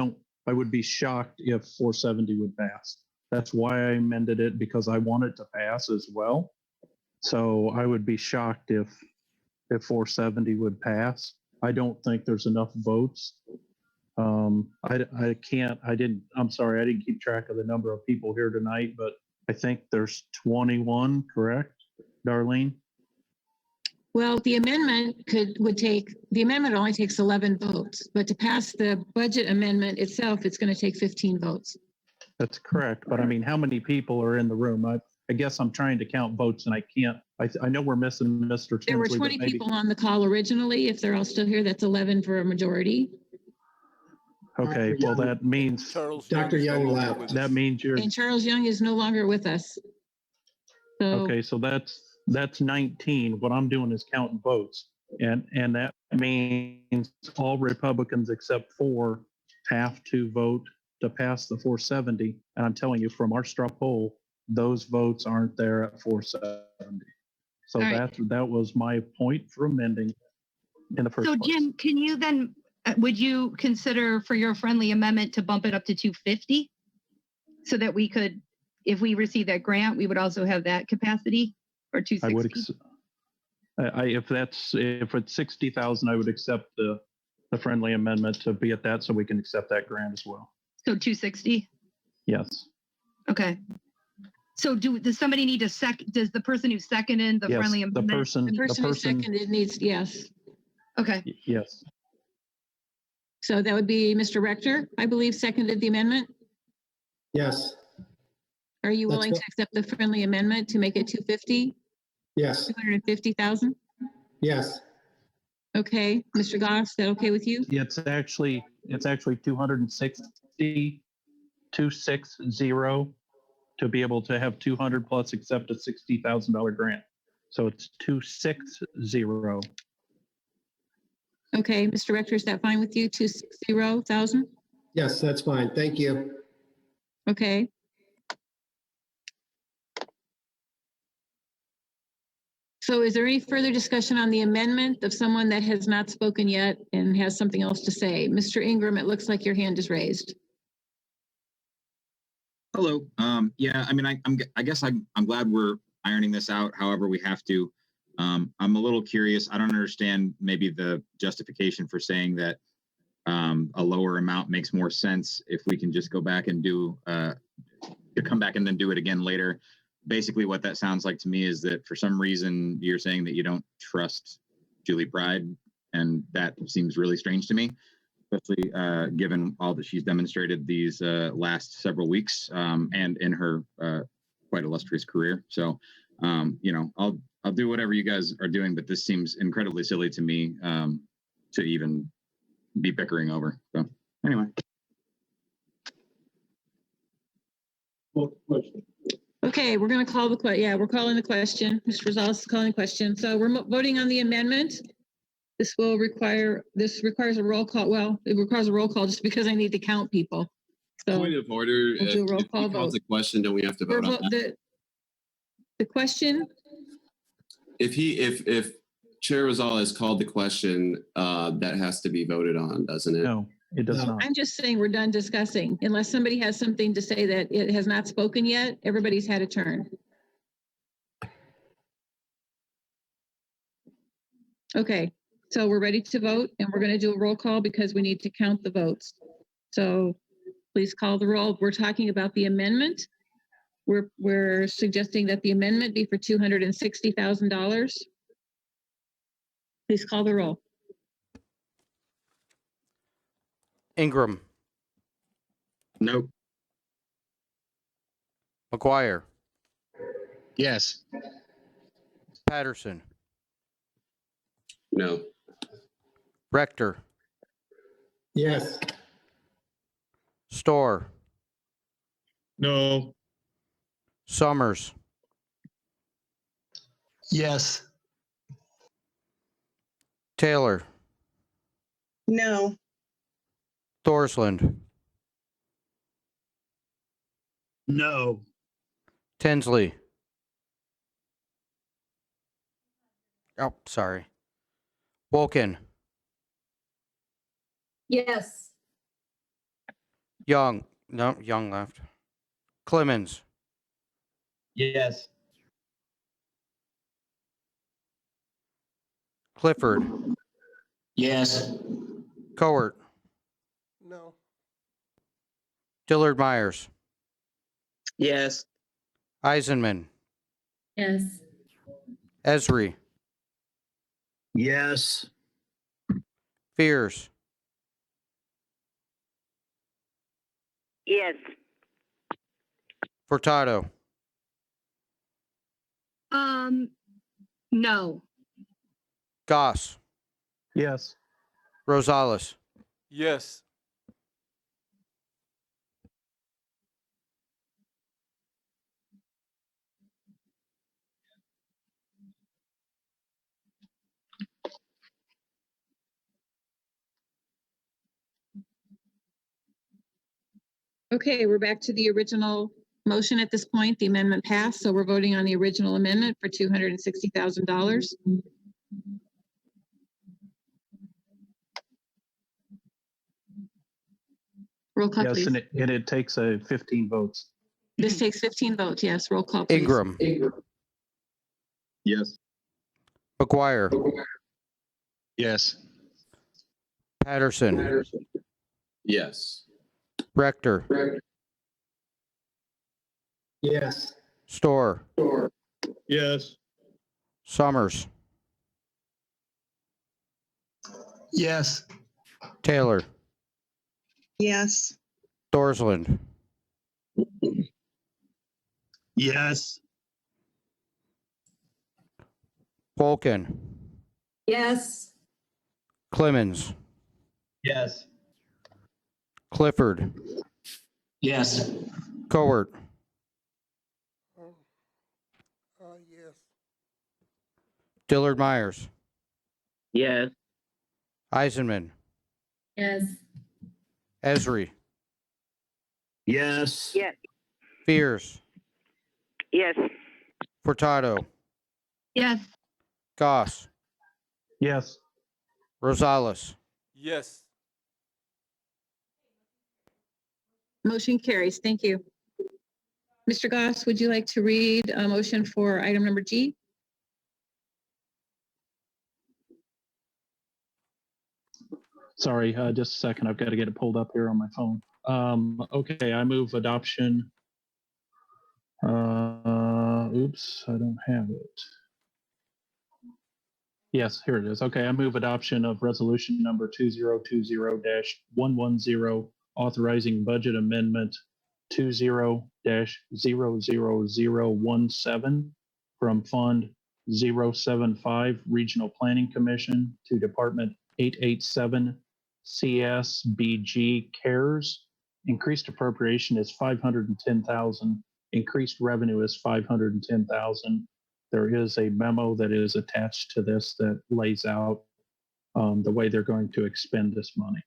would be shocked if 470 would pass. That's why I amended it, because I want it to pass as well. So I would be shocked if 470 would pass. I don't think there's enough votes. I'm sorry, I didn't keep track of the number of people here tonight, but I think there's 21, correct, Darlene? Well, the amendment only takes 11 votes, but to pass the budget amendment itself, it's going to take 15 votes. That's correct. But I mean, how many people are in the room? I guess I'm trying to count votes and I can't. I know we're missing Mr. Tinsley. There were 20 people on the call originally. If they're all still here, that's 11 for a majority. Okay, well, that means Dr. Young left. That means you're. And Charles Young is no longer with us. So, okay, so that's 19. What I'm doing is counting votes. And that means all Republicans except 4 have to vote to pass the 470. And I'm telling you, from our straw poll, those votes aren't there at 470. So that was my point for amending in the first place. So Jim, can you then, would you consider for your friendly amendment to bump it up to 250? So that we could, if we receive that grant, we would also have that capacity, or 260? If it's 60,000, I would accept the friendly amendment to be at that, so we can accept that grant as well. So 260? Yes. Okay. So does somebody need to does the person who seconded the friendly amendment? The person who seconded needs, yes. Okay. Yes. So that would be Mr. Rector, I believe, seconded the amendment. Yes. Are you willing to accept the friendly amendment to make it 250? Yes. 250,000? Yes. Okay, Mr. Goss, is that okay with you? It's actually 260 260 to be able to have 200 plus accept a $60,000 grant. So it's 260. Okay, Mr. Rector, is that fine with you? 260,000? Yes, that's fine. Thank you. Okay. So is there any further discussion on the amendment of someone that has not spoken yet and has something else to say? Mr. Ingram, it looks like your hand is raised. Hello. Yeah, I mean, I guess I'm glad we're ironing this out however we have to. I'm a little curious. I don't understand maybe the justification for saying that a lower amount makes more sense if we can just go back and do come back and then do it again later. Basically, what that sounds like to me is that for some reason you're saying that you don't trust Julie Pride, and that seems really strange to me, especially given all that she's demonstrated these last several weeks and in her quite illustrious career. So, you know, I'll do whatever you guys are doing, but this seems incredibly silly to me to even be bickering over. So, anyway. Okay, we're going to call the question. Yeah, we're calling the question. Mr. Rosales is calling the question. So we're voting on the amendment. This requires a roll call. Well, it requires a roll call just because I need to count people. So Point of order. we'll do a roll If call he calls vote. a question, don't we have to vote on that? The question, If Chair Rosales called the question, that has to be voted on, doesn't it? No, it does not. I'm just saying we're done discussing. Unless somebody has something to say that it has not spoken yet, everybody's had a turn. Okay, so we're ready to vote and we're going to do a roll call because we need to count the votes. So please call the roll. We're talking about the amendment. We're suggesting that the amendment be for $260,000. Please call the roll. Ingram. Nope. McGuire. Yes. Patterson. No. Rector. Yes. Storr. No. Summers. Yes. Taylor. No. Thorsland. No. Tinsley. Oh, sorry. Wolkin. Yes. Young. No, Young left. Clemens. Yes. Clifford. Yes. Cowart. No. Dillard Myers. Yes. Eisenman. Yes. Esri. Yes. Fears. Yes. Furtado. No. Goss. Yes. Rosales. Yes. Okay, we're back to the original motion at this point. The amendment passed, so we're voting on the original amendment for $260,000. Roll call, Yes, please. and it takes 15 votes. This takes 15 votes. Yes, roll call, please. Ingram. Yes. McGuire. Yes. Patterson. Yes. Rector. Yes. Storr. Yes. Summers. Yes. Taylor. Yes. Thorsland. Yes. Wolkin. Yes. Clemens. Yes. Clifford. Yes. Cowart, Yes. Dillard Myers, Yes. Eisenman, Yes. Esri, Yes. Yes. Fears, Yes. Furtado, Yes. Goss, Yes. Rosales. Yes. Motion carries. Thank you. Mr. Goss, would you like to read a motion for item number G? Sorry, just a second. I've got to get it pulled up here on my phone. Okay, I move adoption. Oops, I don't have it. Yes, here it is. Okay, I move adoption of resolution number 2020-110, authorizing budget amendment 20-00017 from Fund 075 Regional Planning Commission to Department 887 CSBG CARES. Increased appropriation is 510,000. Increased revenue is 510,000. There is a memo that is attached to this that lays out the way they're going to expend this money.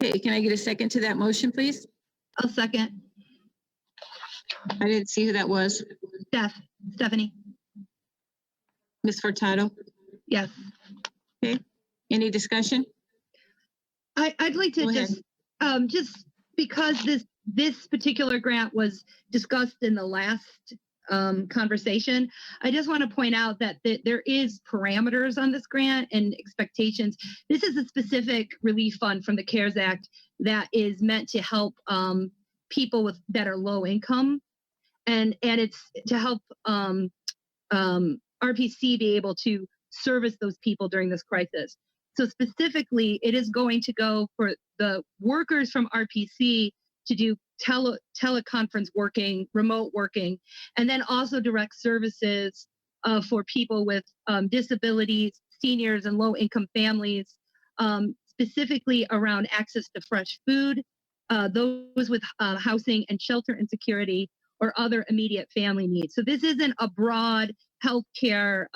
Okay, can I get a second to that motion, please? I'll second. I didn't see who that was. Stephanie. Ms. Furtado? Yes. Okay, any discussion? I'd like Go to ahead. just because this particular grant was discussed in the last conversation, I just want to point out that there is parameters on this grant and expectations. This is a specific relief fund from the CARES Act that is meant to help people that are low income, and it's to help RPC be able to service those people during this crisis. So specifically, it is going to go for the workers from RPC to do teleconference working, remote working, and then also direct services for people with disabilities, seniors, and low-income families, specifically around access to fresh food, those with housing and shelter insecurity, or other immediate family needs. So this isn't a broad healthcare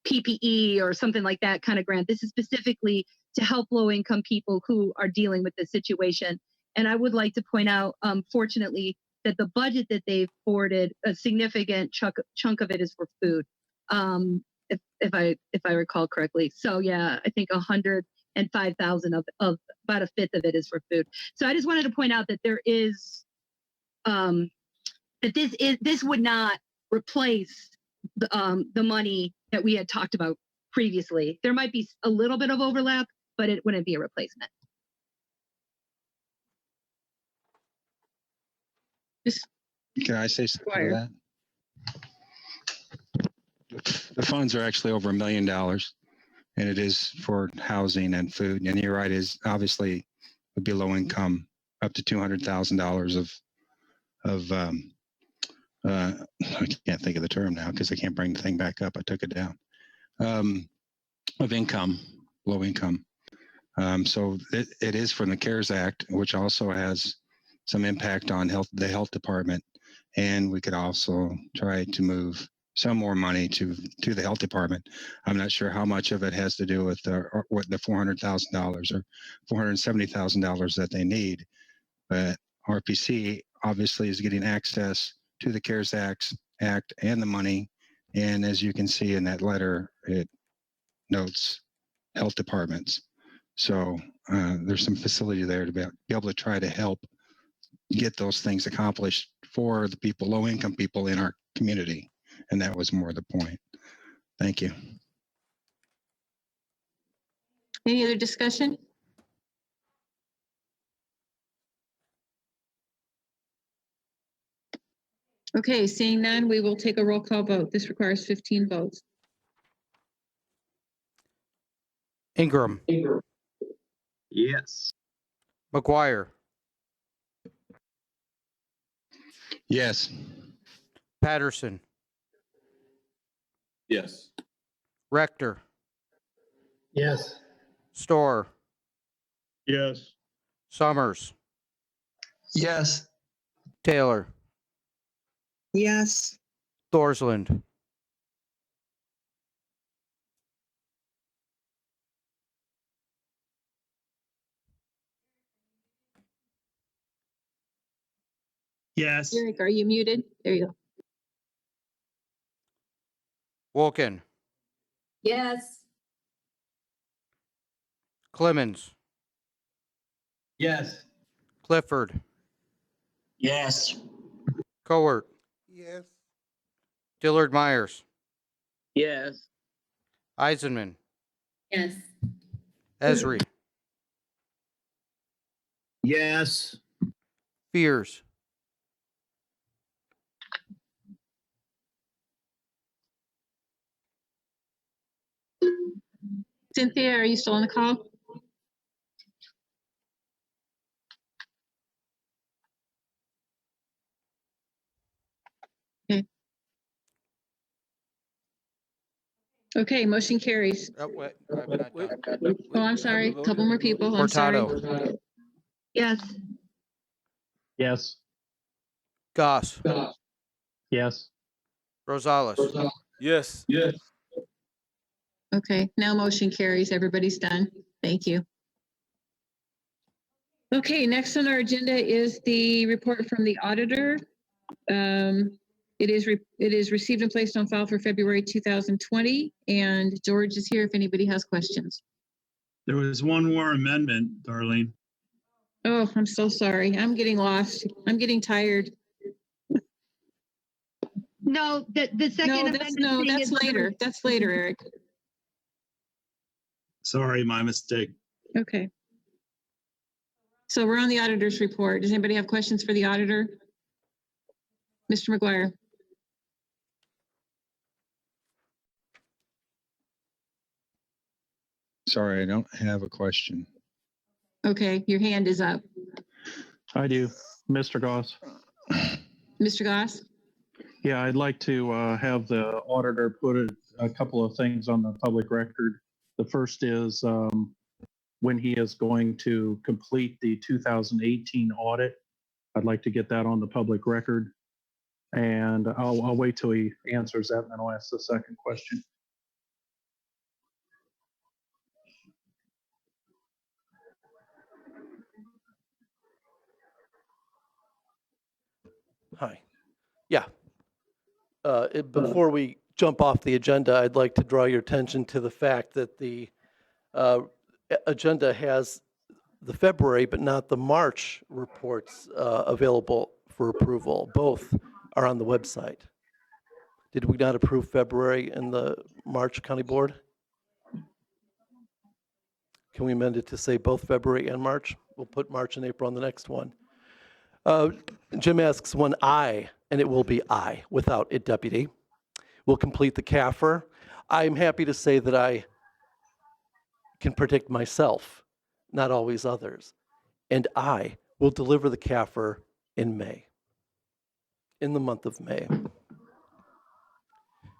PPE or something like that kind of grant. This is specifically to help low-income people who are dealing with this situation. And I would like to point out, fortunately, that the budget that they've forwarded, a significant chunk of it is for food, if I recall correctly. So yeah, I think 105,000 of about a fifth of it is for food. So I just wanted to point out that there is that this would not replace the money that we had talked about previously. There might be a little bit of overlap, but it wouldn't be a replacement. Can I say something to that? The funds are actually over $1 million, and it is for housing and food. And you're right, is obviously would be low income, up to $200,000 of I can't think of the term now because I can't bring the thing back up. I took it down. Of income, low income. So it is from the CARES Act, which also has some impact on the health department. And we could also try to move some more money to the health department. I'm not sure how much of it has to do with the $400,000 or $470,000 that they need, but RPC obviously is getting access to the CARES Act and the money. And as you can see in that letter, it notes health departments. So there's some facility there to be able to try to help get those things accomplished for the people, low income people in our community. And that was more the point. Thank you. Any other discussion? Okay, seeing none, we will take a roll call vote. This requires 15 votes. Ingram, Yes. McGuire, Yes. Patterson, Yes. Rector, Yes. Storr, Yes. Summers, Yes. Taylor, Yes. Thorsland, Yes. Eric, are you muted? There you go. Wolken, Yes. Clemens, Yes. Clifford, Yes. Cowart, Yes. Dillard Myers, Yes. Eisenman, Yes. Esri, Yes. Fears, Cynthia, are you still on the call? Okay. Okay, motion carries. wait, I'm not Wait, done. Oh, I'm sorry. A couple more people. I'm sorry. Hurtado, Yes. Yes. Goss, Yes. Rosales, yes. Okay, now motion carries. Everybody's done. Thank you. Okay, next on our agenda is the report from the auditor. It is received and placed on file for February 2020, and George is here if anybody has questions. There was one more amendment, Darlene. Oh, I'm so sorry. I'm getting lost. I'm getting tired. No, the second amendment. No, thing that's is- later. That's later, Eric. Sorry, my mistake. Okay. So we're on the auditor's report. Does anybody have questions for the auditor? Mr. McGuire? Sorry, I don't have a question. Okay, your hand is up. I do. Mr. Goss. Mr. Goss? Yeah, I'd like to have the auditor put a couple of things on the public record. The first is when he is going to complete the 2018 audit. I'd like to get that on the public record. And I'll wait till he answers that and then I'll ask the second question. Hi. Yeah. Before we jump off the agenda, I'd like to draw your attention to the fact that the agenda has the February but not the March reports available for approval. Both are on the website. Did we not approve February in the March County Board? Can we amend it to say both February and March? We'll put March and April on the next one. Jim asks when I, and it will be I without a deputy, will complete the CAFR. I'm happy to say that I can predict myself, not always others. And I will deliver the CAFR in May, in the month of May.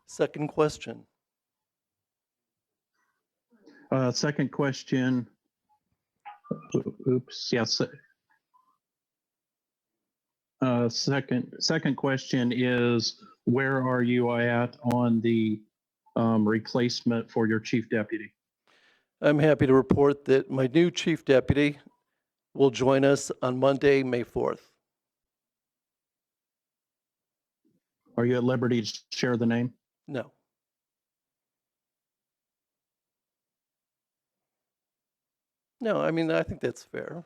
Second question. Second question. Oops. Yes. Second question is, where are you at on the replacement for your chief deputy? I'm happy to report that my new chief deputy will join us on Monday, May 4th. Are you at liberty to share the name? No. No, I mean, I think that's fair.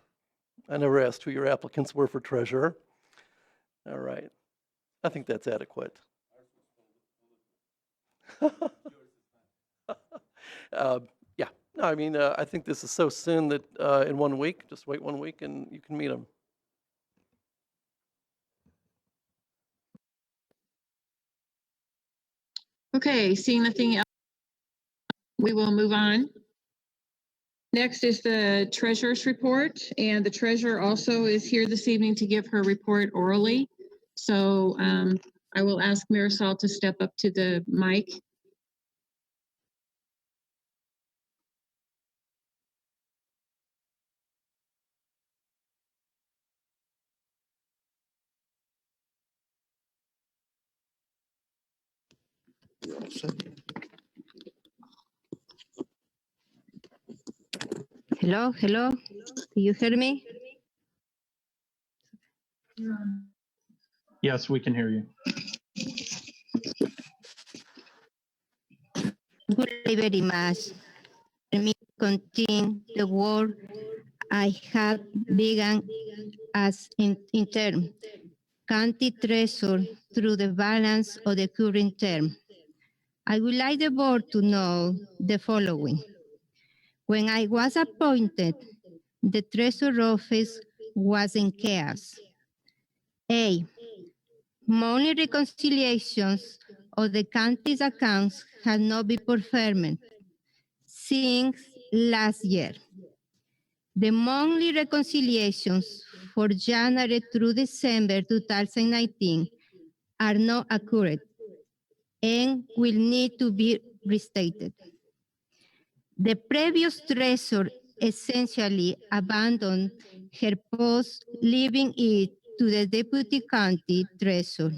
I never asked who your applicants were for treasurer. All right. I think that's adequate. Yeah. No, I mean, I think this is so soon that in 1 week, just wait 1 week and you can meet them. Okay, seeing nothing else, we will move on. Next is the treasurer's report, and the treasurer also is here this evening to give her report orally. So I will ask Marisol to step up to the mic. Hello, hello. Do you hear me? Yes, we can hear you. Good day very much. Let me continue the work I had begun as intern, county treasurer through the balance of the current term. I would like the board to know the following. When I was appointed, the treasurer office was in chaos. A. Money reconciliations of the county's accounts had not been performed since last year. The monthly reconciliations for January through December 2019 are not accurate and will need to be restated. The previous treasurer essentially abandoned her post, leaving it to the deputy county treasurer,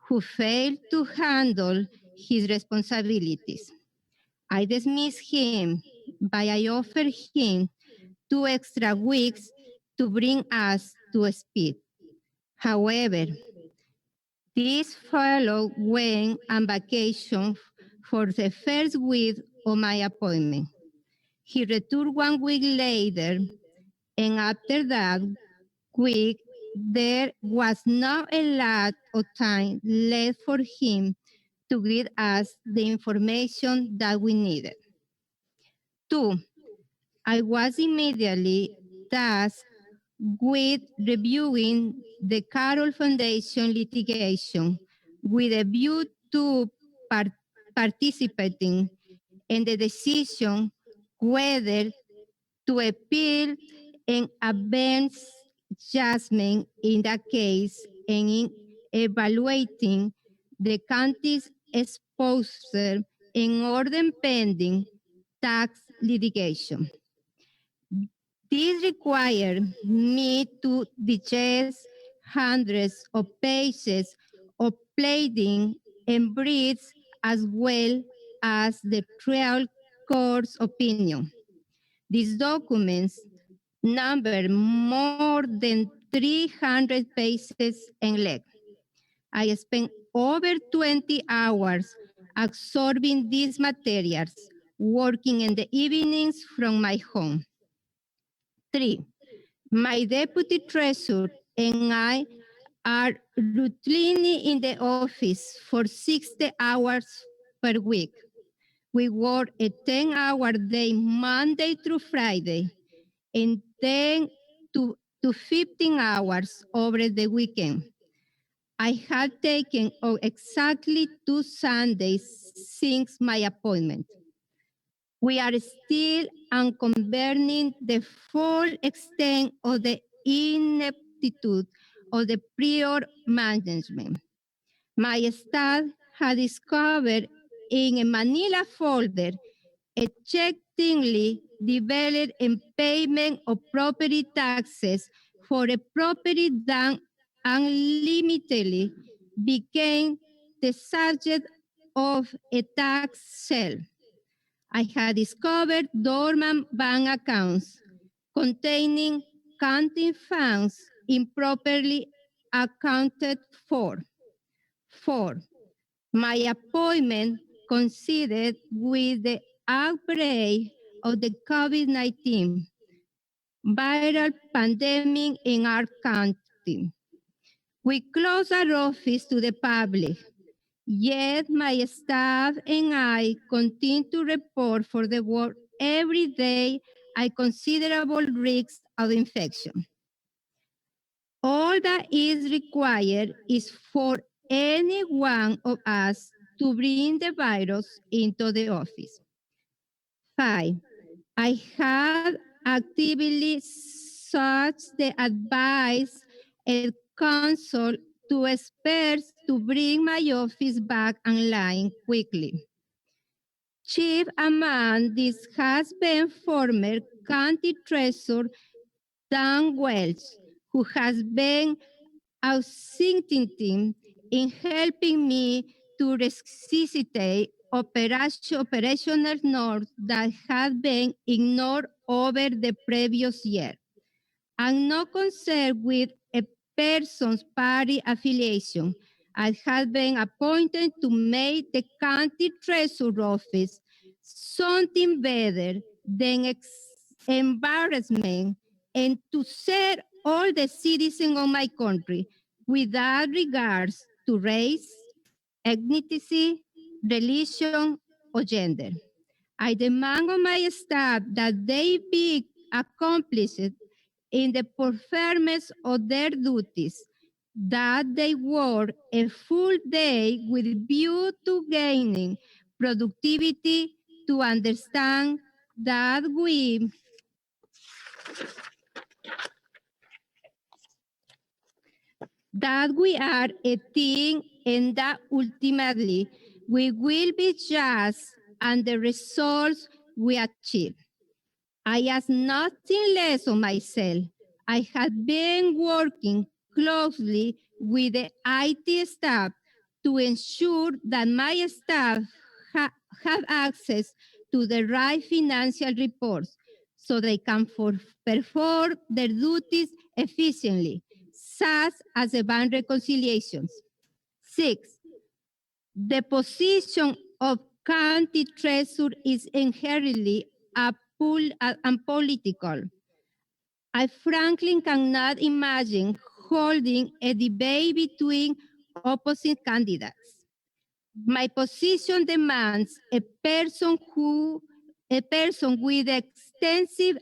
who failed to handle his responsibilities. I dismissed him, but I offered him 2 extra weeks to bring us to speed. However, this fellow went on vacation for the first week of my appointment. He returned 1 week later, and after that week, there was not a lot of time left for him to give us the information that we needed. 2, I was immediately tasked with reviewing the Carroll Foundation litigation with a view to participating in the decision whether to appeal and advance judgment in that case and in evaluating the county's exposure in order pending tax litigation. This required me to digest hundreds of pages of pleading and briefs as well as the trial court's opinion. These documents number more than 300 pages in length. I spent over 20 hours absorbing these materials, working in the evenings from my home. 3, my deputy treasurer and I are routinely in the office for 60 hours per week. We work a 10-hour day Monday through Friday and 10 to 15 hours over the weekend. I have taken exactly 2 Sundays since my appointment. We are still unconverting the full extent of the ineptitude of the prior management. My staff had discovered in a Manila folder a check thinly developed in payment of property taxes for a property that unlimitedly became the subject of a tax sale. I had discovered dormant bank accounts containing county funds improperly accounted for. 4, my appointment coincided with the outbreak of the COVID-19 viral pandemic in our county. We closed our office to the public, yet my staff and I continue to report for the work every day at considerable risk of infection. All that is required is for any one of us to bring the virus into the office. 5, I have actively sought the advice and counsel to experts to bring my office back online quickly. Chief among these has been former County Treasurer Dan Welch, who has been outstanding in helping me to resuscitate operational norms that had been ignored over the previous year. I'm not concerned with a person's party affiliation. I have been appointed to make the county treasurer office something better than embarrassment and to serve all the citizens of my country without regards to race, ethnicity, religion, or gender. I demand of my staff that they be accomplished in the performance of their duties, that they work a full day with view to gaining productivity, to understand that we are a team and that ultimately we will be just and the results we achieve. I ask nothing less of myself. I have been working closely with the IT staff to ensure that my staff have access to the right financial reports so they can perform their duties efficiently, such as the bank reconciliations. 6, the position of county treasurer is inherently unpolitical. I frankly cannot imagine holding a debate between opposite candidates. My position demands a person with extensive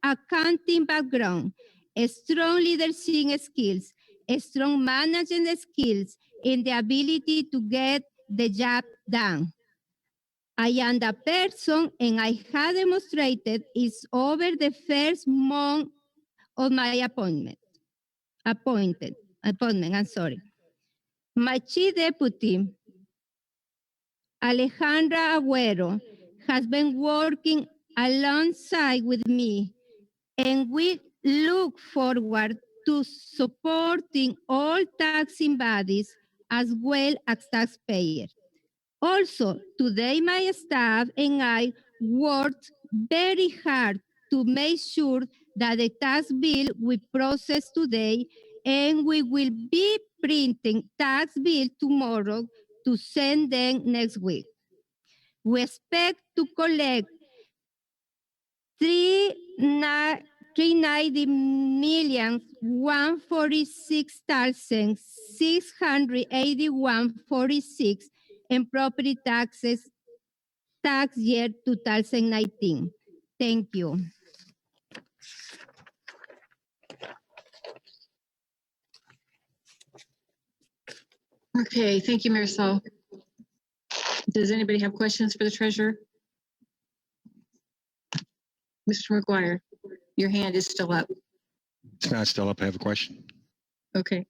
accounting background, a strong leadership skills, a strong management skills, and the ability to get the job done. I am the person, and I have demonstrated is over the first month of my appointment. My chief deputy, Alejandra Agüero, has been working alongside with me, and we look forward to supporting all taxing bodies as well as taxpayers. Also, today my staff and I worked very hard to make sure that the tax bill we process today, and we will be printing tax bill tomorrow to send them next week. We expect to collect 390,146,681.46 in property taxes tax year 2019. Thank you. Okay, thank you, Marisol. Does anybody have questions for the treasurer? Mr. McGuire, your hand is still up. It's not still up. I have a question. Okay.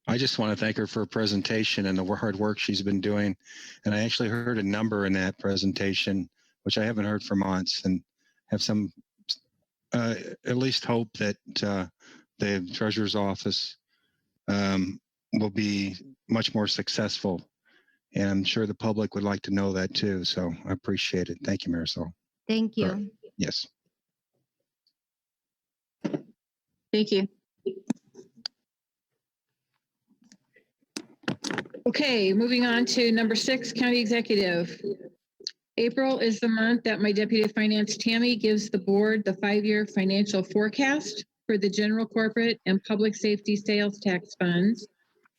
I just want to thank her for her presentation and the hard work she's been doing. And I actually heard a number in that presentation, which I haven't heard for months, and have some at least hope that the treasurer's office will be much more successful. And I'm sure the public would like to know that too. So I appreciate it. Thank you, Marisol. Thank you. Sorry. Yes. Thank you. Okay, moving on to number 6, County Executive. April is the month that my Deputy Finance Tammy gives the board the 5-year financial forecast for the general corporate and public safety sales tax funds.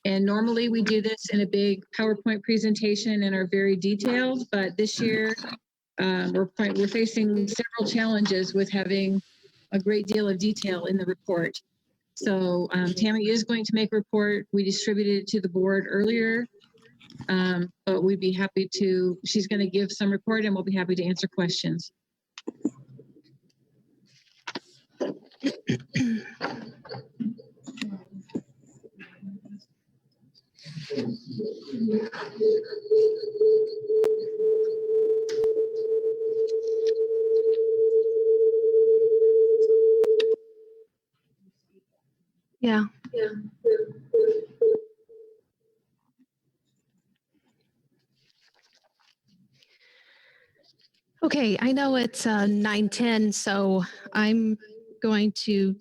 And normally we do this in a big PowerPoint presentation and are very detailed, but this year we're facing several challenges with having a great deal of detail in the report. So Tammy is going to make a report. We distributed it to the board earlier, but we'd be happy to, she's going to give some report and we'll be happy to answer questions. Yeah. Okay, I know it's 9:10, so I'm going to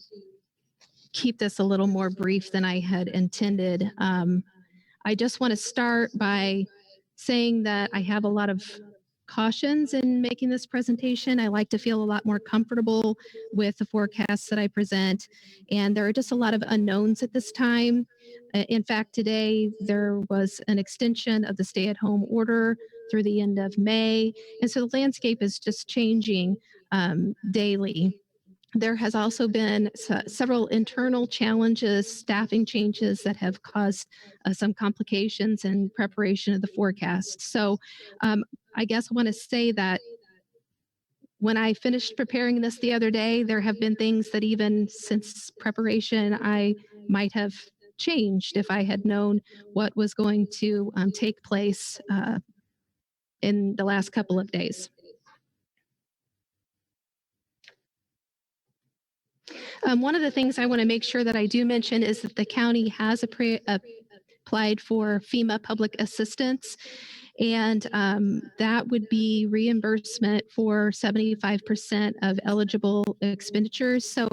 keep this a little more brief than I had intended. I just want to start by saying that I have a lot of cautions in making this presentation. I like to feel a lot more comfortable with the forecasts that I present, and there are just a lot of unknowns at this time. In fact, today there was an extension of the stay-at-home order through the end of May, and so the landscape is just changing daily. There has also been several internal challenges, staffing changes that have caused some complications in preparation of the forecast. So I guess I want to say that when I finished preparing this the other day, there have been things that even since preparation, I might have changed if I had known what was going to take place in the last couple of days. One of the things I want to make sure that I do mention is that the county has applied for FEMA public assistance, and that would be reimbursement for 75% of eligible expenditures. So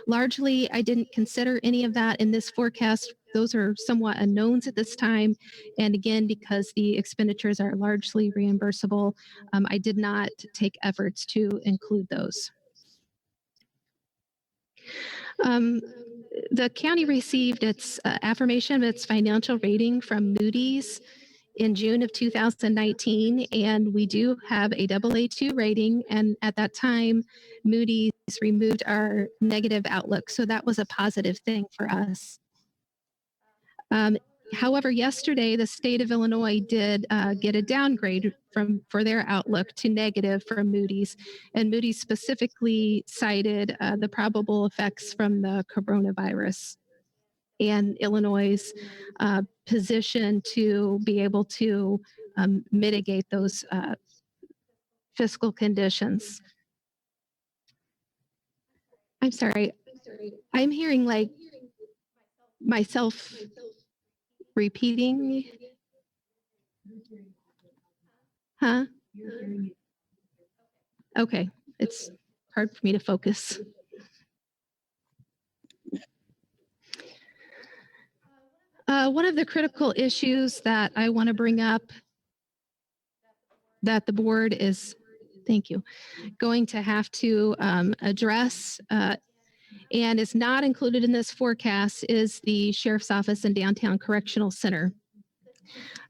largely, I didn't consider any of that in this forecast. Those are somewhat unknowns at this time. And again, because the expenditures are largely reimbursable, I did not take efforts to include those. The county received its affirmation of its financial rating from Moody's in June of 2019, and we do have a AA2 rating. And at that time, Moody's removed our negative outlook, so that was a positive thing for us. However, yesterday, the state of Illinois did get a downgrade for their outlook to negative from Moody's, and Moody's specifically cited the probable effects from the coronavirus and Illinois' position to be able to mitigate those fiscal conditions. I'm sorry, I'm hearing like myself repeating. Huh? Okay, it's hard for me to focus. One of the critical issues that I want to bring up that the board is, thank you, going to have to address and is not included in this forecast is the Sheriff's Office and Downtown Correctional Center.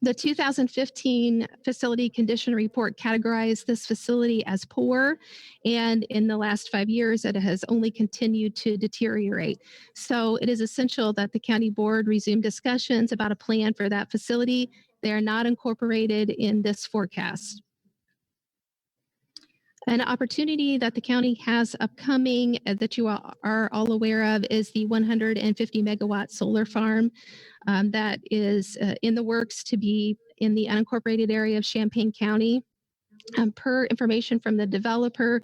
The 2015 facility condition report categorized this facility as poor, and in the last 5 years, it has only continued to deteriorate. So it is essential that the county board resume discussions about a plan for that facility. They are not incorporated in this forecast. An opportunity that the county has upcoming that you are all aware of is the 150 megawatt solar farm that is in the works to be in the unincorporated area of Champaign County. Per information from the developer,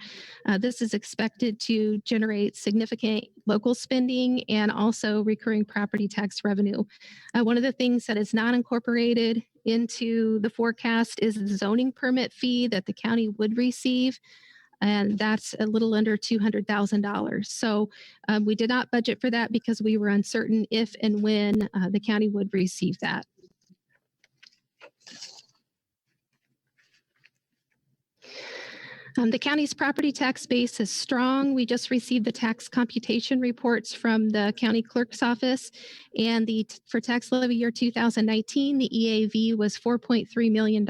this is expected to generate significant local spending and also recurring property tax revenue. One of the things that is not incorporated into the forecast is the zoning permit fee that the county would receive, and that's a little under $200,000. So we did not budget for that because we were uncertain if and when the county would receive that. The county's property tax base is strong. We just received the tax computation reports from the county clerk's office, and for tax levy year 2019, the EAV was $4.3 million,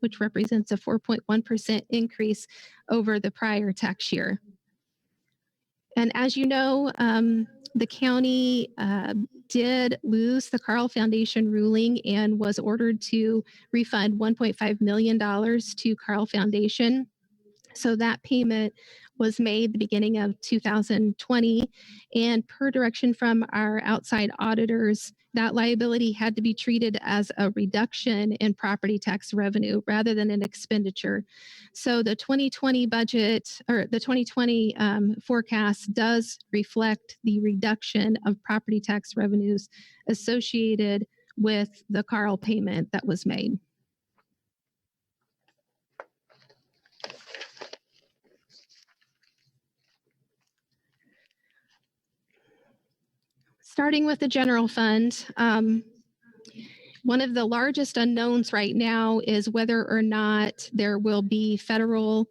which represents a 4.1% increase over the prior tax year. And as you know, the county did lose the Carl Foundation ruling and was ordered to refund $1.5 million to Carl Foundation. So that payment was made the beginning of 2020, and per direction from our outside auditors, that liability had to be treated as a reduction in property tax revenue rather than an expenditure. So the 2020 budget, or the 2020 forecast, does reflect the reduction of property tax revenues associated with the Carl payment that was made. Starting with the general fund, one of the largest unknowns right now is whether or not there will be federal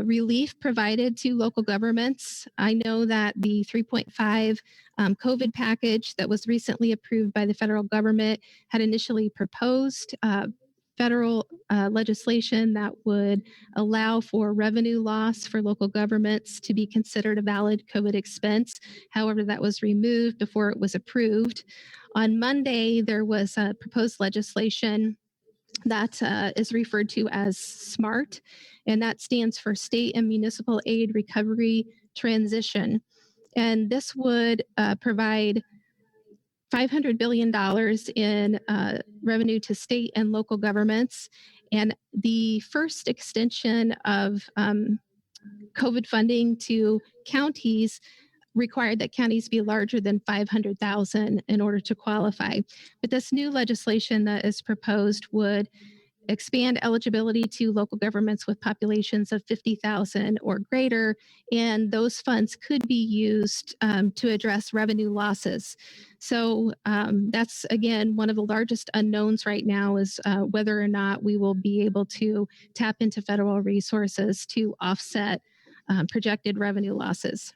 relief provided to local governments. I know that the 3.5 COVID package that was recently approved by the federal government had initially proposed federal legislation that would allow for revenue loss for local governments to be considered a valid COVID expense. However, that was removed before it was approved. On Monday, there was proposed legislation that is referred to as SMART, and that stands for State and Municipal Aid Recovery Transition. And this would provide $500 billion in revenue to state and local governments. And the first extension of COVID funding to counties required that counties be larger than 500,000 in order to qualify. But this new legislation that is proposed would expand eligibility to local governments with populations of 50,000 or greater, and those funds could be used to address revenue losses. So that's, again, one of the largest unknowns right now is whether or not we will be able to tap into federal resources to offset projected revenue losses.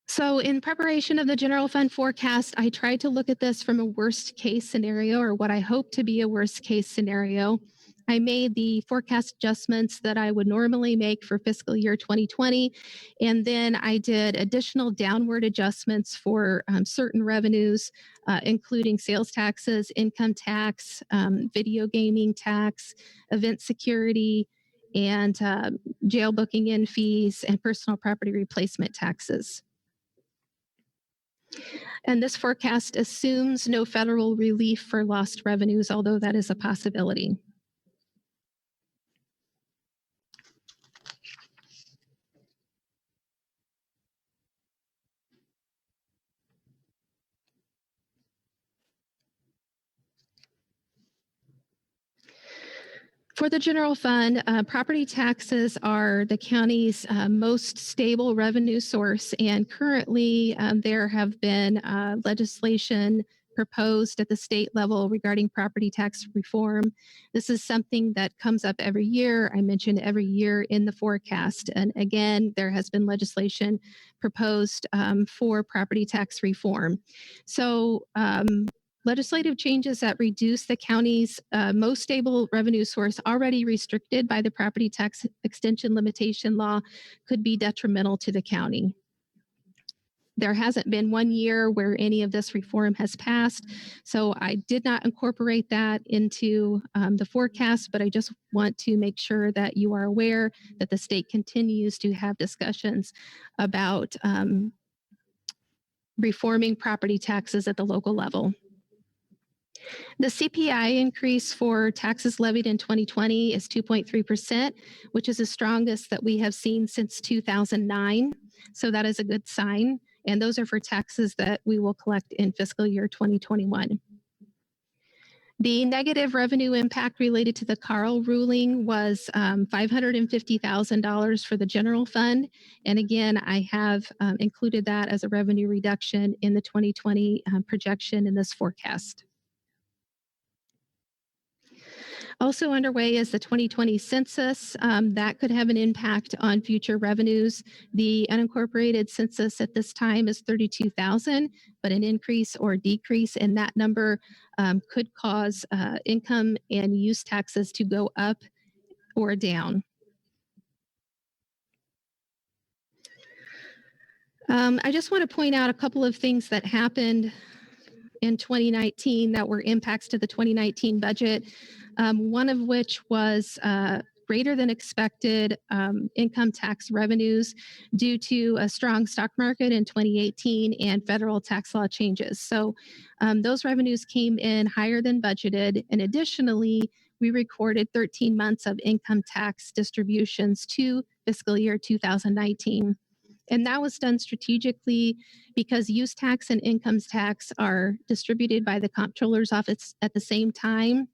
So in preparation of the general fund forecast, I tried to look at this from a worst case scenario, or what I hope to be a worst case scenario. I made the forecast adjustments that I would normally make for fiscal year 2020. And then I did additional downward adjustments for certain revenues, including sales taxes, income tax, video gaming tax, event security, and jail booking in fees, and personal property replacement taxes. And this forecast assumes no federal relief for lost revenues, although that is a possibility. For the general fund, property taxes are the county's most stable revenue source, and currently there have been legislation proposed at the state level regarding property tax reform. This is something that comes up every year. I mentioned every year in the forecast. And again, there has been legislation proposed for property tax reform. So legislative changes that reduce the county's most stable revenue source, already restricted by the property tax extension limitation law, could be detrimental to the county. There hasn't been one year where any of this reform has passed, so I did not incorporate that into the forecast, but I just want to make sure that you are aware that the state continues to have discussions about reforming property taxes at the local level. The CPI increase for taxes levied in 2020 is 2.3%, which is the strongest that we have seen since 2009. So that is a good sign. And those are for taxes that we will collect in fiscal year 2021. The negative revenue impact related to the Carl ruling was $550,000 for the general fund. And again, I have included that as a revenue reduction in the 2020 projection in this forecast. Also underway is the 2020 census. That could have an impact on future revenues. The unincorporated census at this time is 32,000, but an increase or decrease in that number could cause income and use taxes to go up or down. I just want to point out a couple of things that happened in 2019 that were impacts to the 2019 budget. One of which was greater than expected income tax revenues due to a strong stock market in 2018 and federal tax law changes. So those revenues came in higher than budgeted. And additionally, we recorded 13 months of income tax distributions to fiscal year 2019. And that was done strategically because use tax and income tax are distributed by the comptroller's office at the same time.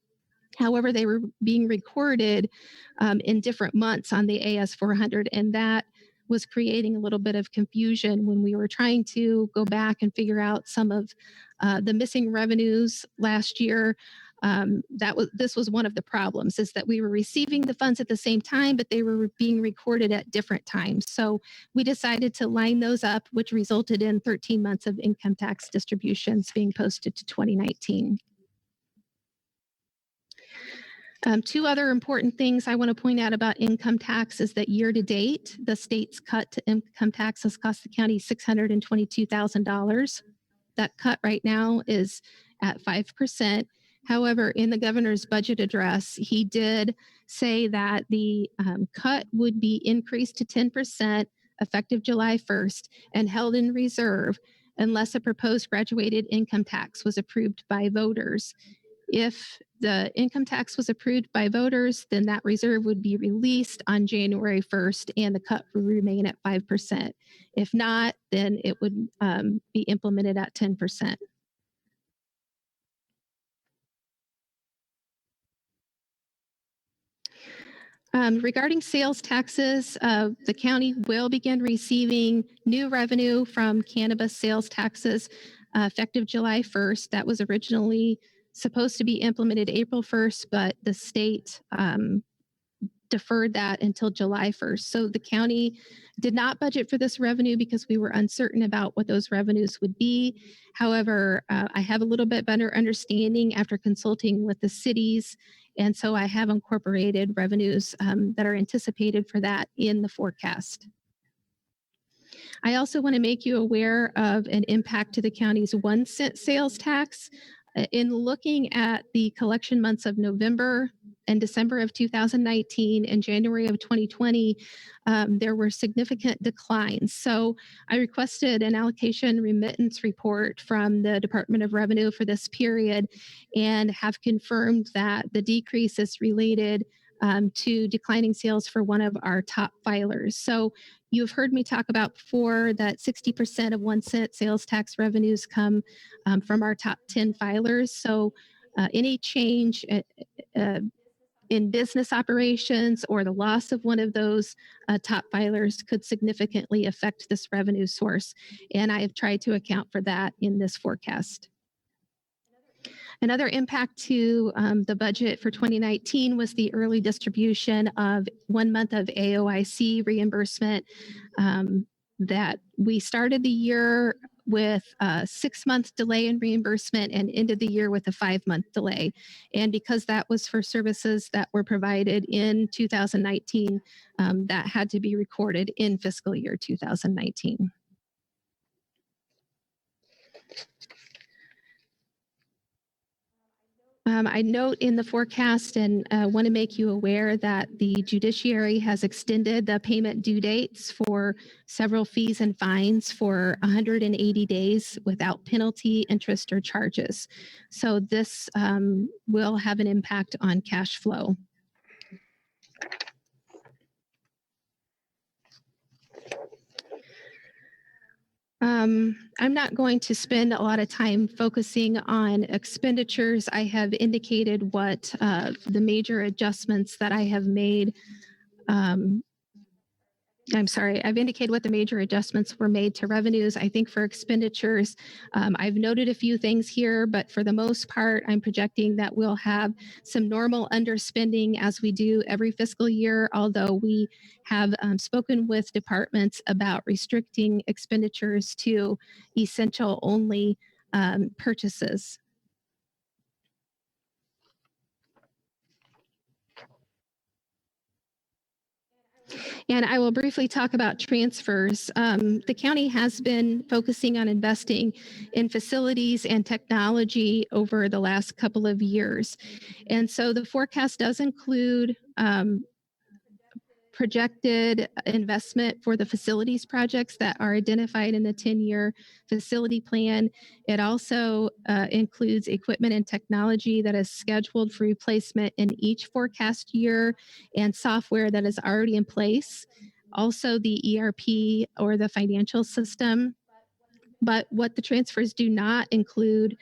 However, they were being recorded in different months on the AS 400, and that was creating a little bit of confusion when we were trying to go back and figure out some of the missing revenues last year. This was one of the problems, is that we were receiving the funds at the same time, but they were being recorded at different times. So we decided to line those up, which resulted in 13 months of income tax distributions being posted to 2019. Two other important things I want to point out about income tax is that year to date, the state's cut to income tax has cost the county $622,000. That cut right now is at 5%. However, in the governor's budget address, he did say that the cut would be increased to 10% effective July 1st and held in reserve unless a proposed graduated income tax was approved by voters. If the income tax was approved by voters, then that reserve would be released on January 1st and the cut would remain at 5%. If not, then it would be implemented at 10%. Regarding sales taxes, the county will begin receiving new revenue from cannabis sales taxes effective July 1st. That was originally supposed to be implemented April 1st, but the state deferred that until July 1st. So the county did not budget for this revenue because we were uncertain about what those revenues would be. However, I have a little bit better understanding after consulting with the cities. And so I have incorporated revenues that are anticipated for that in the forecast. I also want to make you aware of an impact to the county's 1 cent sales tax. In looking at the collection months of November and December of 2019 and January of 2020, there were significant declines. So I requested an allocation remittance report from the Department of Revenue for this period and have confirmed that the decrease is related to declining sales for one of our top filers. So you've heard me talk about before that 60% of 1 cent sales tax revenues come from our top 10 filers. So any change in business operations or the loss of one of those top filers could significantly affect this revenue source. And I have tried to account for that in this forecast. Another impact to the budget for 2019 was the early distribution of 1 month of AOIC reimbursement that we started the year with a 6-month delay in reimbursement and ended the year with a 5-month delay. And because that was for services that were provided in 2019, that had to be recorded in fiscal year 2019. I note in the forecast and want to make you aware that the judiciary has extended the payment due dates for several fees and fines for 180 days without penalty, interest, or charges. So this will have an impact on cash flow. I'm not going to spend a lot of time focusing on expenditures. I have indicated what the major adjustments that I have made. I've indicated what the major adjustments were made to revenues. I think for expenditures, I've noted a few things here, but for the most part, I'm projecting that we'll have some normal underspending as we do every fiscal year, although we have spoken with departments about restricting expenditures to essential only purchases. And I will briefly talk about transfers. The county has been focusing on investing in facilities and technology over the last couple of years. And so the forecast does include projected investment for the facilities projects that are identified in the 10-year facility plan. It also includes equipment and technology that is scheduled for replacement in each forecast year and software that is already in place. Also the ERP or the financial system. But what the transfers do not include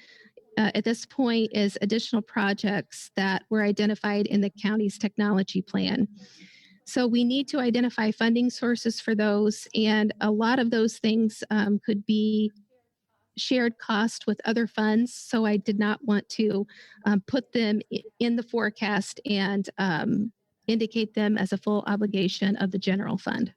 at this point is additional projects that were identified in the county's technology plan. So we need to identify funding sources for those, and a lot of those things could be shared cost with other funds. So I did not want to put them in the forecast and indicate them as a full obligation of the general fund.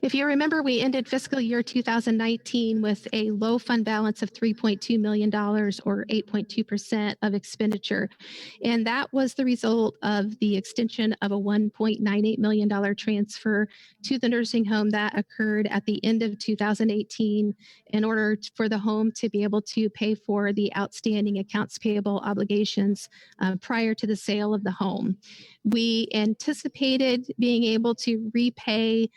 If you remember, we ended fiscal year 2019 with a low fund balance of $3.2 million or 8.2% of expenditure. And that was the result of the extension of a $1.98 million transfer to the nursing home that occurred at the end of 2018 in order for the home to be able to pay for the outstanding accounts payable obligations prior to the sale of the home. We anticipated being able to repay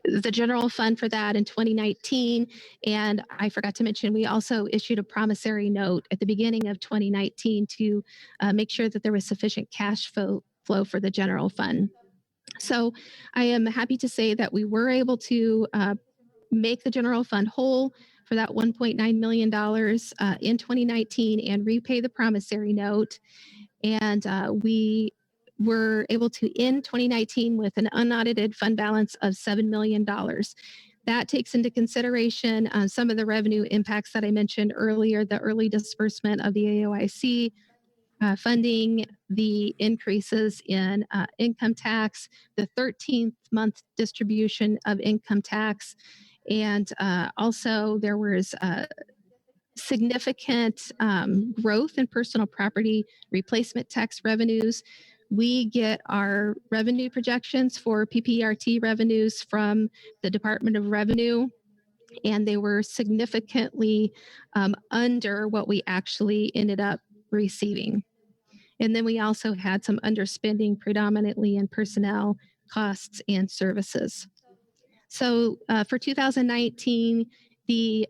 the general fund for that in 2019. And I forgot to mention, we also issued a promissory note at the beginning of 2019 to make sure that there was sufficient cash flow for the general fund. So I am happy to say that we were able to make the general fund whole for that $1.9 million in 2019 and repay the promissory note. And we were able to end 2019 with an unaudited fund balance of $7 million. That takes into consideration some of the revenue impacts that I mentioned earlier, the early disbursement of the AOIC funding, the increases in income tax, the 13th month distribution of income tax, and also there was significant growth in personal property replacement tax revenues. We get our revenue projections for PPRT revenues from the Department of Revenue, and they were significantly under what we actually ended up receiving. And then we also had some underspending predominantly in personnel costs and services. So for 2019, the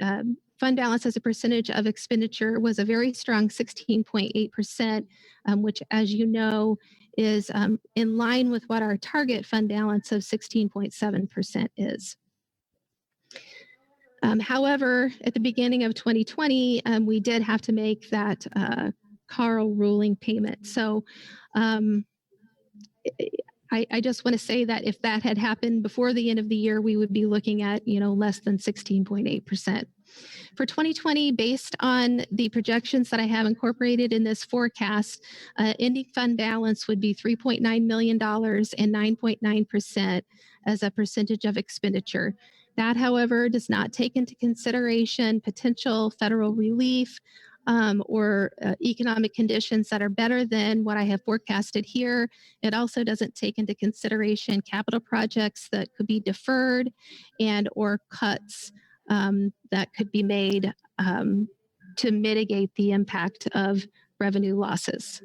fund balance as a percentage of expenditure was a very strong 16.8%, which, as you know, is in line with what our target fund balance of 16.7% is. However, at the beginning of 2020, we did have to make that Carl ruling payment. So I just want to say that if that had happened before the end of the year, we would be looking at, less than 16.8%. For 2020, based on the projections that I have incorporated in this forecast, ending fund balance would be $3.9 million and 9.9% as a percentage of expenditure. That, however, does not take into consideration potential federal relief or economic conditions that are better than what I have forecasted here. It also doesn't take into consideration capital projects that could be deferred and or cuts that could be made to mitigate the impact of revenue losses.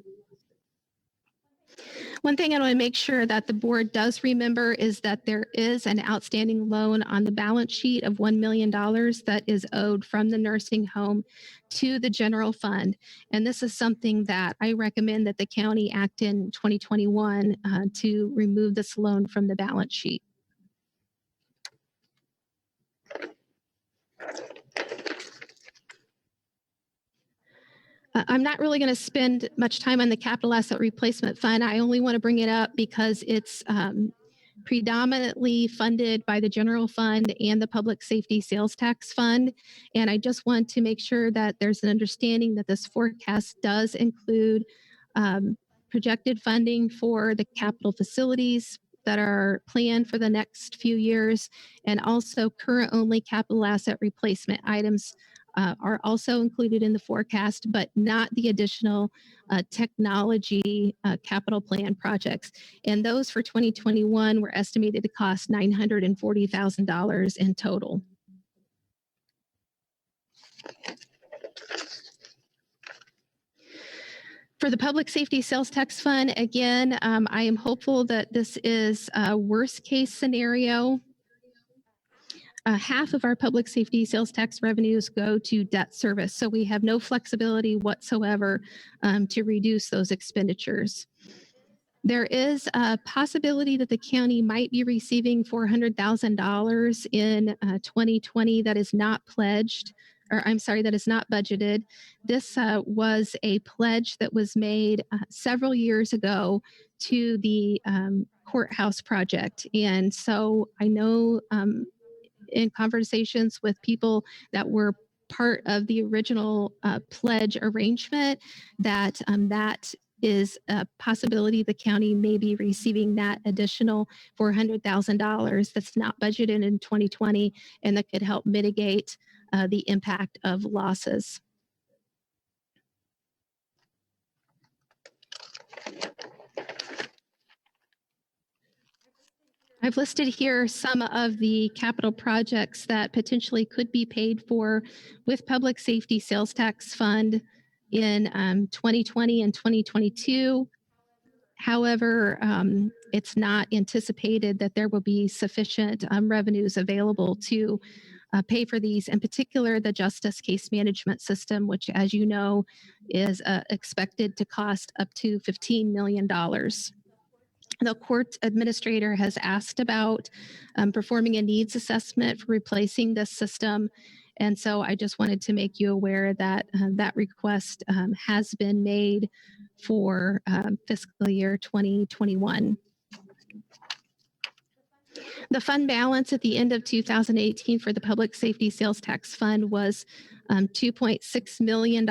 One thing I want to make sure that the board does remember is that there is an outstanding loan on the balance sheet of $1 million that is owed from the nursing home to the general fund. And this is something that I recommend that the county act in 2021 to remove this loan from the balance sheet. I'm not really going to spend much time on the capital asset replacement fund. I only want to bring it up because it's predominantly funded by the general fund and the public safety sales tax fund. And I just want to make sure that there's an understanding that this forecast does include projected funding for the capital facilities that are planned for the next few years, and also current only capital asset replacement items are also included in the forecast, but not the additional technology capital plan projects. And those for 2021 were estimated to cost $940,000 in total. For the Public Safety Sales Tax Fund, again, I am hopeful that this is a worst case scenario. Half of our public safety sales tax revenues go to debt service, so we have no flexibility whatsoever to reduce those expenditures. There is a possibility that the county might be receiving $400,000 in 2020 that is not pledged or I'm sorry, that is not budgeted. This was a pledge that was made several years ago to the courthouse project. And so I know in conversations with people that were part of the original pledge arrangement that that is a possibility the county may be receiving that additional $400,000 that's not budgeted in 2020 and that could help mitigate the impact of losses. I've listed here some of the capital projects that potentially could be paid for with public safety sales tax fund in 2020 and 2022. However, it's not anticipated that there will be sufficient revenues available to pay for these, in particular the justice case management system, which, as you know, is expected to cost up to $15 million. The court administrator has asked about performing a needs assessment for replacing this system. And so I just wanted to make you aware that that request has been made for fiscal year 2021. The fund balance at the end of 2018 for the Public Safety Sales Tax Fund was $2.6 million.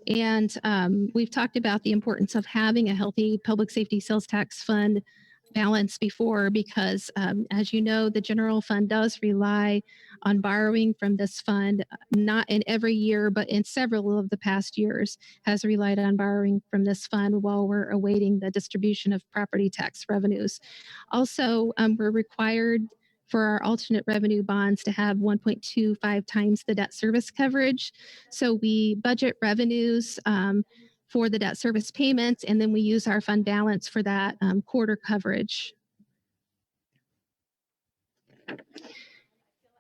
And we've talked about the importance of having a healthy public safety sales tax fund balance before because, as you know, the general fund does rely on borrowing from this fund, not in every year, but in several of the past years has relied on borrowing from this fund while we're awaiting the distribution of property tax revenues. Also, we're required for our alternate revenue bonds to have 1.25 times the debt service coverage. So we budget revenues for the debt service payments, and then we use our fund balance for that quarter coverage.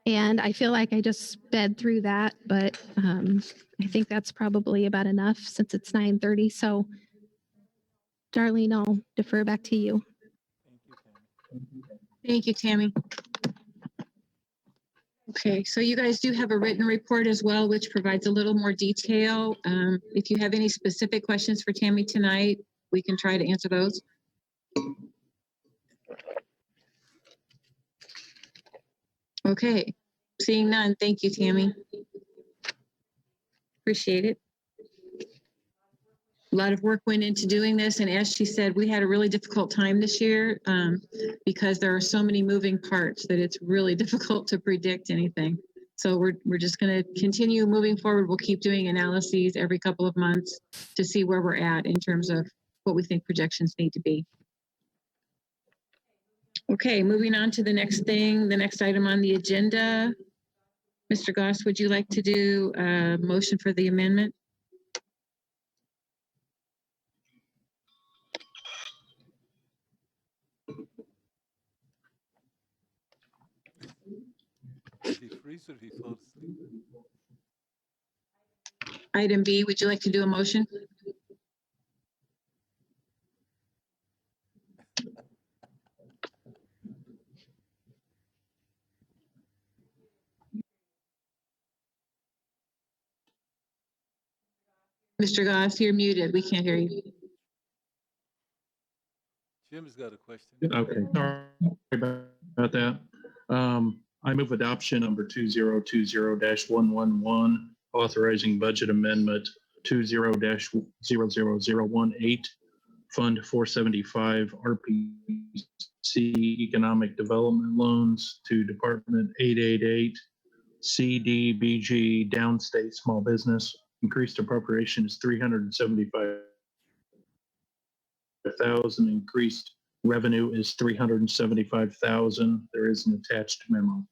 And I feel like I just sped through that, but I think that's probably about enough since it's 9:30. So Darlene, I'll defer back to you. Thank you, Tammy. Okay, so you guys do have a written report as well, which provides a little more detail. If you have any specific questions for Tammy tonight, we can try to answer those. Okay, seeing none, thank you, Tammy. Appreciate it. A lot of work went into doing this, and as she said, we had a really difficult time this year because there are so many moving parts that it's really difficult to predict anything. So we're just going to continue moving forward. We'll keep doing analyses every couple of months to see where we're at in terms of what we think projections need to be. Okay, moving on to the next thing, the next item on the agenda. Mr. Goss, would you like to do a motion for the amendment? Item B, would you like to do a motion? Mr. Goss, you're muted. We can't hear you. Jim's got a question. Okay, sorry about that. I move adoption number 2020-111, authorizing budget amendment 20-00018, Fund 475 RPC Economic Development Loans to Department 888 CDBG Downstate Small Business. Increased appropriation is $375,000. Increased revenue is $375,000. There is an attached memo.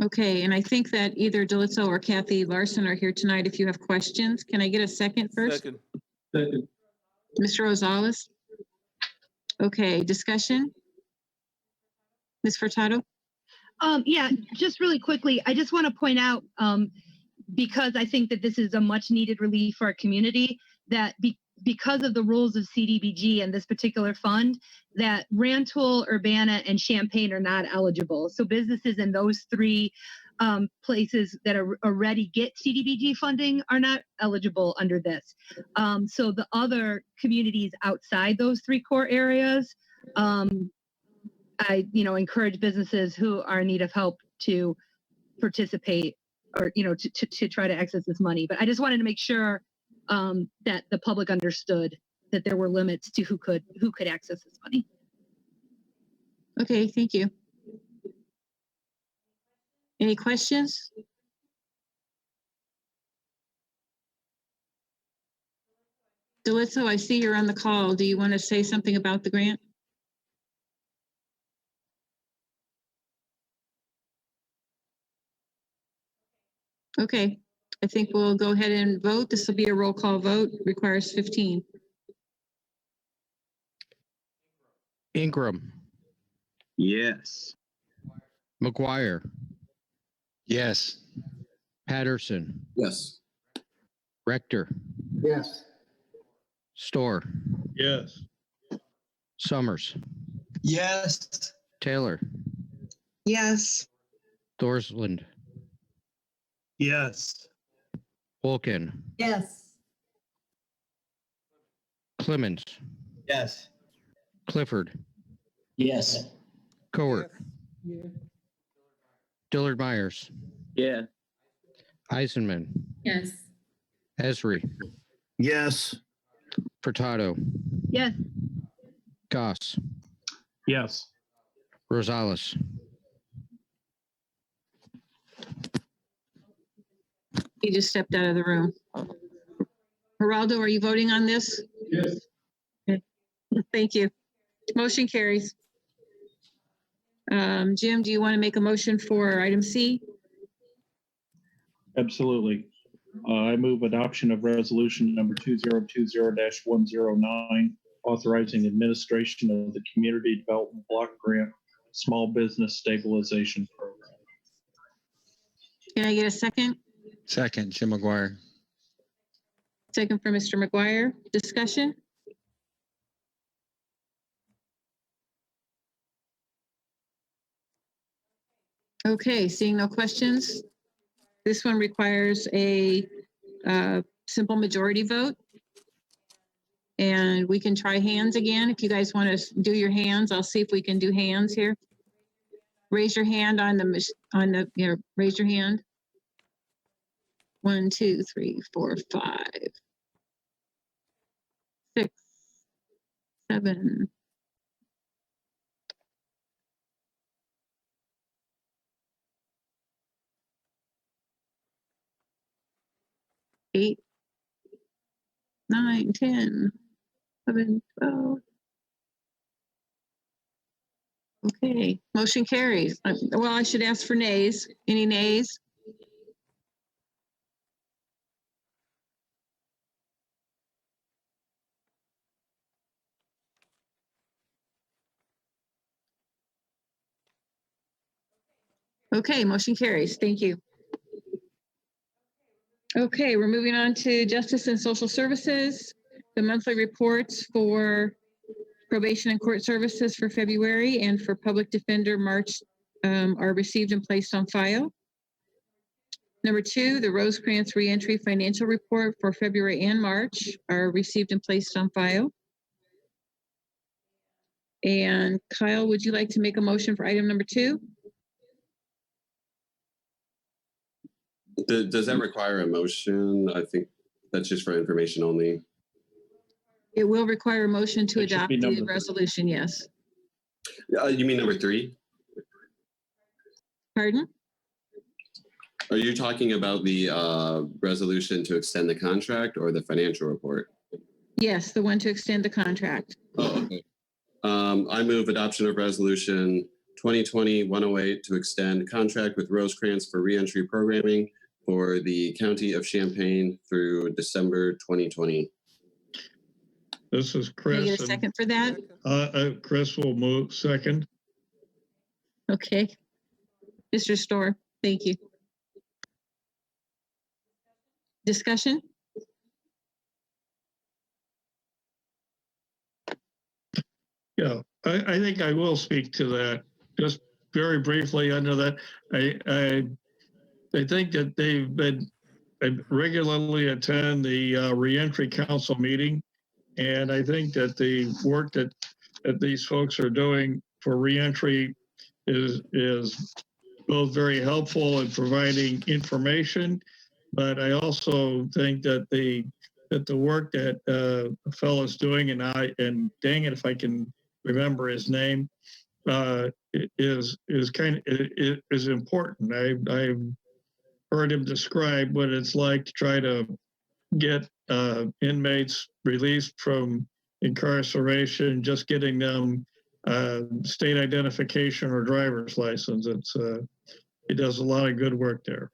Okay, and I think that either Delitzo or Kathy Larson are here tonight if you have questions. Can I get a second first? Second. Mr. Rosales? Okay, discussion? Ms. Furtado? Yeah, just really quickly, I just want to point out, because I think that this is a much needed relief for our community, that because of the rules of CDBG and this particular fund, that Rantoul, Urbana, and Champaign are not eligible. So businesses in those three places that already get CDBG funding are not eligible under this. So the other communities outside those 3 core areas, I, encourage businesses who are in need of help to participate or, to try to access this money. But I just wanted to make sure that the public understood that there were limits to who could access this money. Okay, thank you. Any questions? Delitzo, I see you're on the call. Do you want to say something about the grant? Okay, I think we'll go ahead and vote. This will be a roll call vote, requires 15. Ingram, Yes. McGuire, Yes. Patterson, Yes. Rector, Yes. Storr, Yes. Summers, Yes. Taylor, Yes. Thorsland, Yes. Wolken, Yes. Clemens, Yes. Clifford, Yes. Cowart, Dillard Myers, Yeah. Eisenman, Yes. Esri, Yes. Furtado, Yes. Goss, Yes. Rosales. He just stepped out of the room. Geraldo, are you voting on this? Yes. Okay. Thank you. Motion carries. Jim, do you want to make a motion for item C? Absolutely. I move adoption of resolution number 2020-109, authorizing administration of the Community Development Block Grant Small Business Stabilization Program. Can I get a second? Second, Jim McGuire. Second for Mr. McGuire. Discussion? Okay, seeing no questions. This one requires a simple majority vote. And we can try hands again. If you guys want to do your hands, I'll see if we can do hands here. Raise your hand raise your hand. 1, 2, 3, 4, 5, 6, 7. Eight, 9, 10, 11, 12. Okay, motion carries. Well, I should ask for nays. Any nays? Okay, motion carries. Thank you. Okay, we're moving on to Justice and Social Services. The monthly reports for probation and court services for February and for public defender March are received and placed on file. Number 2, the Rosecrans Reentry Financial Report for February and March are received and placed on file. And Kyle, would you like to make a motion for item number 2? Does that require a motion? I think that's just for information only. It will require a motion to It should adopt be the number 3. resolution, yes. You mean number 3? Pardon? Are you talking about the resolution to extend the contract or the financial report? Yes, the one to extend the contract. Oh, okay. I move adoption of resolution 2020-108 to extend contract with Rosecrans for reentry programming for the County of Champaign through December 2020. This is Can I Chris. get a second for that? Chris will move second. Okay. Mr. Storr, thank you. Discussion? Yeah, I think I will speak to that just very briefly under that. I think that I regularly attend the reentry council meeting. And I think that the work that these folks are doing for reentry is both very helpful in providing information, but I also think that the work that the fellow's doing, and dang it if I can remember his name, is important. I've heard him describe what it's like to try to get inmates released from incarceration, just getting them state identification or driver's license. He does a lot of good work there.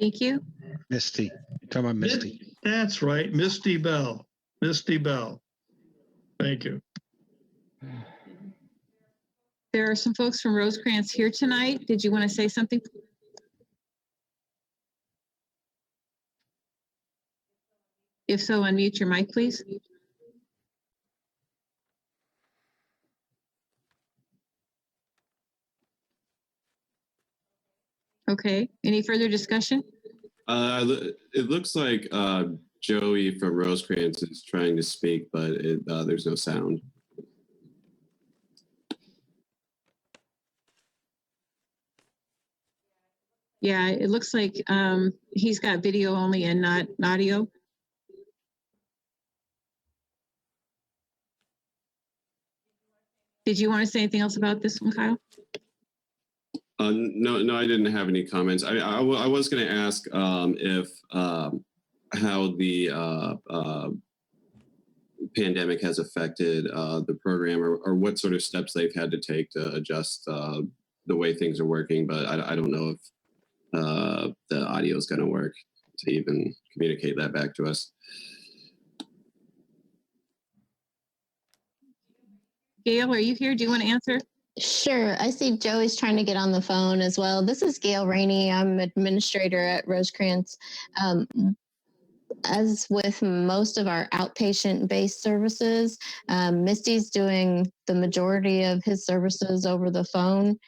Thank you. Misty. You're talking about Misty. That's right, Misty Bell. Misty Bell. Thank you. There are some folks from Rosecrans here tonight. Did you want to say something? If so, unmute your mic, please. Okay, any further discussion? It looks like Joey from Rosecrans is trying to speak, but there's no sound. Yeah, it looks like he's got video only and not audio. Did you want to say anything else about this one, Kyle? No, I didn't have any comments. I was going to ask if how the pandemic has affected the program, or what sort of steps they've had to take to adjust the way things are working, but I don't know if the audio is going to work to even communicate that back to us. Gail, are you here? Do you want to answer? Sure. I see Joey's trying to get on the phone as well. This is Gail Rainey. I'm administrator at Rosecrans. As with most of our outpatient-based services, Misty's doing the majority of his services over the phone.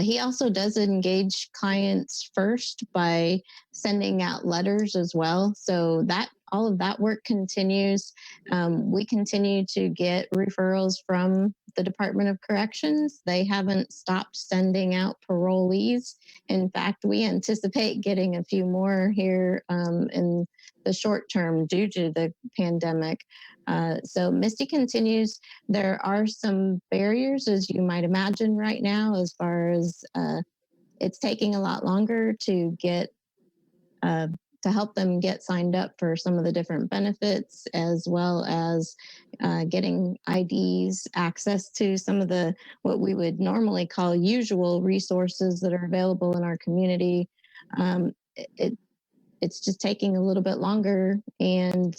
He also does engage clients first by sending out letters as well. So that all of that work continues. We continue to get referrals from the Department of Corrections. They haven't stopped sending out parolees. In fact, we anticipate getting a few more here in the short term due to the pandemic. So Misty continues. There are some barriers, as you might imagine right now, as far as it's taking a lot longer to get to help them get signed up for some of the different benefits, as well as getting IDs, access to some of the what we would normally call usual resources that are available in our community. It's just taking a little bit longer, and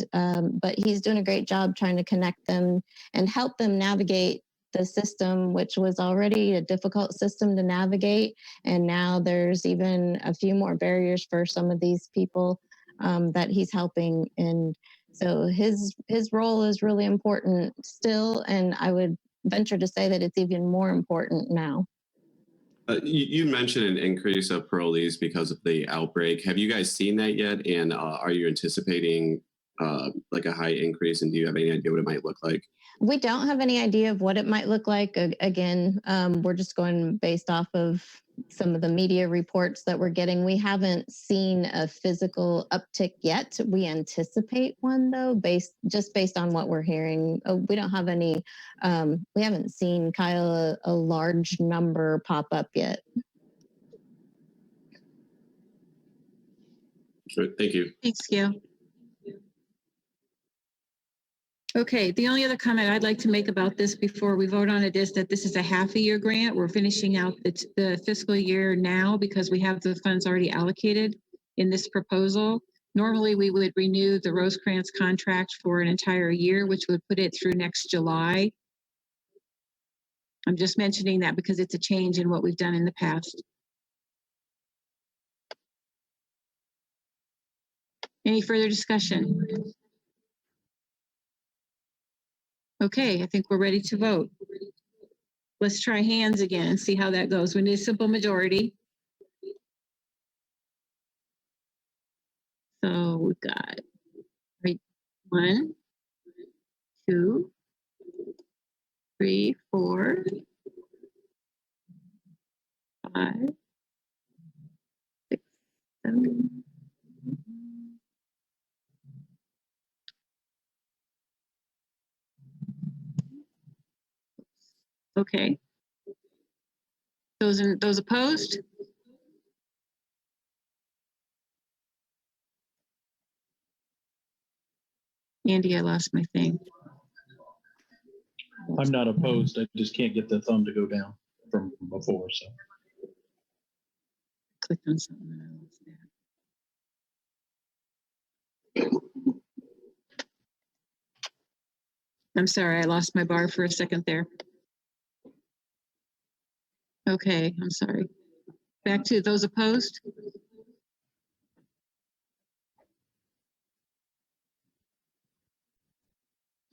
but he's doing a great job trying to connect them and help them navigate the system, which was already a difficult system to navigate. And now there's even a few more barriers for some of these people that he's helping. And so his role is really important still. And I would venture to say that it's even more important now. You mentioned an increase of parolees because of the outbreak. Have you guys seen that yet? And are you anticipating like a high increase? And do you have any idea what it might look like? We don't have any idea of what it might look like. Again, we're just going based off of some of the media reports that we're getting. We haven't seen a physical uptick yet. We anticipate one though, based on what we're hearing. We don't have any, we haven't seen, Kyle, a large number pop up yet. Good, thank you. Thanks, Gail. Okay, the only other comment I'd like to make about this before we vote on it is that this is a half-a-year grant. We're finishing out the fiscal year now because we have the funds already allocated in this proposal. Normally, we would renew the Rosecrans contract for an entire year, which would put it through next July. I'm just mentioning that because it's a change in what we've done in the past. Any further discussion? Okay, I think we're ready to vote. Let's try hands again and see how that goes. We need a simple majority. So we've got 1, 2, 3, 4, 5, 6, 7. Okay. Those opposed? Andy, I lost my thing. I'm not opposed. I just can't get the thumb to go down from before. So Clicked on something and I lost that. I'm sorry, I lost my bar for a second there. Okay, I'm sorry. Back to those opposed?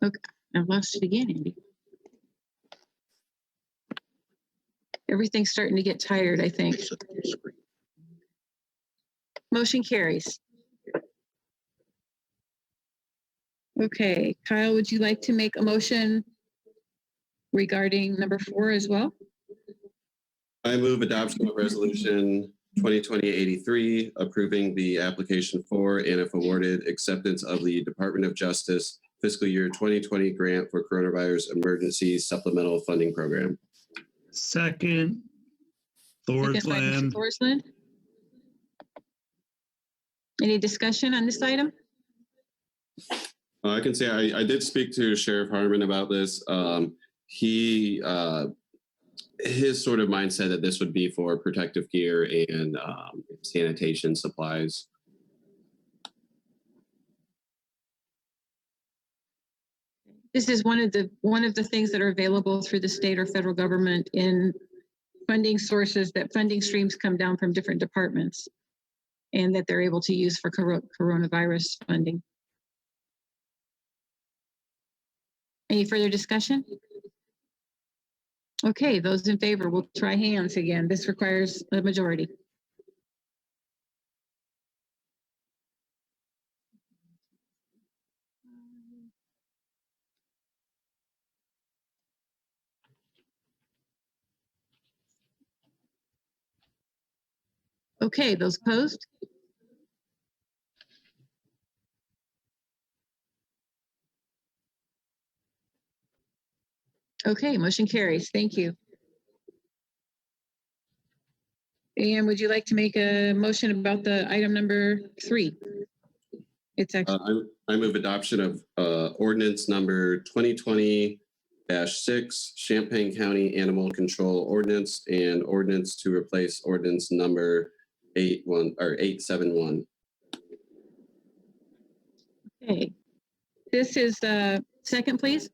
Okay, I've lost it again, Andy. Everything's starting to get tired, I think. Motion carries. Okay, Kyle, would you like to make a motion regarding number 4 as well? I move adoption of resolution 2020-83, approving the application for and if awarded acceptance of the Department of Justice fiscal year 2020 grant for coronavirus emergency supplemental funding program. Second, Second by Mr. Thorsland. Thorsland. Any discussion on this item? I can say I did speak to Sheriff Harmon about this. His sort of mindset that this would be for protective gear and sanitation supplies. This is one of the things that are available through the state or federal government in funding sources, that funding streams come down from different departments and that they're able to use for coronavirus funding. Any further discussion? Okay, those in favor, we'll try hands again. This requires a majority. Okay, those opposed? Okay, motion carries. Thank you. And would you like to make a motion about the item number 3? It's actually I move adoption of ordinance number 2020-6, Champaign County Animal Control Ordinance, and ordinance to replace ordinance number 871. okay. This is second, please.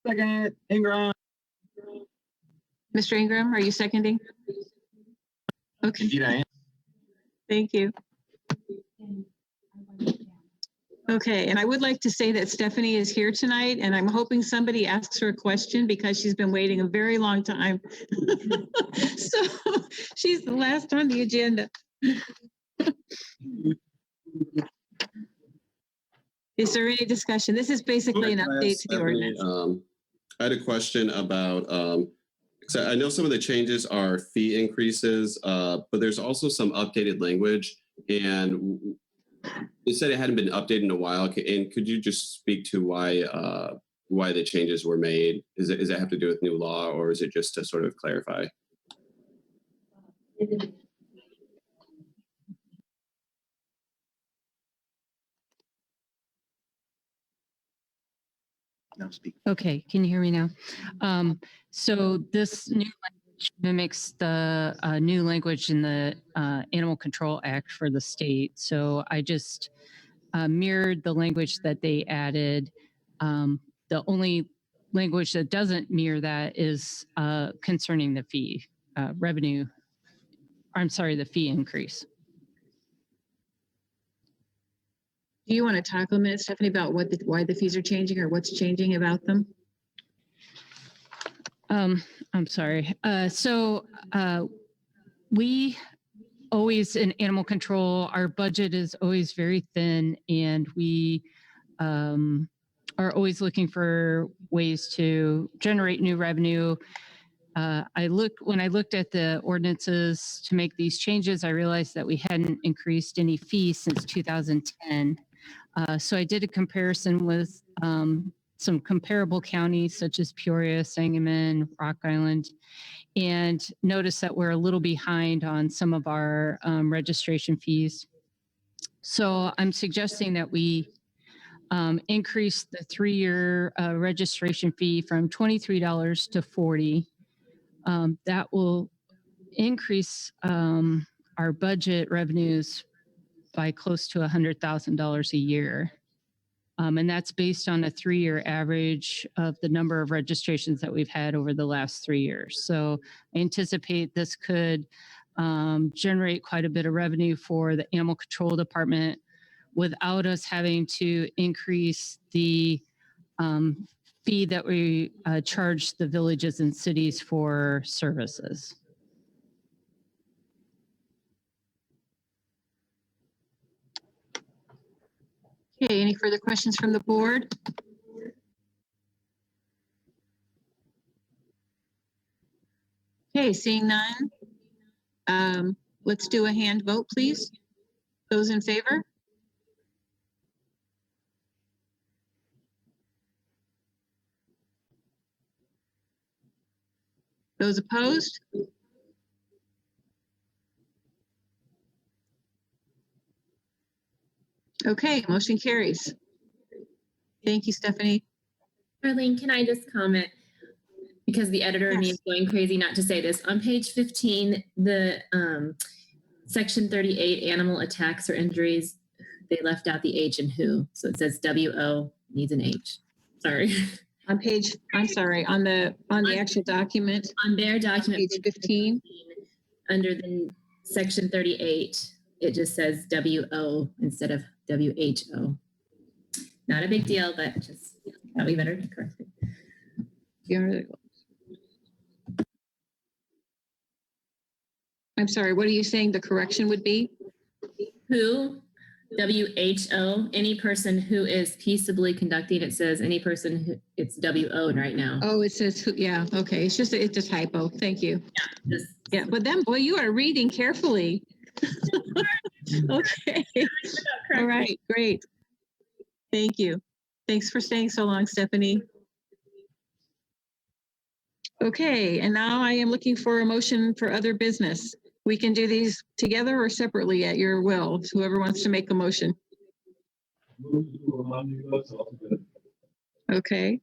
Second, Ingram. Mr. Ingram, are you seconding? Okay. Indeed, I am. Thank you. Okay, and I would like to say that Stephanie is here tonight, and I'm hoping somebody asks her a question because she's been waiting a very long time. So she's the last on the agenda. Is there any discussion? This is basically an update to the ordinance. I had a question about, I know some of the changes are fee increases, but there's also some updated language, and you said it hadn't been updated in a while. And could you just speak to why the changes were made? Does it have to do with new law, or is it just to sort of clarify? Now speak. Okay, can you hear me now? So this new language mimics the new language in the Animal Control Act for the state. So I just mirrored the language that they added. The only language that doesn't mirror that is concerning the fee revenue. I'm sorry, the fee increase. Do you want to talk a minute, Stephanie, about why the fees are changing or what's changing about them? I'm sorry. So we always in animal control, our budget is always very thin, and we are always looking for ways to generate new revenue. When I looked at the ordinances to make these changes, I realized that we hadn't increased any fees since 2010. So I did a comparison with some comparable counties such as Peoria, Sangamon, Rock Island, and noticed that we're a little behind on some of our registration fees. So I'm suggesting that we increase the 3-year registration fee from $23 to $40. That will increase our budget revenues by close to $100,000 a year. And that's based on a 3-year average of the number of registrations that we've had over the last 3 years. So I anticipate this could generate quite a bit of revenue for the animal control department without us having to increase the fee that we charge the villages and cities for services. Okay, any further questions from the board? Okay, seeing none. Let's do a hand vote, please. Those in favor? Those opposed? Okay, motion carries. Thank you, Stephanie. Arlene, can I just comment? Because the editor of me is going crazy not to say this. On page 15, the section 38, animal attacks or injuries, they left out the H and who. So it says WO needs an H. Sorry. On page, I'm sorry, on the actual document. On their document, page 15. Under the section 38, it just says WO instead of WHO. Not a big deal, but just thought we better correct it. I'm sorry, what are you saying the correction would be? Who, WHO, any person who is peaceably conducting, it says any person who, it's WO right now. Oh, it says who, yeah, okay, it's a typo, thank you. Yeah, but then, boy, you are reading carefully. Okay, all right, great. Thank you. Thanks for staying so long, Stephanie. Okay, and now I am looking for a motion for other business. We can do these together or separately at your will, whoever wants to make a motion. Okay.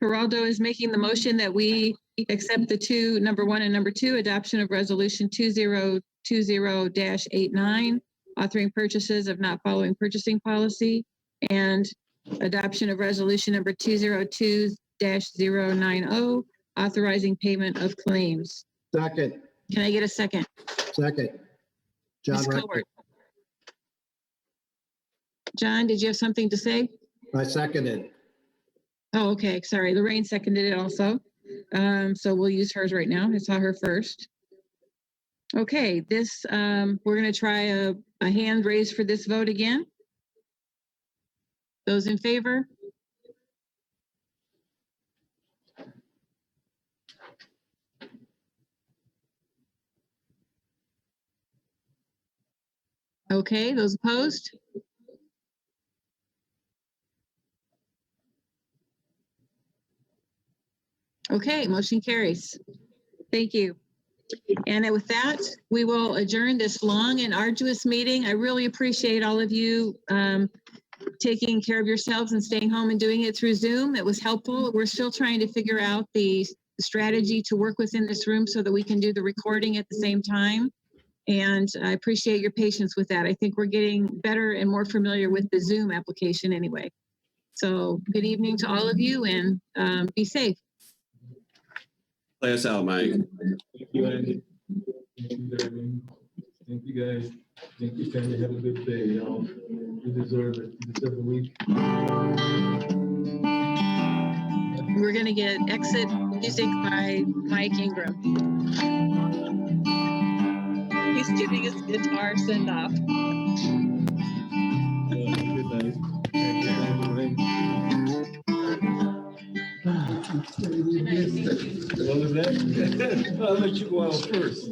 Geraldo is making the motion that we accept the number 1 and number 2, adoption of resolution 2020-89, authoring purchases of not following purchasing policy, and adoption of resolution number 202-090, authorizing payment of claims. Second. Can I get a second? Second. John Ms. Wright. Cowart. John, did you have something to say? I seconded. Oh, okay. Sorry. Lorraine seconded it also. So we'll use hers right now. I saw her first. Okay, this we're going to try a hand raise for this vote again. Those in favor? Okay, those opposed? Okay, motion carries. Thank you. And with that, we will adjourn this long and arduous meeting. I really appreciate all of you taking care of yourselves and staying home and doing it through Zoom. It was helpful. We're still trying to figure out the strategy to work within this room so that we can do the recording at the same time. And I appreciate your patience with that. I think we're getting better and more familiar with the Zoom application anyway. So good evening to all of you, and be safe. Play us out, Mike. Thank you, Andy. Thank you, Darlene. Thank you, guys. Thank you, family. Have a good day, y'all. You deserve it. You deserve the week. We're going to get exit music by Mike Ingram. He's giving his guitar send off. Good night. What was that? I'll let you go out first.